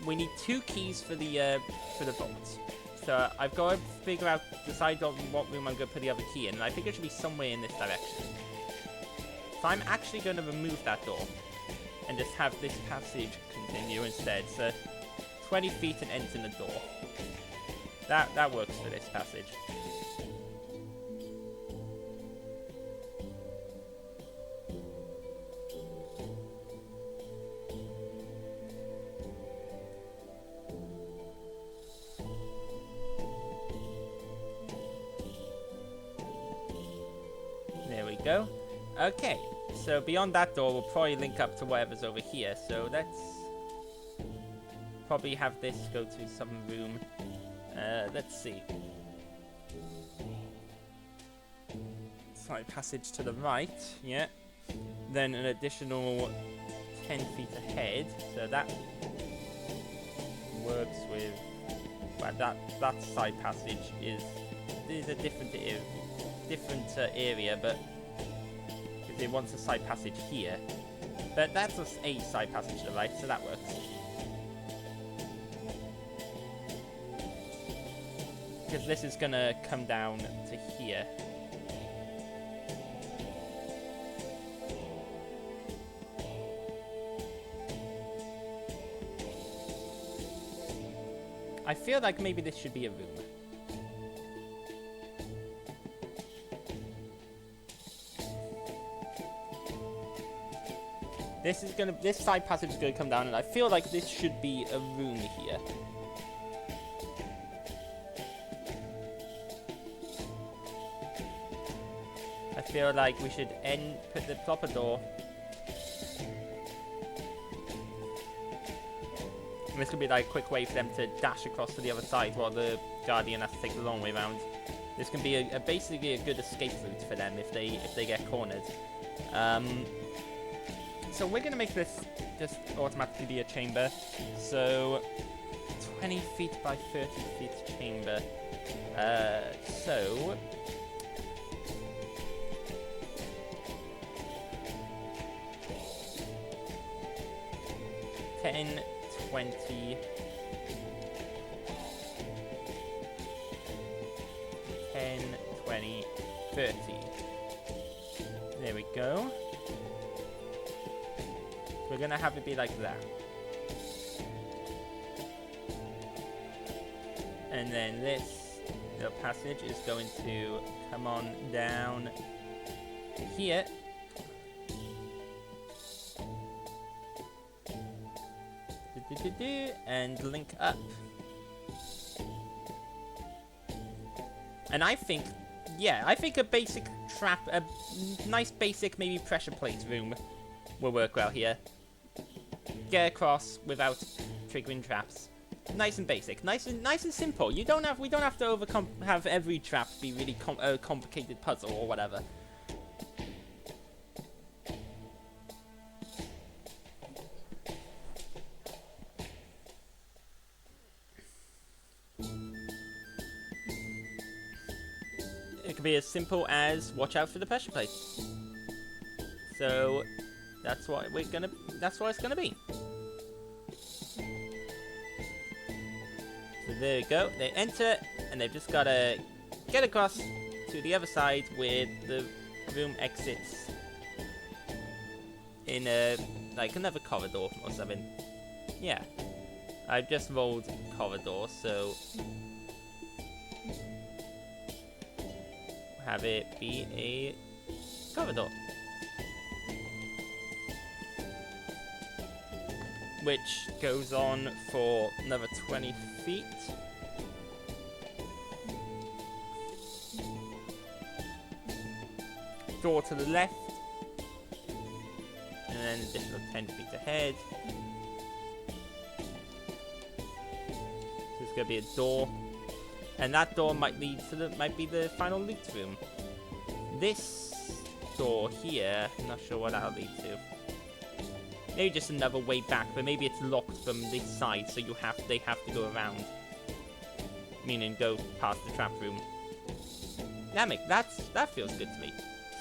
We need 2 keys for the vault. So I've got to decide on what room I'm going to put the other key in, and I think it should be somewhere in this direction. So I'm actually going to remove that door and just have this passage continue instead. So 20 feet and enter the door. That works for this passage. There we go. Okay, so beyond that door, we'll probably link up to whatever's over here. So let's probably have this go to some room. Let's see. Side passage to the right, yeah. Then an additional 10 feet ahead. So that works with. Well, that side passage is a different area, but because it wants a side passage here. But that's just a side passage to the right, so that works. Because this is gonna come down to here. I feel like maybe this should be a room. This side passage is gonna come down, and I feel like this should be a room here. I feel like we should put the proper door. And this could be like a quick way for them to dash across to the other side while the Guardian has to take the long way around. This can be basically a good escape route for them if they get cornered. So we're gonna make this just automatically be a chamber. So 20 feet by 30 feet chamber. So 10, 20, 10, 20, 30. There we go. We're gonna have it be like that. And then this little passage is going to come on down here. And link up. And I think a basic trap, a nice basic maybe pressure plate room will work well here. Get across without triggering traps. Nice and basic, nice and simple. We don't have to have every trap be really complicated puzzle or whatever. It could be as simple as watch out for the pressure plate. So that's what it's gonna be. So there we go. They enter, and they've just gotta get across to the other side where the room exits in like another corridor or something. Yeah, I've just rolled corridor, so have it be a corridor. Which goes on for another 20 feet. Door to the left. And then additional 10 feet ahead. So it's gonna be a door, and that door might lead to might be the final loot room. This door here, I'm not sure what that'll lead to. Maybe just another way back, but maybe it's locked from this side, so they have to go around. Meaning go past the trap room. That feels good to me.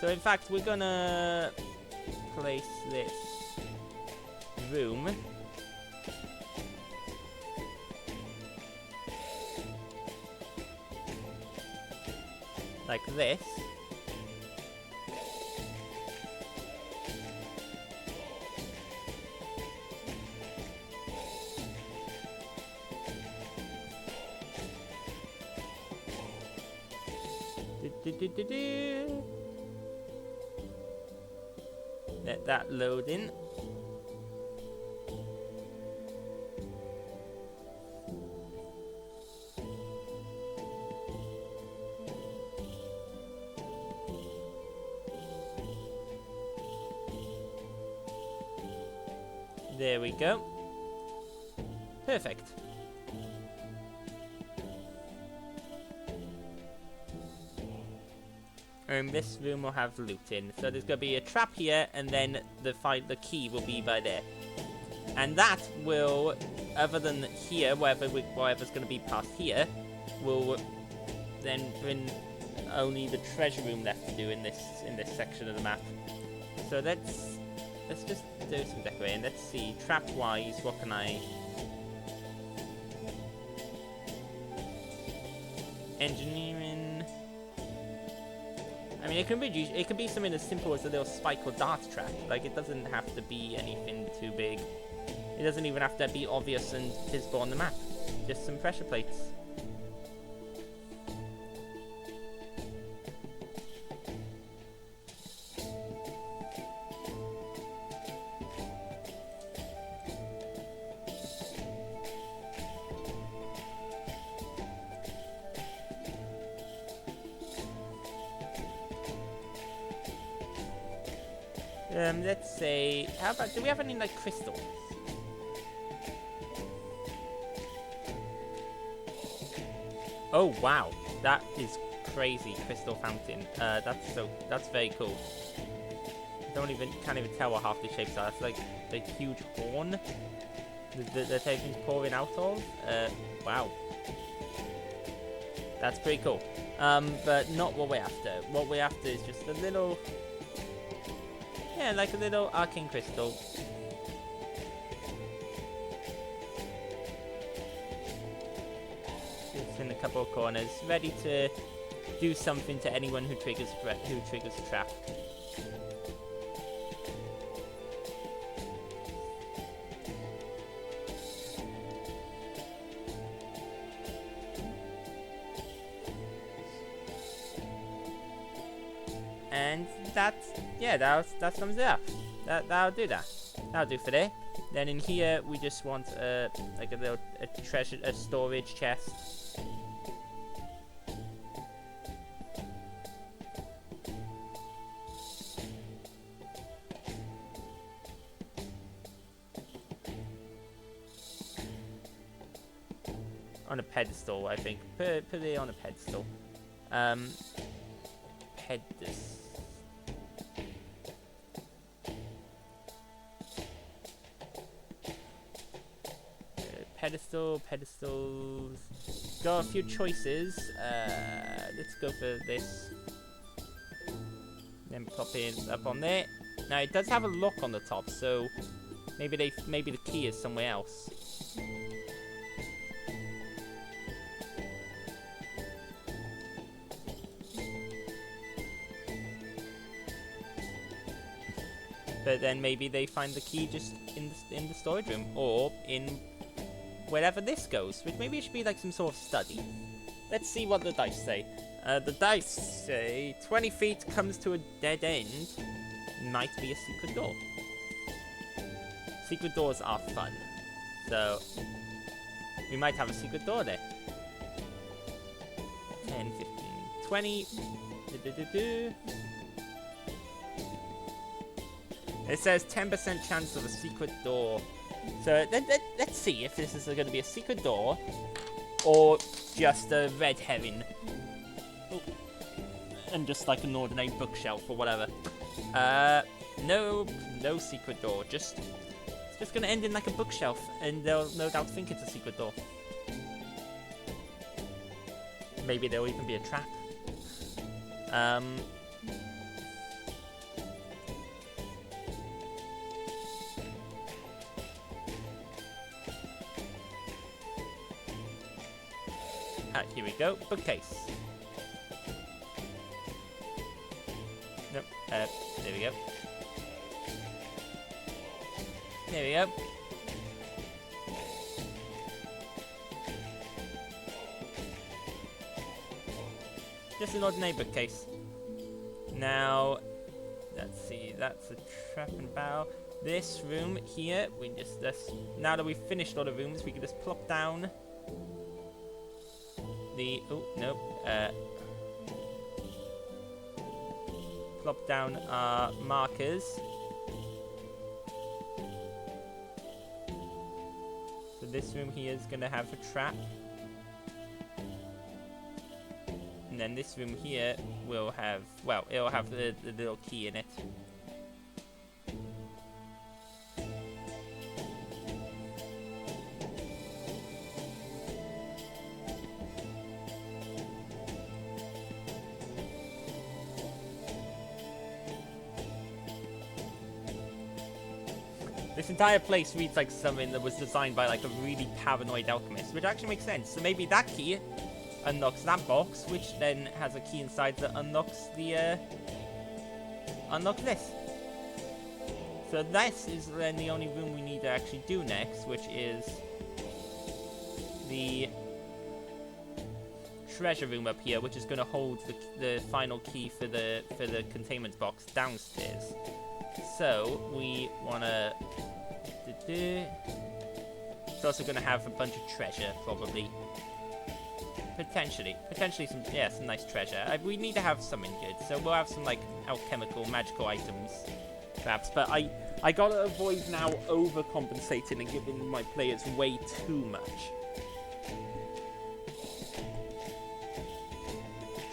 So in fact, we're gonna place this room like this. Let that load in. There we go. Perfect. And this room will have loot in. So there's going to be a trap here, and then the key will be by there. And that will, other than here, whatever's going to be past here, will then bring only the treasure room left to do in this section of the map. So let's just do some decorating. Let's see, trap-wise, what can I... Engineering... I mean, it can be something as simple as a little spike or dart trap. Like, it doesn't have to be anything too big. It doesn't even have to be obvious and visible on the map. Just some pressure plates. Let's say, how about, do we have any, like, crystals? Oh, wow. That is crazy, crystal fountain. That's very cool. Can't even tell what half the shapes are. That's like the huge horn that everything's pouring out of. Wow. That's pretty cool. But not what we're after. What we're after is just a little... Yeah, like a little arcane crystal. It's in a couple of corners, ready to do something to anyone who triggers a trap. And that sums it up. That'll do that. That'll do for there. Then in here we just want like a storage chest. On a pedestal, I think. Put it on a pedestal. Pedestals. Got a few choices. Let's go for this. Then pop it up on there. Now it does have a lock on the top, so maybe the key is somewhere else. But then maybe they find the key just in the storage room, or in wherever this goes, which maybe it should be like some sort of study. Let's see what the dice say. The dice say 20 feet comes to a dead end. Might be a secret door. Secret doors are fun, so we might have a secret door there. 10, 15, 20. It says 10% chance of a secret door. So let's see if this is going to be a secret door. or just a red herring. Oh. And just like an ordinary bookshelf or whatever. No secret door. It's just gonna end in like a bookshelf, and they'll no doubt think it's a secret door. Maybe there'll even be a trap. Here we go. Bookcase. Nope. There we go. There we go. Just an ordinary bookcase. Now, let's see. That's a trap and barrel. This room here, we just now that we've finished all the rooms, we can just plop down the plop down our markers. So this room here is going to have a trap. And then this room here will have, well, it'll have the little key in it. This entire place reads like something that was designed by like a really paranoid alchemist, which actually makes sense. So maybe that key unlocks that box, which then has a key inside that unlocks the unlocks this. So this is then the only room we need to actually do next, which is the treasure room up here, which is going to hold the final key for the containment box downstairs. So we want to. It's also going to have a bunch of treasure, probably. Potentially some nice treasure. We need to have something good, so we'll have some like alchemical, magical items, perhaps. But I gotta avoid now overcompensating and giving my players way too much.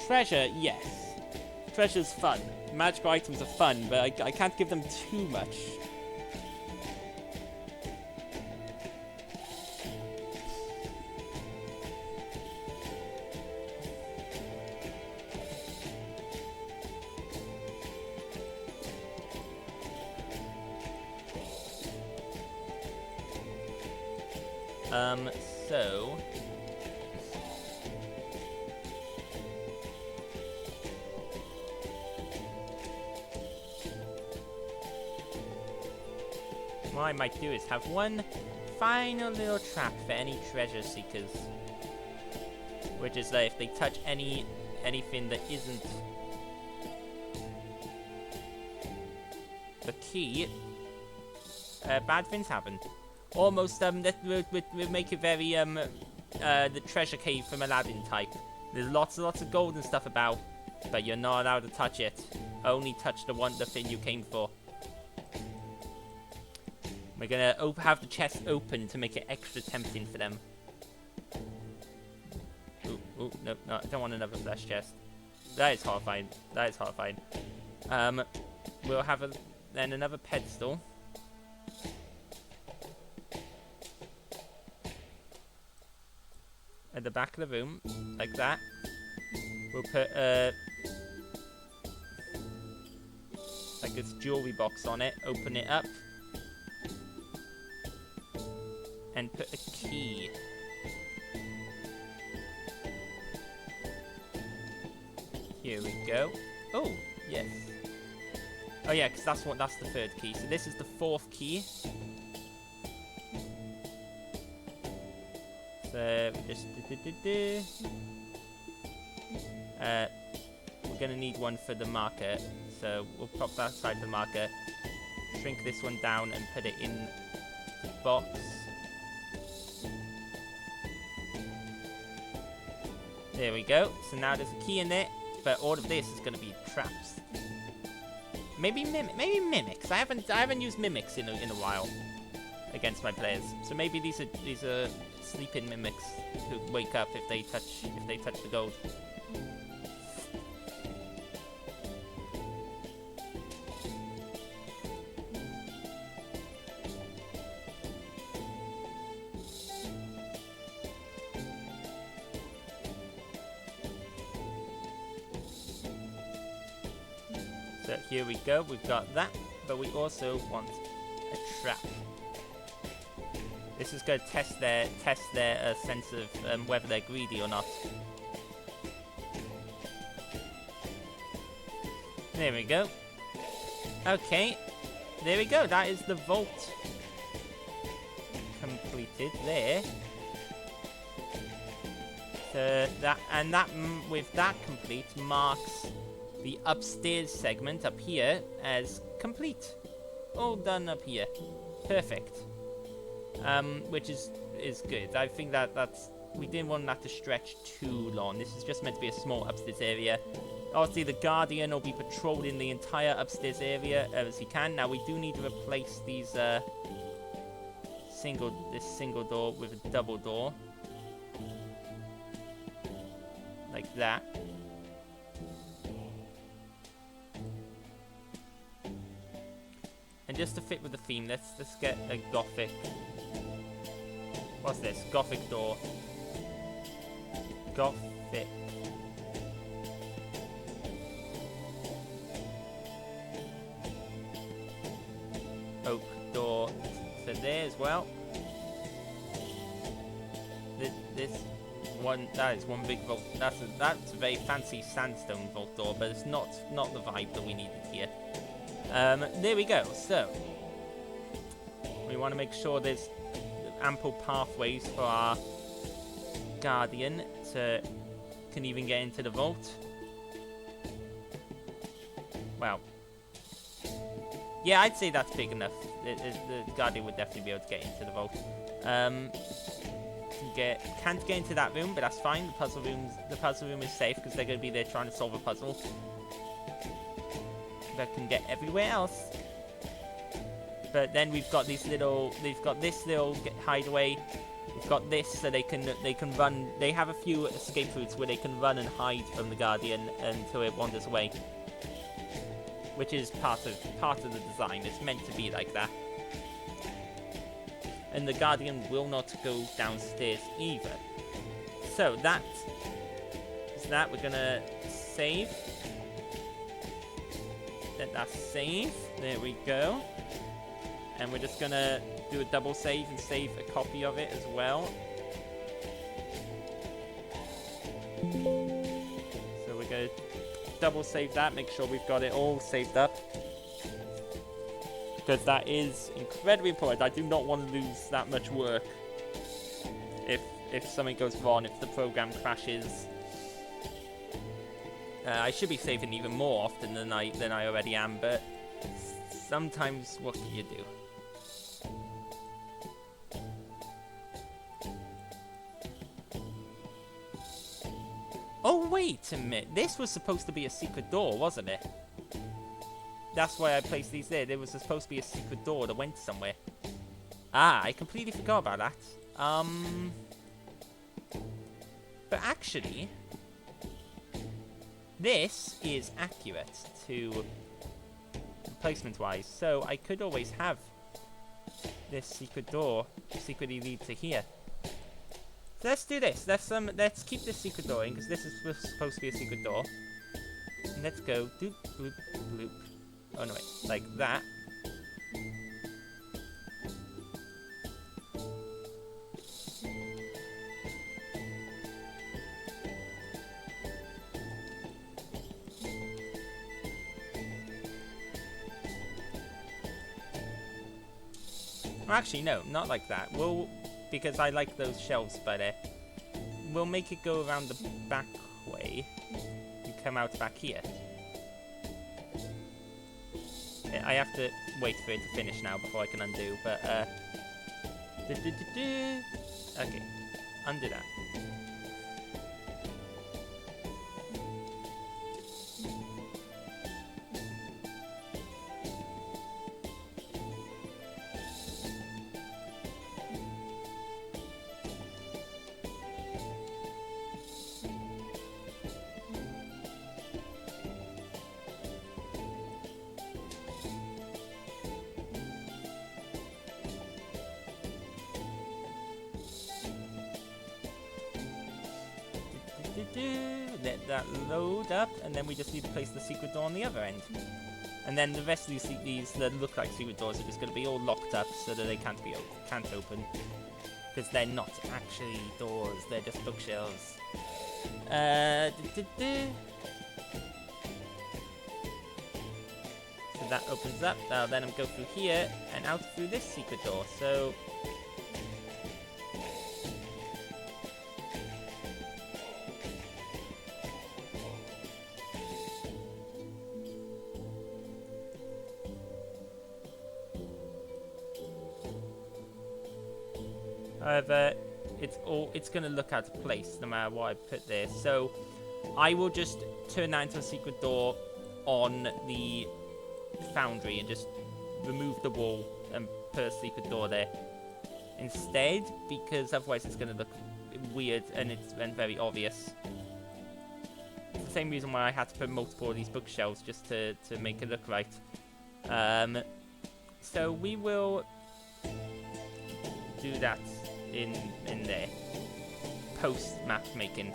Treasure, yes. Treasure's fun. Magical items are fun, but I can't give them too much. So what I might do is have one final little trap for any treasure seekers, which is that if they touch anything that isn't the key, bad things happen. Almost, that will make it very, the treasure cave from Aladdin type. There's lots and lots of gold and stuff about, but you're not allowed to touch it. Only touch the thing you came for. We're gonna have the chest open to make it extra tempting for them. Ooh, no, I don't want another flesh chest. That is horrifying. We'll have then another pedestal. At the back of the room, like that. We'll put like this jewelry box on it, open it up, and put a key. Here we go. Oh, yes. Oh yeah, because that's the third key. So this is the fourth key. So just we're gonna need one for the marker. So we'll pop that side for the marker. Shrink this one down and put it in the box. There we go. So now there's a key in it, but all of this is gonna be traps. Maybe mimics. I haven't used mimics in a while. against my players. So maybe these are sleeping mimics who wake up if they touch the gold. So here we go, we've got that, but we also want a trap. This is going to test their sense of whether they're greedy or not. There we go. Okay, there we go. That is the vault completed there. So with that complete marks the upstairs segment up here as complete. All done up here. Perfect. Which is good. I think that's we didn't want that to stretch too long. This is just meant to be a small upstairs area. Obviously, the Guardian will be patrolling the entire upstairs area as he can. Now we do need to replace these this single door with a double door, like that. And just to fit with the theme, let's get a Gothic. What's this? Gothic door. Gothic. Oak door for there as well. This one, that is one big vault. That's a very fancy sandstone vault door, but it's not the vibe that we needed here. There we go. So we want to make sure there's ample pathways for our Guardian can even get into the vault. Well, yeah, I'd say that's big enough. The Guardian would definitely be able to get into the vault. Can't get into that room, but that's fine. The puzzle room is safe because they're going to be there trying to solve a puzzle. That can get everywhere else. But then we've got this little hideaway. We've got this, so they can run. They have a few escape routes where they can run and hide from the Guardian until it wanders away, which is part of the design. It's meant to be like that. And the Guardian will not go downstairs either. So that is that. We're gonna save. Let that save. There we go. And we're just gonna do a double save and save a copy of it as well. So we're gonna double save that, make sure we've got it all saved up. Because that is incredibly important. I do not want to lose that much work if something goes wrong, if the program crashes. I should be saving even more often than I already am, but sometimes what can you do? Oh, wait a minute. This was supposed to be a secret door, wasn't it? That's why I placed these there. There was supposed to be a secret door that went somewhere. Ah, I completely forgot about that. But actually, this is accurate to placement-wise. So I could always have this secret door secretly lead to here. So let's do this. Let's keep this secret door in because this is supposed to be a secret door. And let's go doop bloop bloop. Oh no, wait, like that. Well, actually, no, not like that. Because I like those shelves better. We'll make it go around the back way and come out back here. I have to wait for it to finish now before I can undo, but okay, undo that. Let that load up, and then we just need to place the secret door on the other end. And then the rest of these that look like secret doors are just going to be all locked up so that they can't open. Because they're not actually doors, they're just bookshelves. So that opens up. I'll let them go through here and out through this secret door. So however, it's gonna look out of place no matter what I put there. So I will just turn that into a secret door on the foundry and just remove the wall and put a secret door there instead, because otherwise it's gonna look weird and it's very obvious. It's the same reason why I had to put multiple of these bookshelves, just to make it look right. So we will do that in there post map making.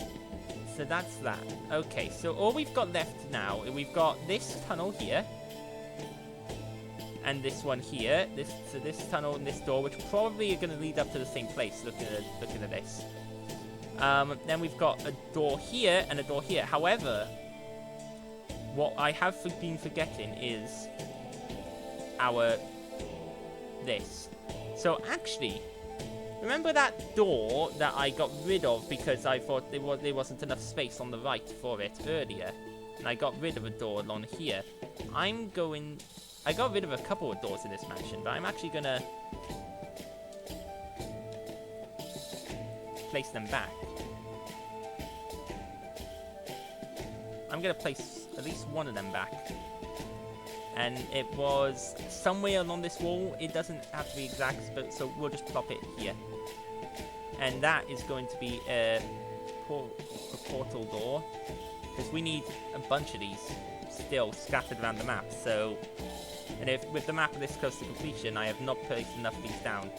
So that's that. Okay, so all we've got left now, we've got this tunnel here and this one here. So this tunnel and this door, which probably are going to lead up to the same place. Looking at this. Then we've got a door here and a door here. However, what I have been forgetting is this. So actually, remember that door that I got rid of because I thought there wasn't enough space on the right for it earlier, and I got rid of a door along here. I got rid of a couple of doors in this mansion, but I'm actually gonna place them back. I'm gonna place at least one of them back. And it was somewhere along this wall. It doesn't have to be exact, but so we'll just plop it here. And that is going to be a portal door, because we need a bunch of these still scattered around the map. So, and if with the map this close to completion, I have not placed enough of these down.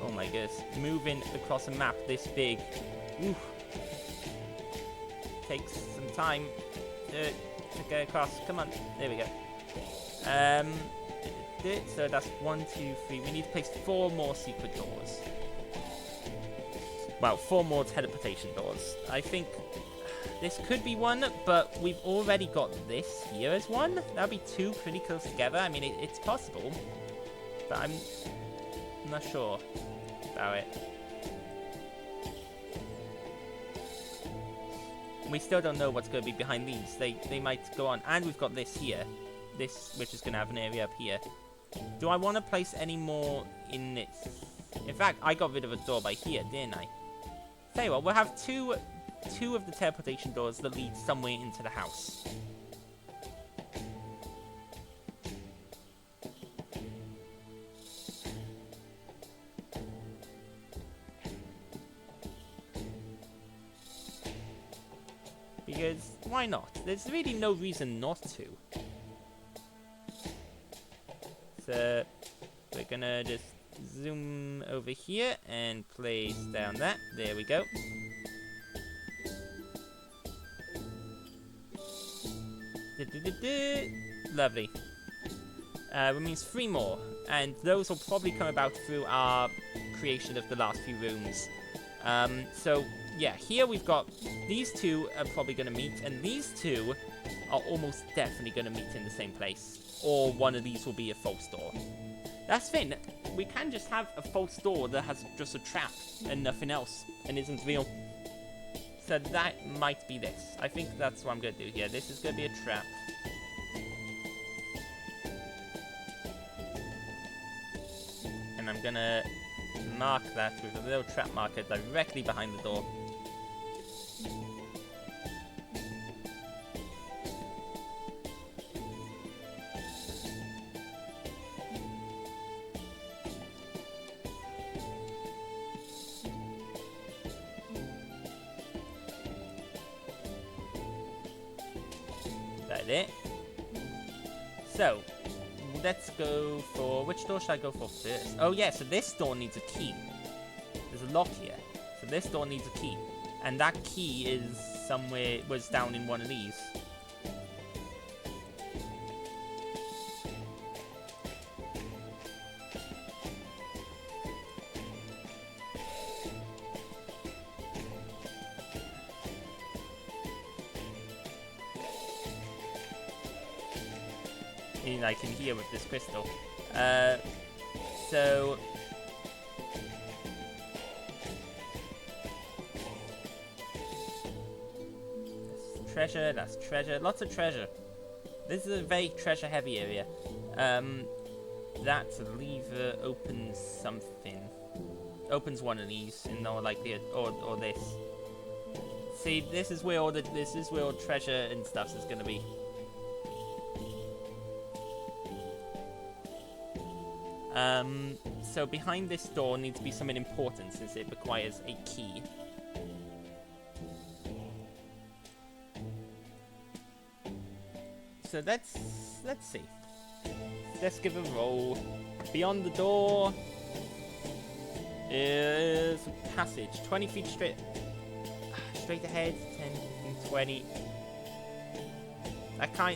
Oh my goodness, moving across a map this big, oof, takes some time to get across. Come on, there we go. So that's 1, 2, 3. We need to place 4 more secret doors. Well, 4 more teleportation doors. I think this could be one, but we've already got this here as one. That'll be 2 pretty close together. I mean, it's possible, but I'm not sure about it. We still don't know what's going to be behind these. They might go on. And we've got this here. This, which is going to have an area up here. Do I want to place any more in this? In fact, I got rid of a door by here, didn't I? Tell you what, we'll have two of the teleportation doors that lead somewhere into the house. Because why not? There's really no reason not to. So we're gonna just zoom over here and place down that. There we go. Lovely. Which means 3 more, and those will probably come about through our creation of the last few rooms. So yeah, here we've got these 2 are probably going to meet, and these 2 are almost definitely going to meet in the same place. Or one of these will be a false door. That's the thing. We can just have a false door that has just a trap and nothing else and isn't real. So that might be this. I think that's what I'm going to do here. This is going to be a trap. And I'm going to mark that with a little trap marker directly behind the door. It. So, let's go for... Which door should I go for first? Oh yeah, so this door needs a key. There's a lock here. So this door needs a key. And that key is somewhere, was down in one of these. And I can hear with this crystal. So... treasure, that's treasure, lots of treasure. This is a very treasure heavy area. That lever opens something. Opens one of these, and or like the or this. See, this is where all treasure and stuff is gonna be. So behind this door needs to be something important since it requires a key. So let's see. Let's give a roll. Beyond the door is a passage. 20 feet straight ahead. 10, 20.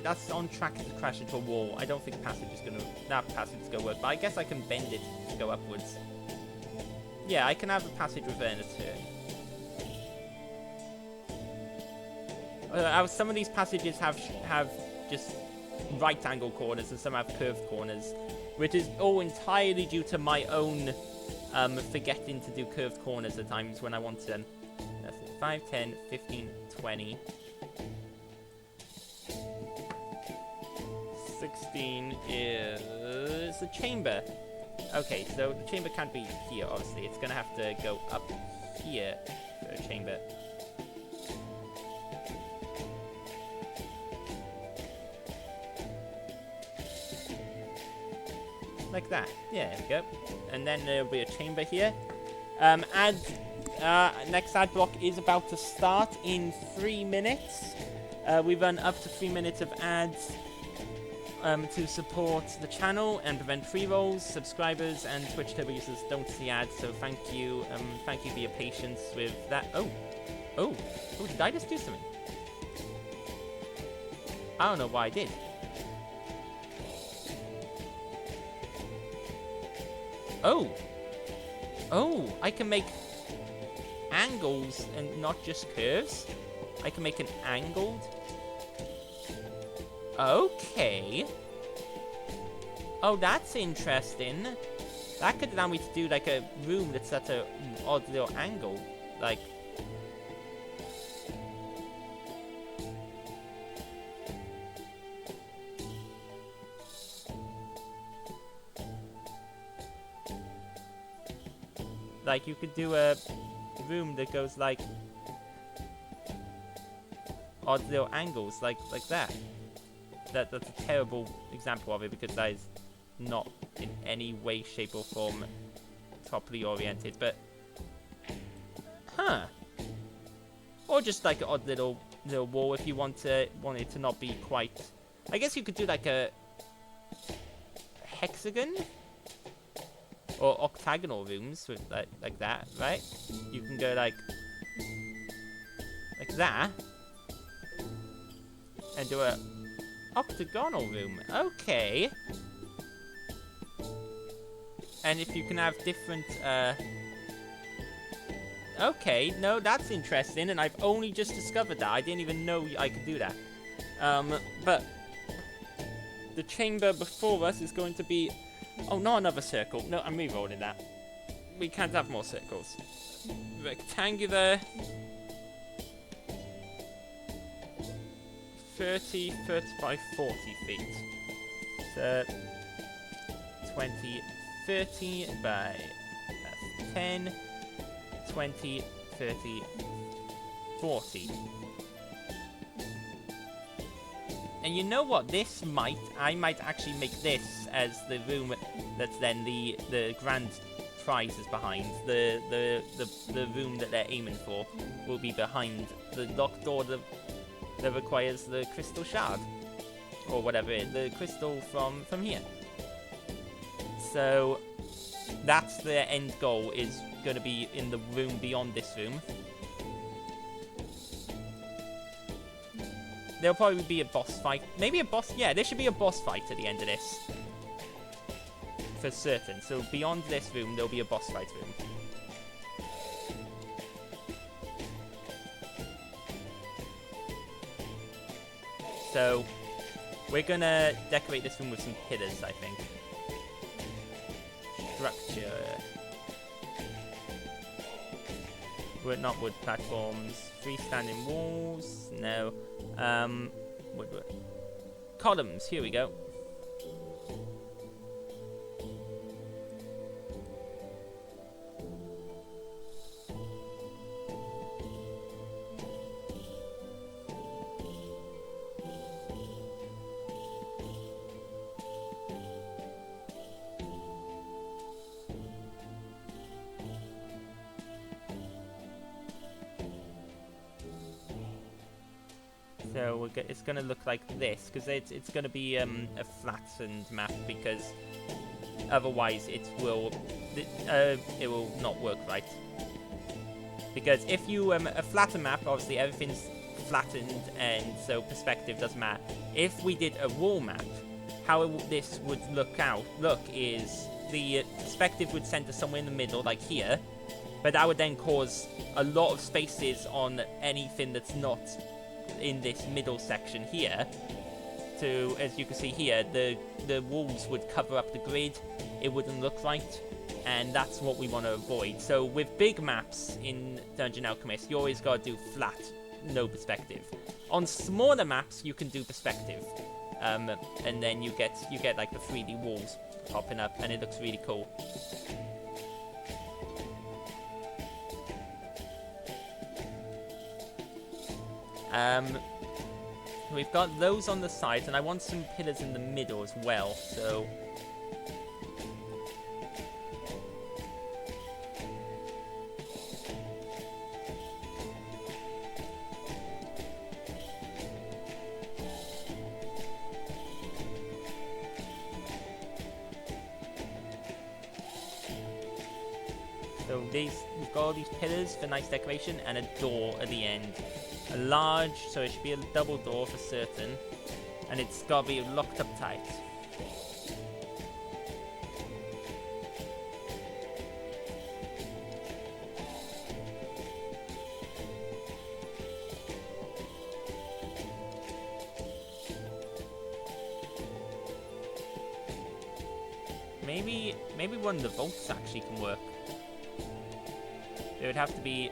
That's on track to crash into a wall. I don't think that passage is gonna work. But I guess I can bend it to go upwards. Yeah, I can have a passage within a turn. Some of these passages have just right angle corners and some have curved corners, which is all entirely due to my own forgetting to do curved corners at times when I want to. 5, 10, 15, 20. 16 is the chamber. Okay, so the chamber can't be here, obviously. It's gonna have to go up here for a chamber. Like that. Yeah, there we go. And then there'll be a chamber here. Next ad block is about to start in 3 minutes. We run up to 3 minutes of ads to support the channel and prevent free rolls. Subscribers and Twitch Turbo users don't see ads, so thank you for your patience with that. Oh, did I just do something? I don't know why I did. Oh, I can make angles and not just curves. I can make an angled. Okay. Oh, that's interesting. That could allow me to do like a room that's at an odd little angle. Like... like you could do a room that goes like odd little angles like that. That's a terrible example of it because that is not in any way, shape or form properly oriented, but or just like an odd little wall if you want it to not be quite. I guess you could do like a hexagon or octagonal rooms with like that, right? You can go like that and do a octagonal room. Okay. And if you can have different okay, no, that's interesting, and I've only just discovered that. I didn't even know I could do that. But the chamber before us is going to be... Oh, not another circle. No, I'm re-rolling that. We can't have more circles. Rectangular. 30 by 40 feet. So 20, 30 by 10, 20, 30, 40. And you know what? I might actually make this as the room that's then the grand prize is behind. The room that they're aiming for will be behind the locked door that requires the crystal shard. Or whatever it is, the crystal from here. So That's the end goal, is going to be in the room beyond this room. There'll probably be a boss fight. Maybe a boss... Yeah, there should be a boss fight at the end of this. For certain. So beyond this room, there'll be a boss fight room. So, we're gonna decorate this room with some pillars, I think. Structure. Not wood platforms. Freestanding walls. No. Wood. Columns. Here we go. So it's going to look like this, because it's going to be a flattened map, because otherwise it will not work right. Because if you a flattened map, obviously everything's flattened, and so perspective doesn't matter. If we did a wall map, how this would look is the perspective would center somewhere in the middle, like here, but that would then cause a lot of spaces on anything that's not in this middle section here. To, as you can see here, the walls would cover up the grid. It wouldn't look right, and that's what we want to avoid. So with big maps in Dungeon Alchemist, you always got to do flat, no perspective. On smaller maps, you can do perspective, and then you get like the 3D walls popping up, and it looks really cool. We've got those on the sides, and I want some pillars in the middle as well, so... So we've got all these pillars for nice decoration, and a door at the end. A large, so it should be a double door for certain, and it's got to be locked up tight. Maybe one of the vaults actually can work. It would have to be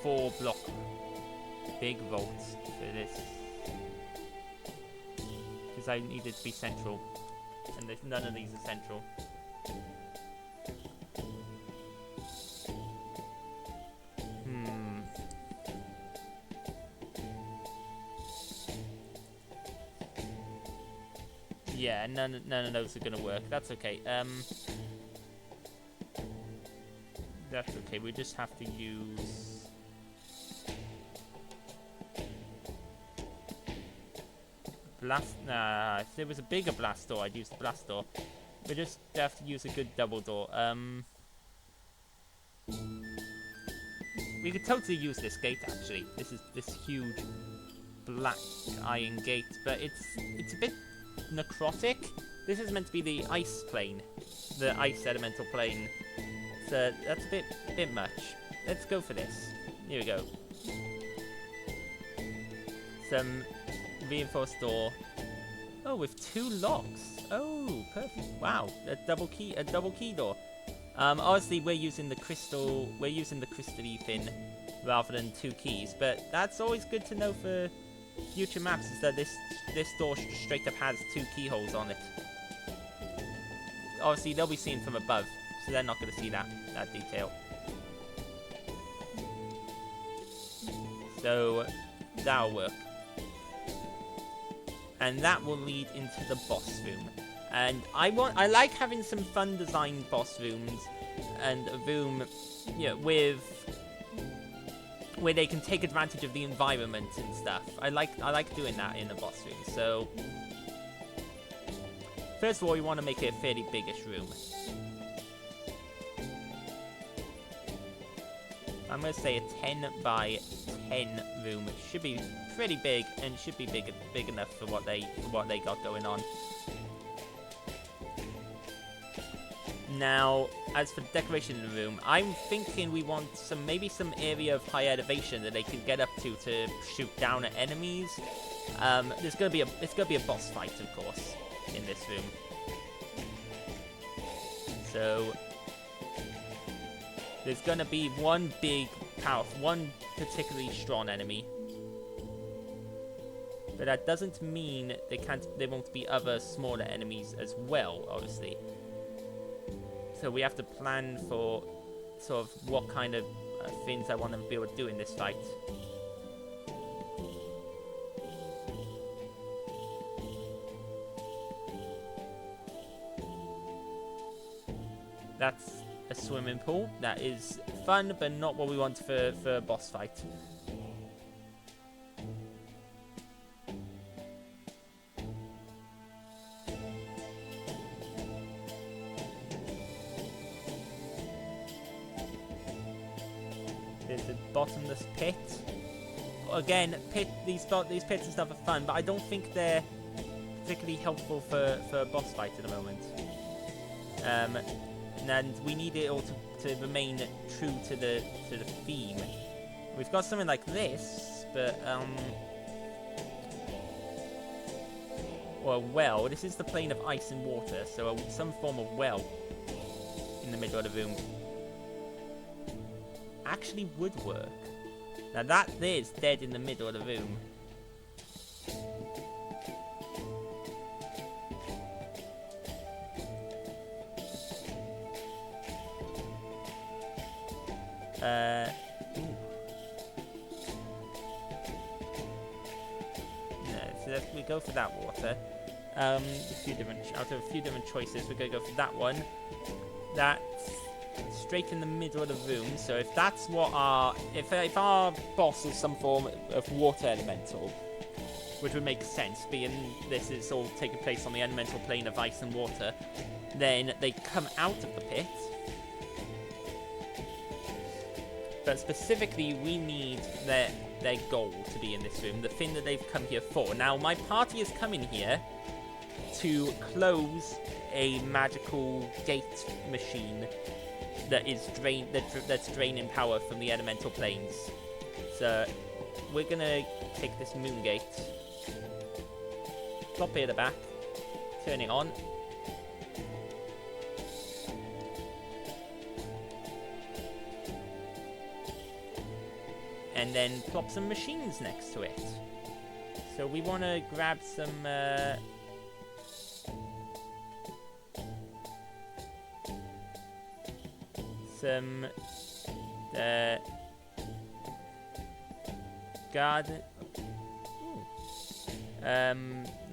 4 block big vaults for this, because I need it to be central, and none of these are central. Yeah, none of those are gonna work. That's okay. That's okay. We just have to use... Nah, if there was a bigger blast door, I'd use the blast door. We just have to use a good double door. We could totally use this gate, actually. This huge black iron gate, but it's a bit necrotic. This is meant to be the ice plane, the ice elemental plane. So that's a bit much. Let's go for this. Here we go. Some reinforced door. Oh, with 2 locks. Oh, perfect. Wow, a double key door. Obviously we're using the crystal-y thing rather than 2 keys, but that's always good to know for future maps, is that this door straight up has 2 keyholes on it. Obviously they'll be seen from above, so they're not going to see that detail. So that'll work. And that will lead into the boss room. And I like having some fun designed boss rooms, and a room, you know, where they can take advantage of the environment and stuff. I like doing that in a boss room. So First of all, we want to make it a fairly biggish room. I'm going to say a 10 by 10 room. It should be pretty big and should be big enough for what they got going on. Now, as for the decoration in the room, I'm thinking we want maybe some area of high elevation that they can get up to shoot down at enemies. It's gonna be a boss fight, of course, in this room. So there's gonna be one particularly strong enemy. But that doesn't mean there won't be other smaller enemies as well, obviously. So we have to plan for sort of what kind of things I want to be able to do in this fight. That's a swimming pool. That is fun, but not what we want for a boss fight. There's a bottomless pit. Again, these pits and stuff are fun, but I don't think they're particularly helpful for a boss fight at the moment. And we need it all to remain true to the theme. We've got something like this, but or a well. This is the plane of ice and water, so some form of well in the middle of the room actually would work. Now that is dead in the middle of the room. So we go for that water. Out of a few different choices, we're gonna go for that one. That's straight in the middle of the room. So if that's what if our boss is some form of water elemental, which would make sense, being this is all taking place on the elemental plane of ice and water, then they come out of the pit. But specifically, we need their goal to be in this room, the thing that they've come here for. Now, my party is coming here to close a magical gate machine that's draining power from the elemental planes. So we're gonna take this moon gate, plop it at the back, turn it on. And then plop some machines next to it. So we want to grab some garden.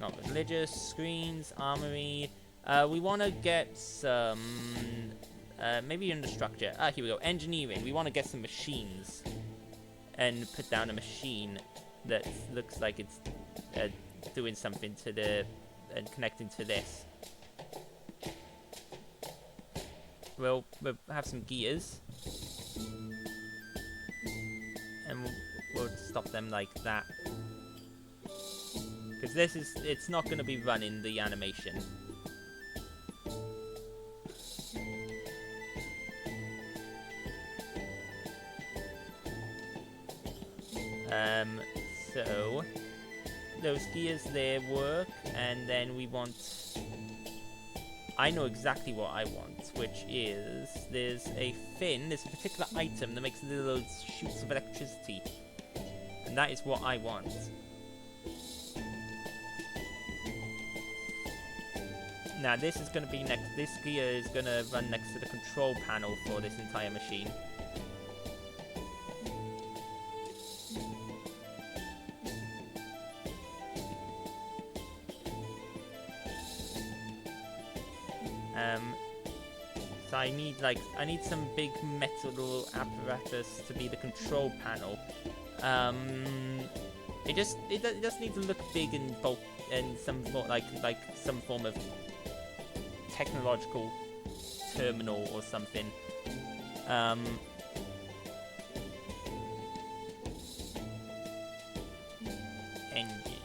Not religious screens, armory. We want to get some maybe in the structure. Here we go. Engineering. We want to get some machines and put down a machine that looks like it's doing something to and connecting to this. We'll have some gears, and we'll stop them like that, because it's not going to be running the animation. So those gears there work, and then we want. I know exactly what I want, which is there's a particular item that makes little shoots of electricity, and that is what I want. Now this is going to be next. This gear is going to run next to the control panel for this entire machine. So I need some big metal apparatus to be the control panel. It just needs to look big and bulk and some form of technological terminal or something. Engine.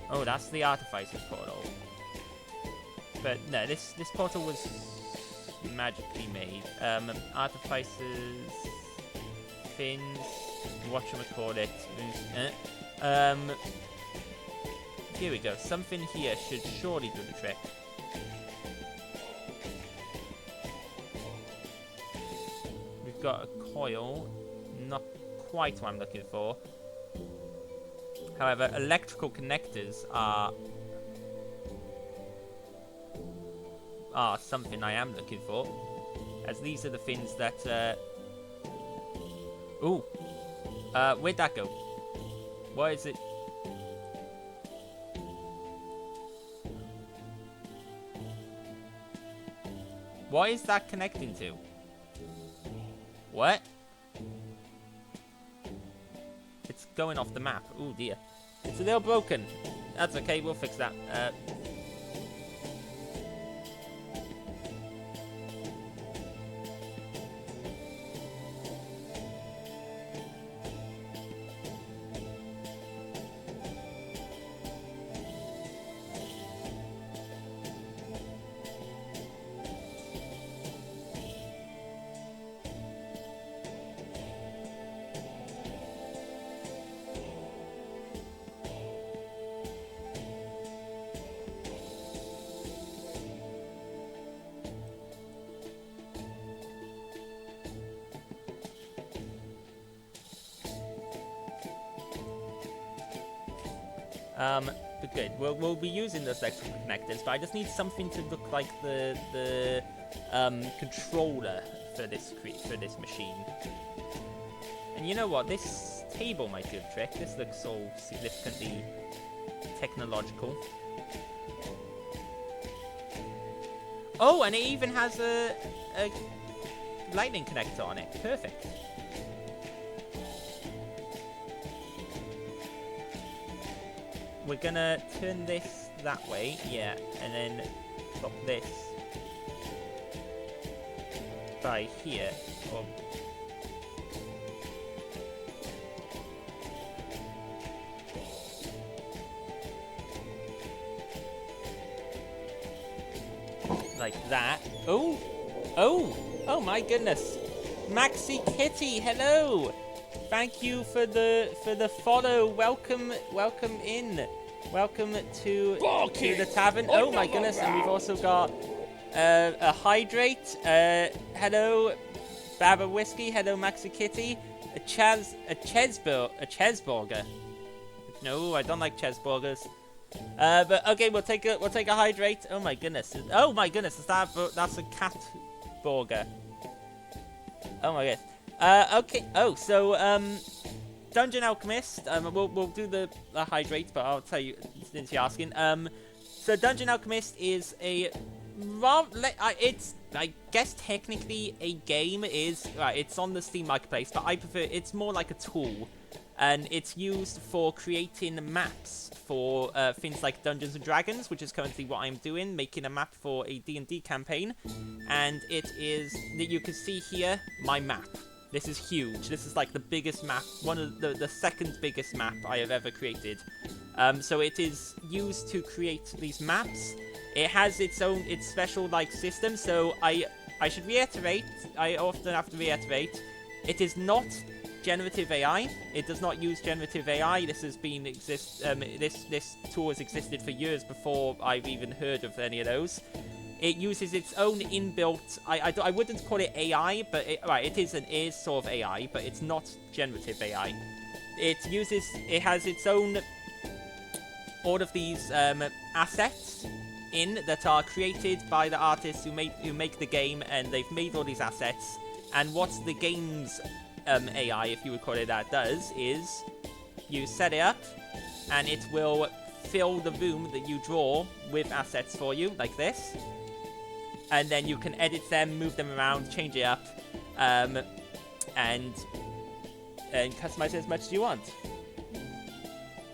Oh, that's the Artificer's portal. But no, this portal was magically made. Artificer's fins, whatchamacallit. Here we go. Something here should surely do the trick. We've got a coil. Not quite what I'm looking for. However, electrical connectors are something I am looking for. As these are the things that... Ooh. Where'd that go? What is it? What is that connecting to? What? It's going off the map. Oh dear. It's a little broken. That's okay, we'll fix that. But good. We'll be using those electrical connectors, but I just need something to look like the controller for this machine. And you know what? This table might do the trick. This looks so significantly technological. Oh, and it even has a lightning connector on it. Perfect. We're gonna turn this that way, yeah, and then pop this by here. Or like that. Oh, oh, oh my goodness, Maxi Kitty, hello. Thank you for the follow. Welcome in. Welcome to the tavern. Oh my goodness, and we've also got a hydrate. Hello, Baba Whiskey. Hello, Maxi Kitty. A Chesburger. No, I don't like Chesburgers. But okay, we'll take a hydrate. Oh my goodness. Oh my goodness, that's a cat burger. Oh my goodness. Okay. Oh, so Dungeon Alchemist. We'll do the hydrate, but I'll tell you since you're asking. So Dungeon Alchemist is a it's I guess technically a game. It's on the Steam Marketplace, but I prefer it's more like a tool, and it's used for creating maps for things like Dungeons and Dragons, which is currently what I'm doing, making a map for a D&D campaign, and it is that you can see here my map. This is huge. This is like the biggest map, one of the second biggest map I have ever created. So it is used to create these maps. It has its special like system. So I should reiterate. I often have to reiterate. It is not generative AI. It does not use generative AI. This has been this tool has existed for years before I've even heard of any of those. It uses its own inbuilt. I wouldn't call it AI, but it is sort of AI, but it's not generative AI. It has its own all of these assets that are created by the artists who make the game, and they've made all these assets. And what the game's AI, if you would call it that, does is you set it up, and it will fill the room that you draw with assets for you, like this. And then you can edit them, move them around, change it up, and customize it as much as you want.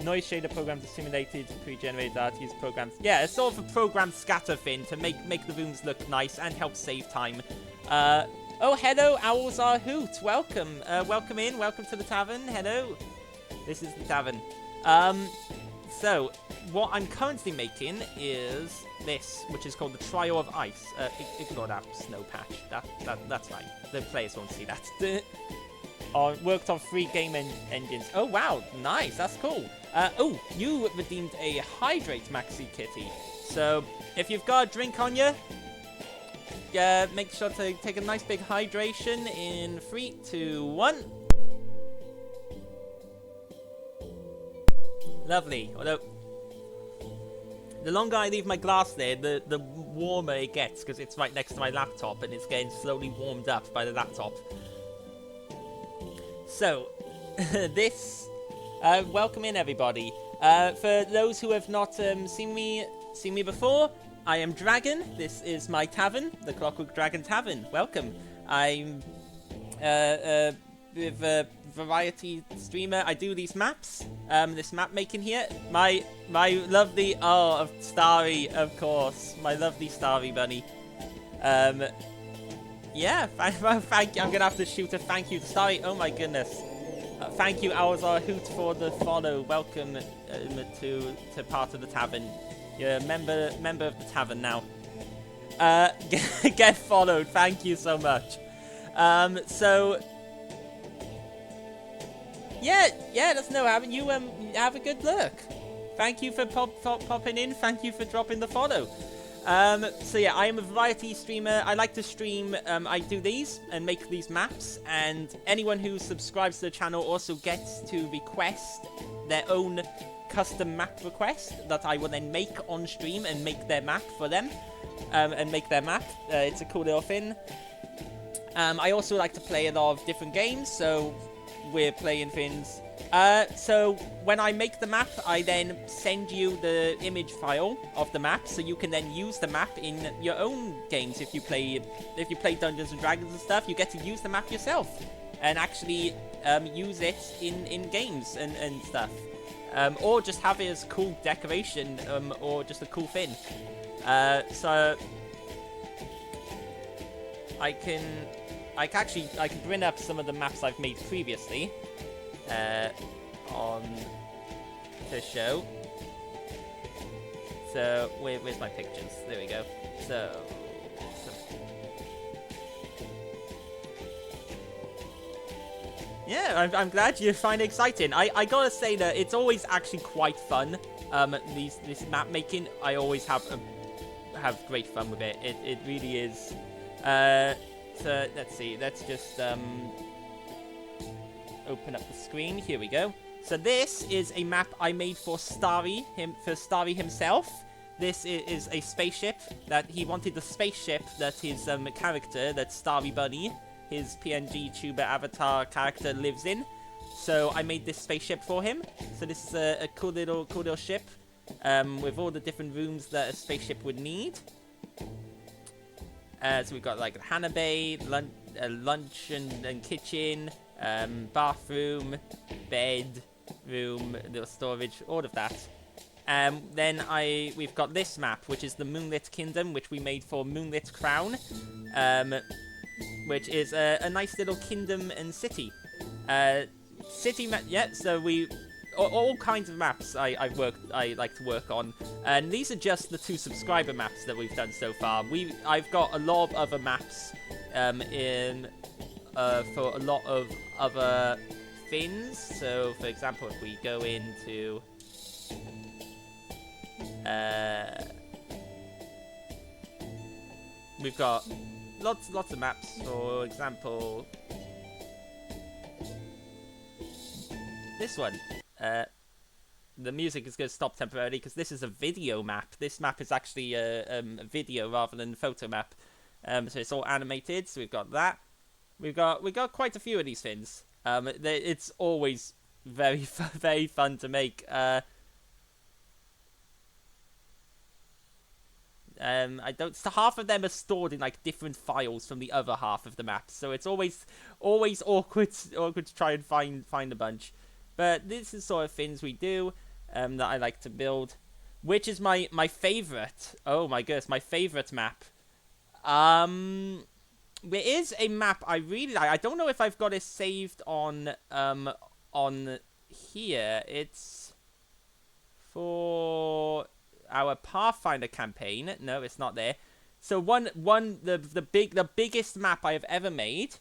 Noise shader programs are simulated, pre-generated art use programs. Yeah, it's sort of a program scatter thing to make the rooms look nice and help save time. Oh, hello, Owls Are Hoot. Welcome. Welcome in. Welcome to the tavern. Hello. This is the tavern. So, what I'm currently making is this, which is called the Trio of Ice. Ignore that snow patch. That's fine. The players won't see that. Worked on 3 game engines. Oh, wow. Nice. That's cool. Oh, you redeemed a Hydrate Maxi Kitty. So, if you've got a drink on you, make sure to take a nice big hydration in 3, 2, 1. Lovely. Although, the longer I leave my glass there, the warmer it gets, because it's right next to my laptop, and it's getting slowly warmed up by the laptop. So, welcome in, everybody. For those who have not seen me before, I am Dragon. This is my tavern, the Clockwork Dragon Tavern. Welcome. I'm with a variety streamer. I do these maps. This map making here. My lovely of Starry, of course. My lovely Starry bunny. Yeah, thank you. I'm gonna have to shoot a thank you to Starry. Oh my goodness. Thank you, Owls Are Hoot, for the follow. Welcome to part of the tavern. You're a member of the tavern now. Get followed. Thank you so much. So yeah, that's no having you. Have a good look. Thank you for popping in. Thank you for dropping the follow. So yeah, I am a variety streamer. I like to stream. I do these and make these maps, and anyone who subscribes to the channel also gets to request their own custom map request that I will then make on stream and make their map for them, and make their map. It's a cool little thing. I also like to play a lot of different games, so we're playing things. So when I make the map, I then send you the image file of the map, so you can then use the map in your own games. If you play Dungeons and Dragons and stuff, you get to use the map yourself and actually use it in games and stuff, or just have it as cool decoration, or just a cool thing. So I can bring up some of the maps I've made previously on the show. So where's my pictures? There we go. So yeah, I'm glad you find it exciting. I gotta say that it's always actually quite fun. This map making, I always have great fun with it. It really is. So let's see. Let's just open up the screen. Here we go. So this is a map I made for Starry himself. This is a spaceship that he wanted. The spaceship that his character, that Starry Bunny, his PNG tuber avatar character, lives in. So I made this spaceship for him. So this is a cool little ship, with all the different rooms that a spaceship would need. So we've got like a Hannah Bay, lunch and kitchen, bathroom, bed, room, little storage, all of that. Then we've got this map, which is the Moonlit Kingdom, which we made for Moonlit Crown, which is a nice little kingdom and city. City map, yeah. So all kinds of maps I like to work on, and these are just the 2 subscriber maps that we've done so far. I've got a lot of other maps for a lot of other things. So for example, if we go into we've got lots of maps. For example, this one. The music is going to stop temporarily because this is a video map. This map is actually a video rather than a photo map. So it's all animated. So we've got that. We've got quite a few of these things. It's always very very fun to make. Half of them are stored in like different files from the other half of the map. So it's always awkward to try and find a bunch. But this is sort of things we do. that I like to build. Which is my favorite? Oh my goodness, my favorite map. There is a map I really like. I don't know if I've got it saved on here. It's for our Pathfinder campaign. No, it's not there. So the biggest map I have ever made,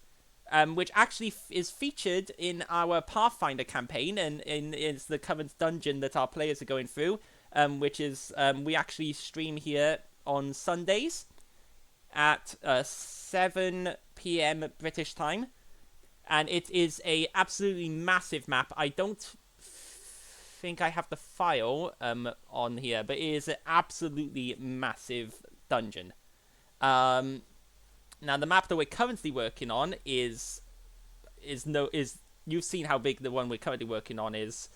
which actually is featured in our Pathfinder campaign, and is the current dungeon that our players are going through, which is we actually stream here on Sundays at 7 p.m. British time, and it is a absolutely massive map. I don't think I have the file on here, but it is an absolutely massive dungeon. Now the map that we're currently working on is you've seen how big the one we're currently working on is.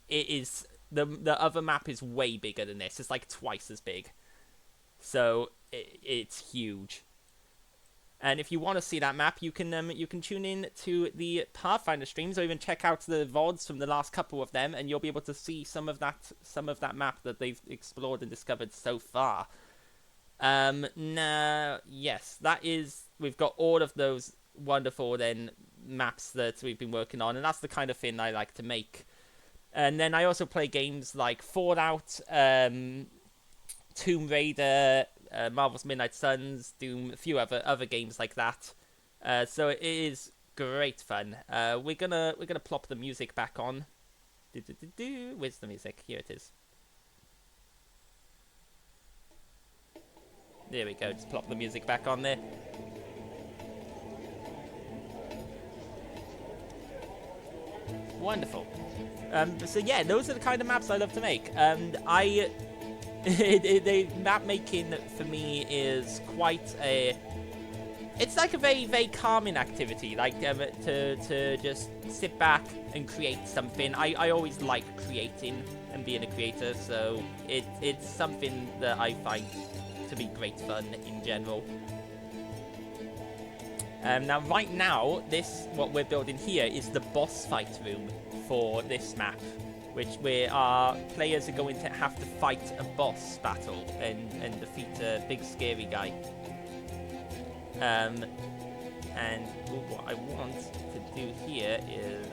It is the other map is way bigger than this. It's like twice as big. So it's huge. And if you want to see that map, you can tune in to the Pathfinder streams, or even check out the VODs from the last couple of them, and you'll be able to see some of that map that they've explored and discovered so far. Now, yes, we've got all of those wonderful then maps that we've been working on, and that's the kind of thing I like to make. And then I also play games like Fallout, Tomb Raider, Marvel's Midnight Suns, Doom, a few other games like that. So it is great fun. We're gonna plop the music back on. Where's the music? Here it is. There we go. Just plop the music back on there. Wonderful. So yeah, those are the kind of maps I love to make. And map making for me is quite a. It's like a very, very calming activity. Like to just sit back and create something. I always like creating and being a creator, so it's something that I find to be great fun in general. Now, right now, what we're building here is the boss fight room for this map, where our players are going to have to fight a boss battle and defeat a big scary guy. And what I want to do here is,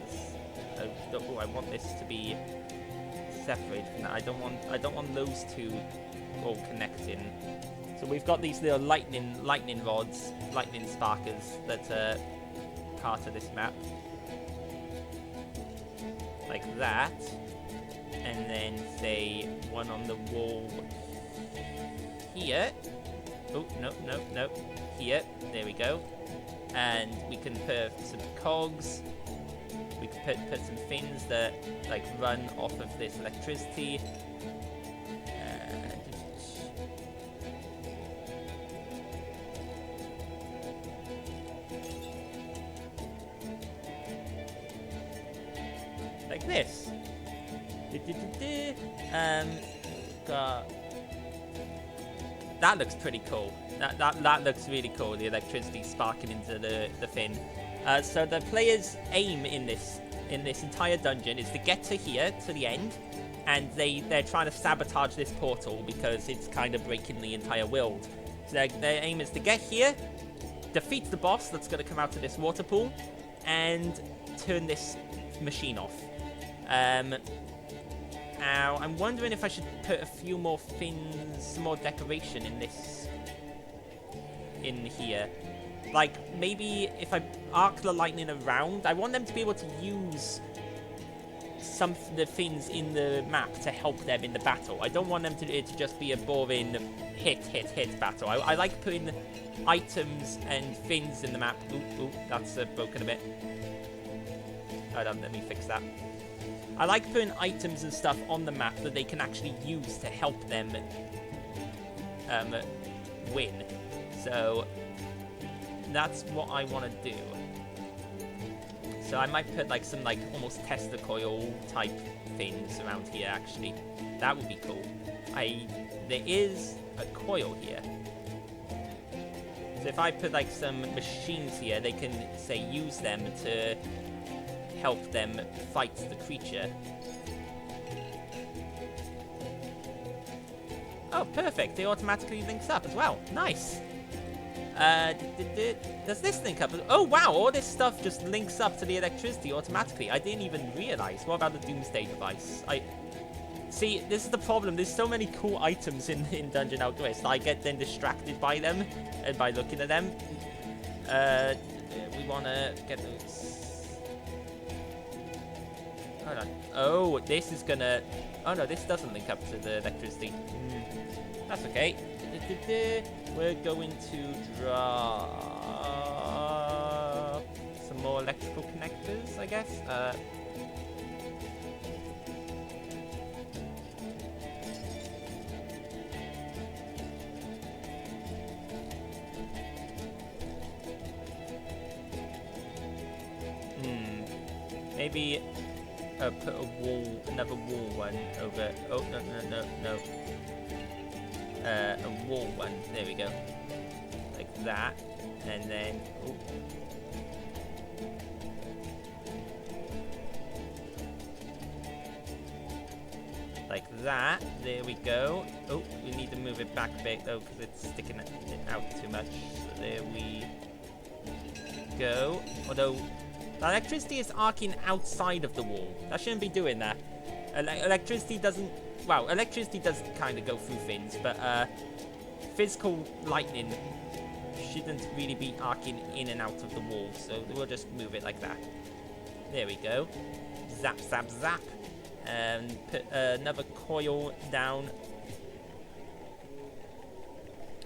I want this to be separated. I don't want those two all connecting. So we've got these little lightning rods, lightning sparkers that are part of this map, like that. And then say one on the wall here. Oh, no. Here. There we go. And we can put some cogs. We can put some things that like run off of this electricity. Like this. That looks pretty cool. That looks really cool. The electricity sparking into the thing. So the player's aim in this entire dungeon is to get to here, to the end, and they're trying to sabotage this portal because it's kind of breaking the entire world. So their aim is to get here, defeat the boss that's going to come out of this water pool, and turn this machine off. Now, I'm wondering if I should put a few more things, some more decoration in here. Like, maybe if I arc the lightning around, I want them to be able to use some of the things in the map to help them in the battle. I don't want them it to just be a boring hit battle. I like putting items and things in the map. Ooh, that's broken a bit. Hold on, let me fix that. I like putting items and stuff on the map that they can actually use to help them win. So that's what I want to do. So I might put like some like almost tester coil type things around here actually. That would be cool. There is a coil here. So if I put like some machines here, they can say use them to help them fight the creature. Oh, perfect. It automatically links up as well. Nice. Does this link up? Oh, wow. All this stuff just links up to the electricity automatically. I didn't even realize. What about the Doomsday device? See, this is the problem. There's so many cool items in Dungeon Outdoors that I get then distracted by them and by looking at them. We want to get those. Hold on. Oh, this is gonna... Oh, no, this doesn't link up to the electricity. That's okay. We're going to draw some more electrical connectors, I guess. Maybe put a wall, another wall one over. Oh, no. A wall one. There we go. Like that. And then. Ooh. Like that. There we go. Oh, we need to move it back a bit though, because it's sticking it out too much. So there we go. Although. The electricity is arcing outside of the wall. That shouldn't be doing that. Electricity doesn't... Well, electricity does kind of go through things, but physical lightning shouldn't really be arcing in and out of the wall. So we'll just move it like that. There we go. Zap, zap, zap. And put another coil down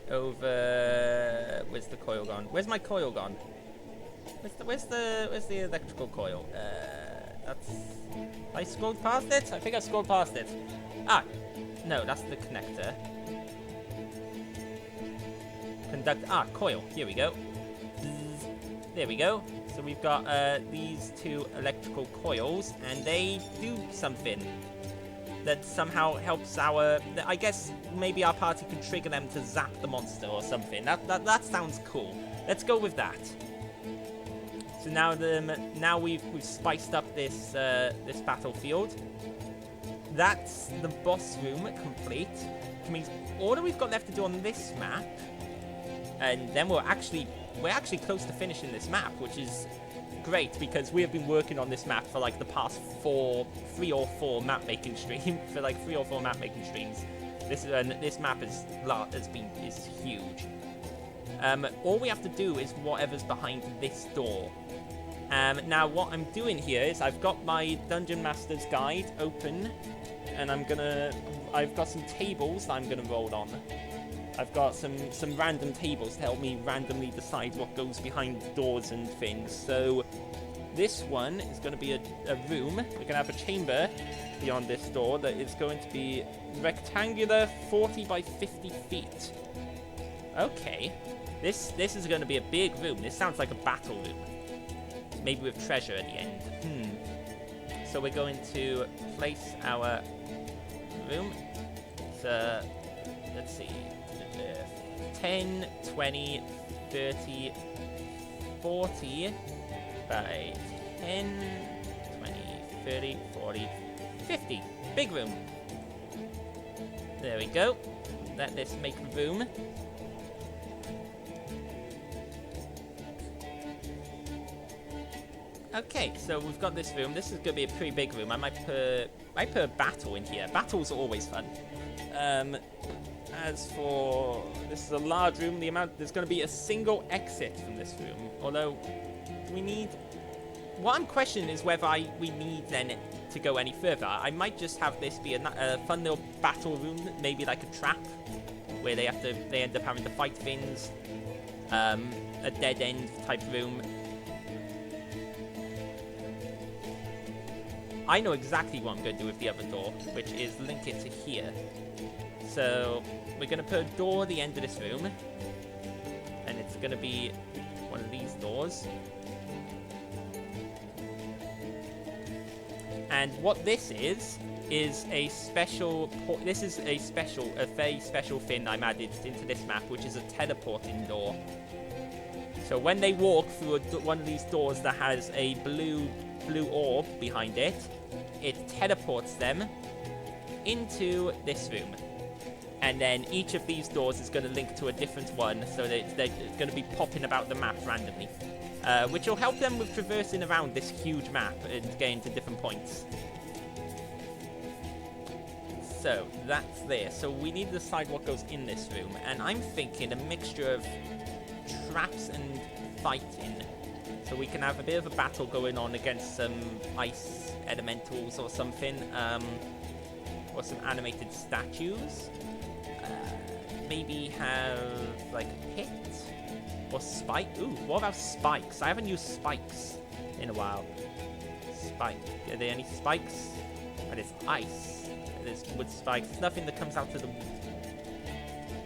over... Where's the coil gone? Where's my coil gone? Where's the electrical coil? That's... I scrolled past it? I think I scrolled past it. Ah! No, that's the connector. Coil. Here we go. There we go. So we've got these two electrical coils, and they do something that somehow helps our... I guess maybe our party can trigger them to zap the monster or something. That sounds cool. Let's go with that. So now we've spiced up this this battlefield. That's the boss room complete. Which means all that we've got left to do on this map, and then we're actually close to finishing this map, which is great because we have been working on this map for like the past 3 or 4 map making streams. For like 3 or 4 map making streams. This map is huge. All we have to do is whatever's behind this door. Now what I'm doing here is I've got my Dungeon Master's Guide open, and I've got some tables that I'm gonna roll on. I've got some random tables to help me randomly decide what goes behind doors and things. So this one is gonna be a room. We're gonna have a chamber beyond this door that is going to be rectangular, 40 by 50 feet. Okay. This is going to be a big room. This sounds like a battle room. Maybe with treasure at the end. So we're going to place our room. So, let's see. 10, 20, 30, 40 by 10, 20, 30, 40, 50. Big room. There we go. Let this make room. Okay, so we've got this room. This is going to be a pretty big room. I might put a battle in here. Battles are always fun. As for... This is a large room. There's going to be a single exit from this room. Although, do we need... What I'm questioning is whether we need then to go any further. I might just have this be a fun little battle room. Maybe like a trap. Where they end up having to fight things. A dead end type room. I know exactly what I'm going to do with the other door, which is link it to here. So we're going to put a door at the end of this room, and it's going to be one of these doors. And what this is a special... This is a very special thing I'm added into this map, which is a teleporting door. So when they walk through one of these doors that has a blue orb behind it, it teleports them into this room. And then each of these doors is going to link to a different one, so that they're going to be popping about the map randomly. Which will help them with traversing around this huge map and getting to different points. So, that's there. So we need to decide what goes in this room. And I'm thinking a mixture of traps and fighting. So we can have a bit of a battle going on against some ice elementals or something. Or some animated statues. Maybe have, like, a pit? Or spike? Ooh, what about spikes? I haven't used spikes in a while. Spike. Are there any spikes? Oh, there's ice. There's wood spikes. There's nothing that comes out of the...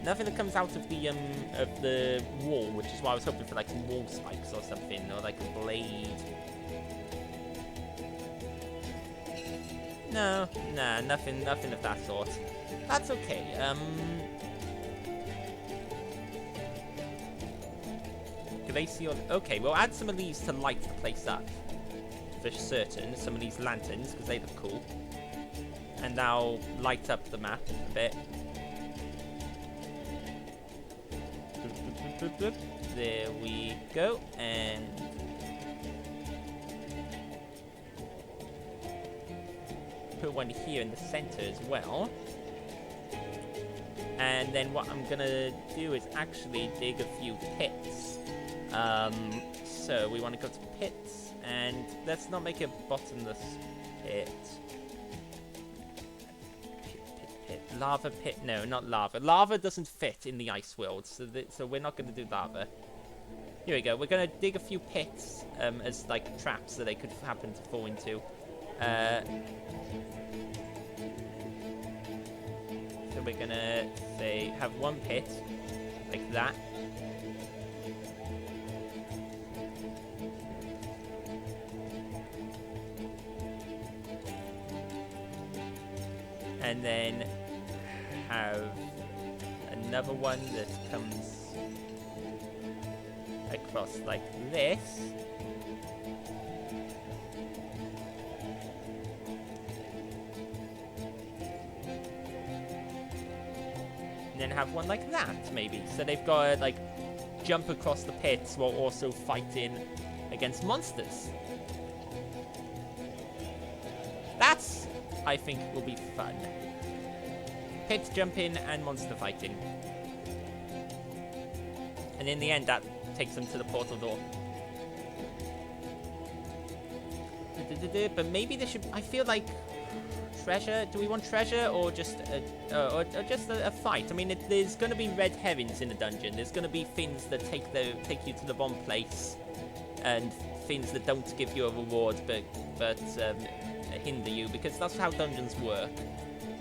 Nothing that comes out of the wall, which is why I was hoping for, like, some wall spikes or something. Or, like, a blade. No. Nah, nothing of that sort. That's okay. Glacial... Okay, we'll add some of these to light the place up. For certain. Some of these lanterns, because they look cool. And now light up the map a bit. There we go. And... put one here in the center as well. And then what I'm gonna do is actually dig a few pits. So we want to go to pits, and let's not make a bottomless pit. Pit. Lava pit. No, not lava. Lava doesn't fit in the ice world, so we're not going to do lava. Here we go. We're going to dig a few pits as like traps that they could happen to fall into. So we're going to say have one pit like that. And then have another one that comes across like this. And then have one like that, maybe. So they've got to, like, jump across the pits while also fighting against monsters. That's... I think will be fun. Pit jumping and monster fighting. And in the end, that takes them to the portal door. But maybe they should... I feel like... treasure? Do we want treasure or just a fight? I mean, there's going to be red herrings in the dungeon. There's going to be things that take you to the wrong place. And things that don't give you a reward, but hinder you, because that's how dungeons work.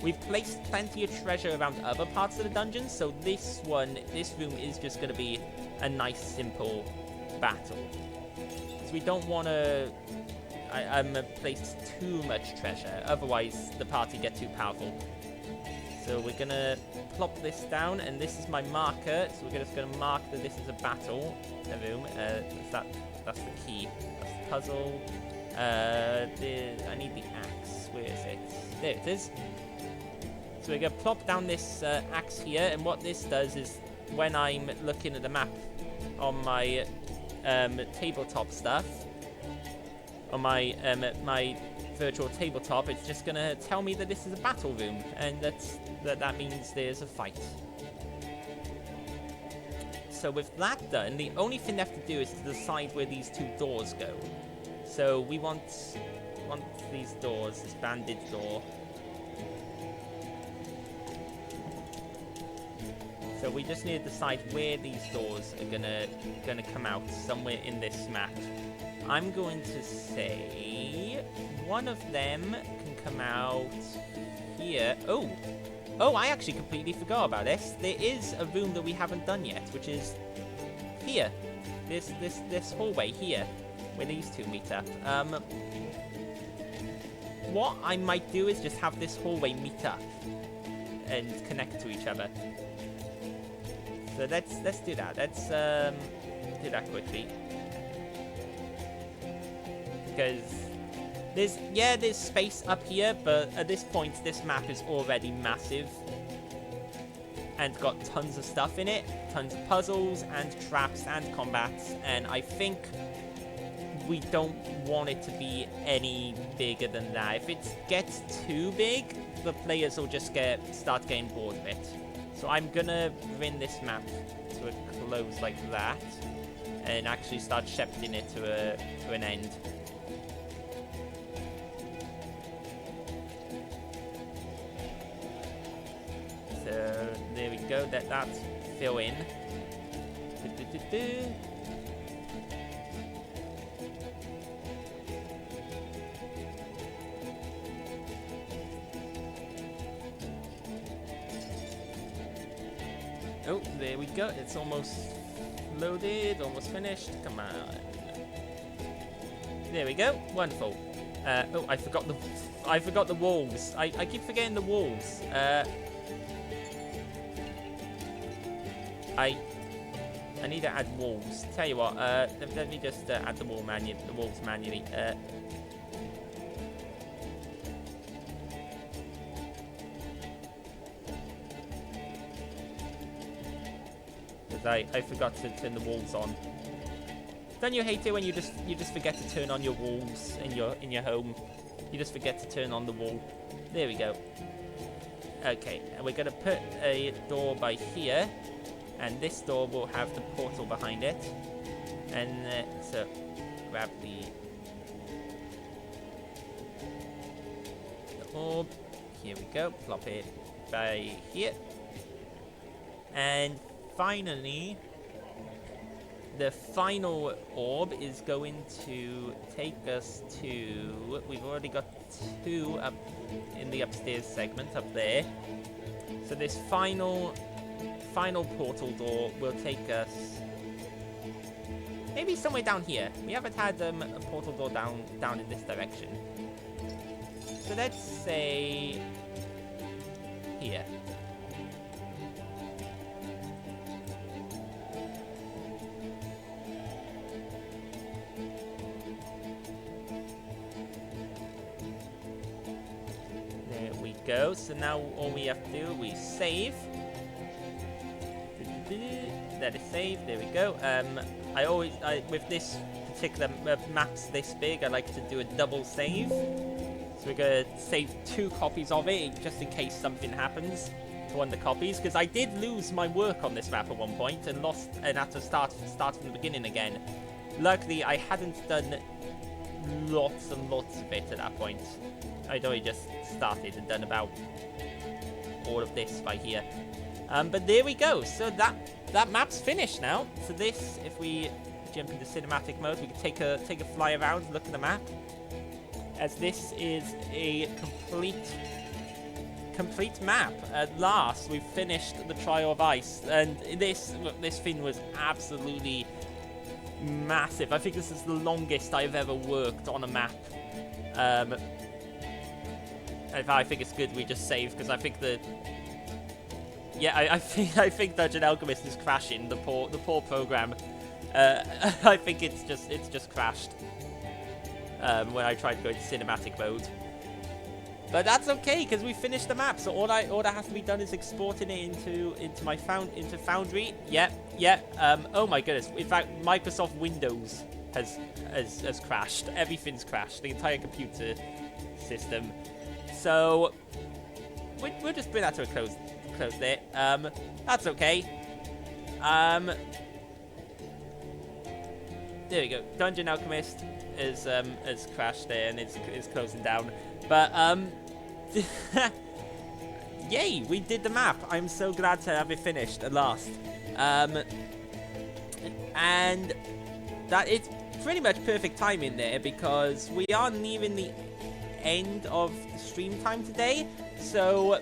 We've placed plenty of treasure around other parts of the dungeon, so this room is just going to be a nice, simple battle. Because we don't want to place too much treasure, otherwise the party get too powerful. So we're going to plop this down, and this is my marker, so we're just going to mark that this is a battle room. That's the key. That's the puzzle. I need the axe. Where is it? There it is. So we're going to plop down this axe here, and what this does is when I'm looking at the map on my tabletop stuff, on my my virtual tabletop, it's just going to tell me that this is a battle room, and that means there's a fight. So with that done, the only thing left to do is to decide where these two doors go. So we want these doors, this bandage door. So we just need to decide where these doors are gonna come out, somewhere in this map. I'm going to say one of them can come out here. Oh, I actually completely forgot about this. There is a room that we haven't done yet, which is here. This hallway here, where these two meet up. What I might do is just have this hallway meet up and connect to each other. So let's do that. Let's do that quickly. Because there's space up here, but at this point this map is already massive. and got tons of stuff in it, tons of puzzles and traps and combats, and I think we don't want it to be any bigger than that. If it gets too big, the players will just start getting bored of it. So I'm gonna bring this map to a close like that, and actually start shepherding it to an end. So there we go. Let that fill in. Oh, there we go. It's almost loaded, almost finished. Come on. There we go. Wonderful. Oh, I forgot the walls. I keep forgetting the walls. I need to add walls. Tell you what. Let me just add the walls manually. I forgot to turn the walls on. Don't you hate it when you just forget to turn on your walls in your home? You just forget to turn on the wall. There we go. Okay, and we're gonna put a door by here, and this door will have the portal behind it. And so grab the orb. Here we go. Plop it by here, and finally, the final orb is going to take us to... We've already got 2 up in the upstairs segment up there. So this final portal door will take us maybe somewhere down here. We haven't had a portal door down in this direction. So let's say here. Go. So now all we have to do, we save. That is saved. There we go. With this particular maps this big, I like to do a double save. So we're gonna save 2 copies of it just in case something happens to one of the copies. Because I did lose my work on this map at one point and had to start from the beginning again. Luckily, I hadn't done lots and lots of it at that point. I'd already just started and done about all of this by here. But there we go. So that map's finished now. So this, if we jump into cinematic mode, we can take a fly around, look at the map. As this is a complete map. At last, we've finished the Trial of Ice, and this thing was absolutely massive. I think this is the longest I've ever worked on a map. I think it's good we just save, because I think I think Dungeon Alchemist is crashing. The poor program. I think it's just crashed when I tried to go into cinematic mode. But that's okay, because we finished the map. So all that has to be done is exporting it into Foundry. Oh my goodness! In fact, Microsoft Windows has crashed. Everything's crashed. The entire computer system. So we'll just bring that to a close there. That's okay. There we go. Dungeon Alchemist has crashed there and is closing down. But yay, we did the map. I'm so glad to have it finished at last. And that it's pretty much perfect timing there, because we are nearing the end of the stream time today. So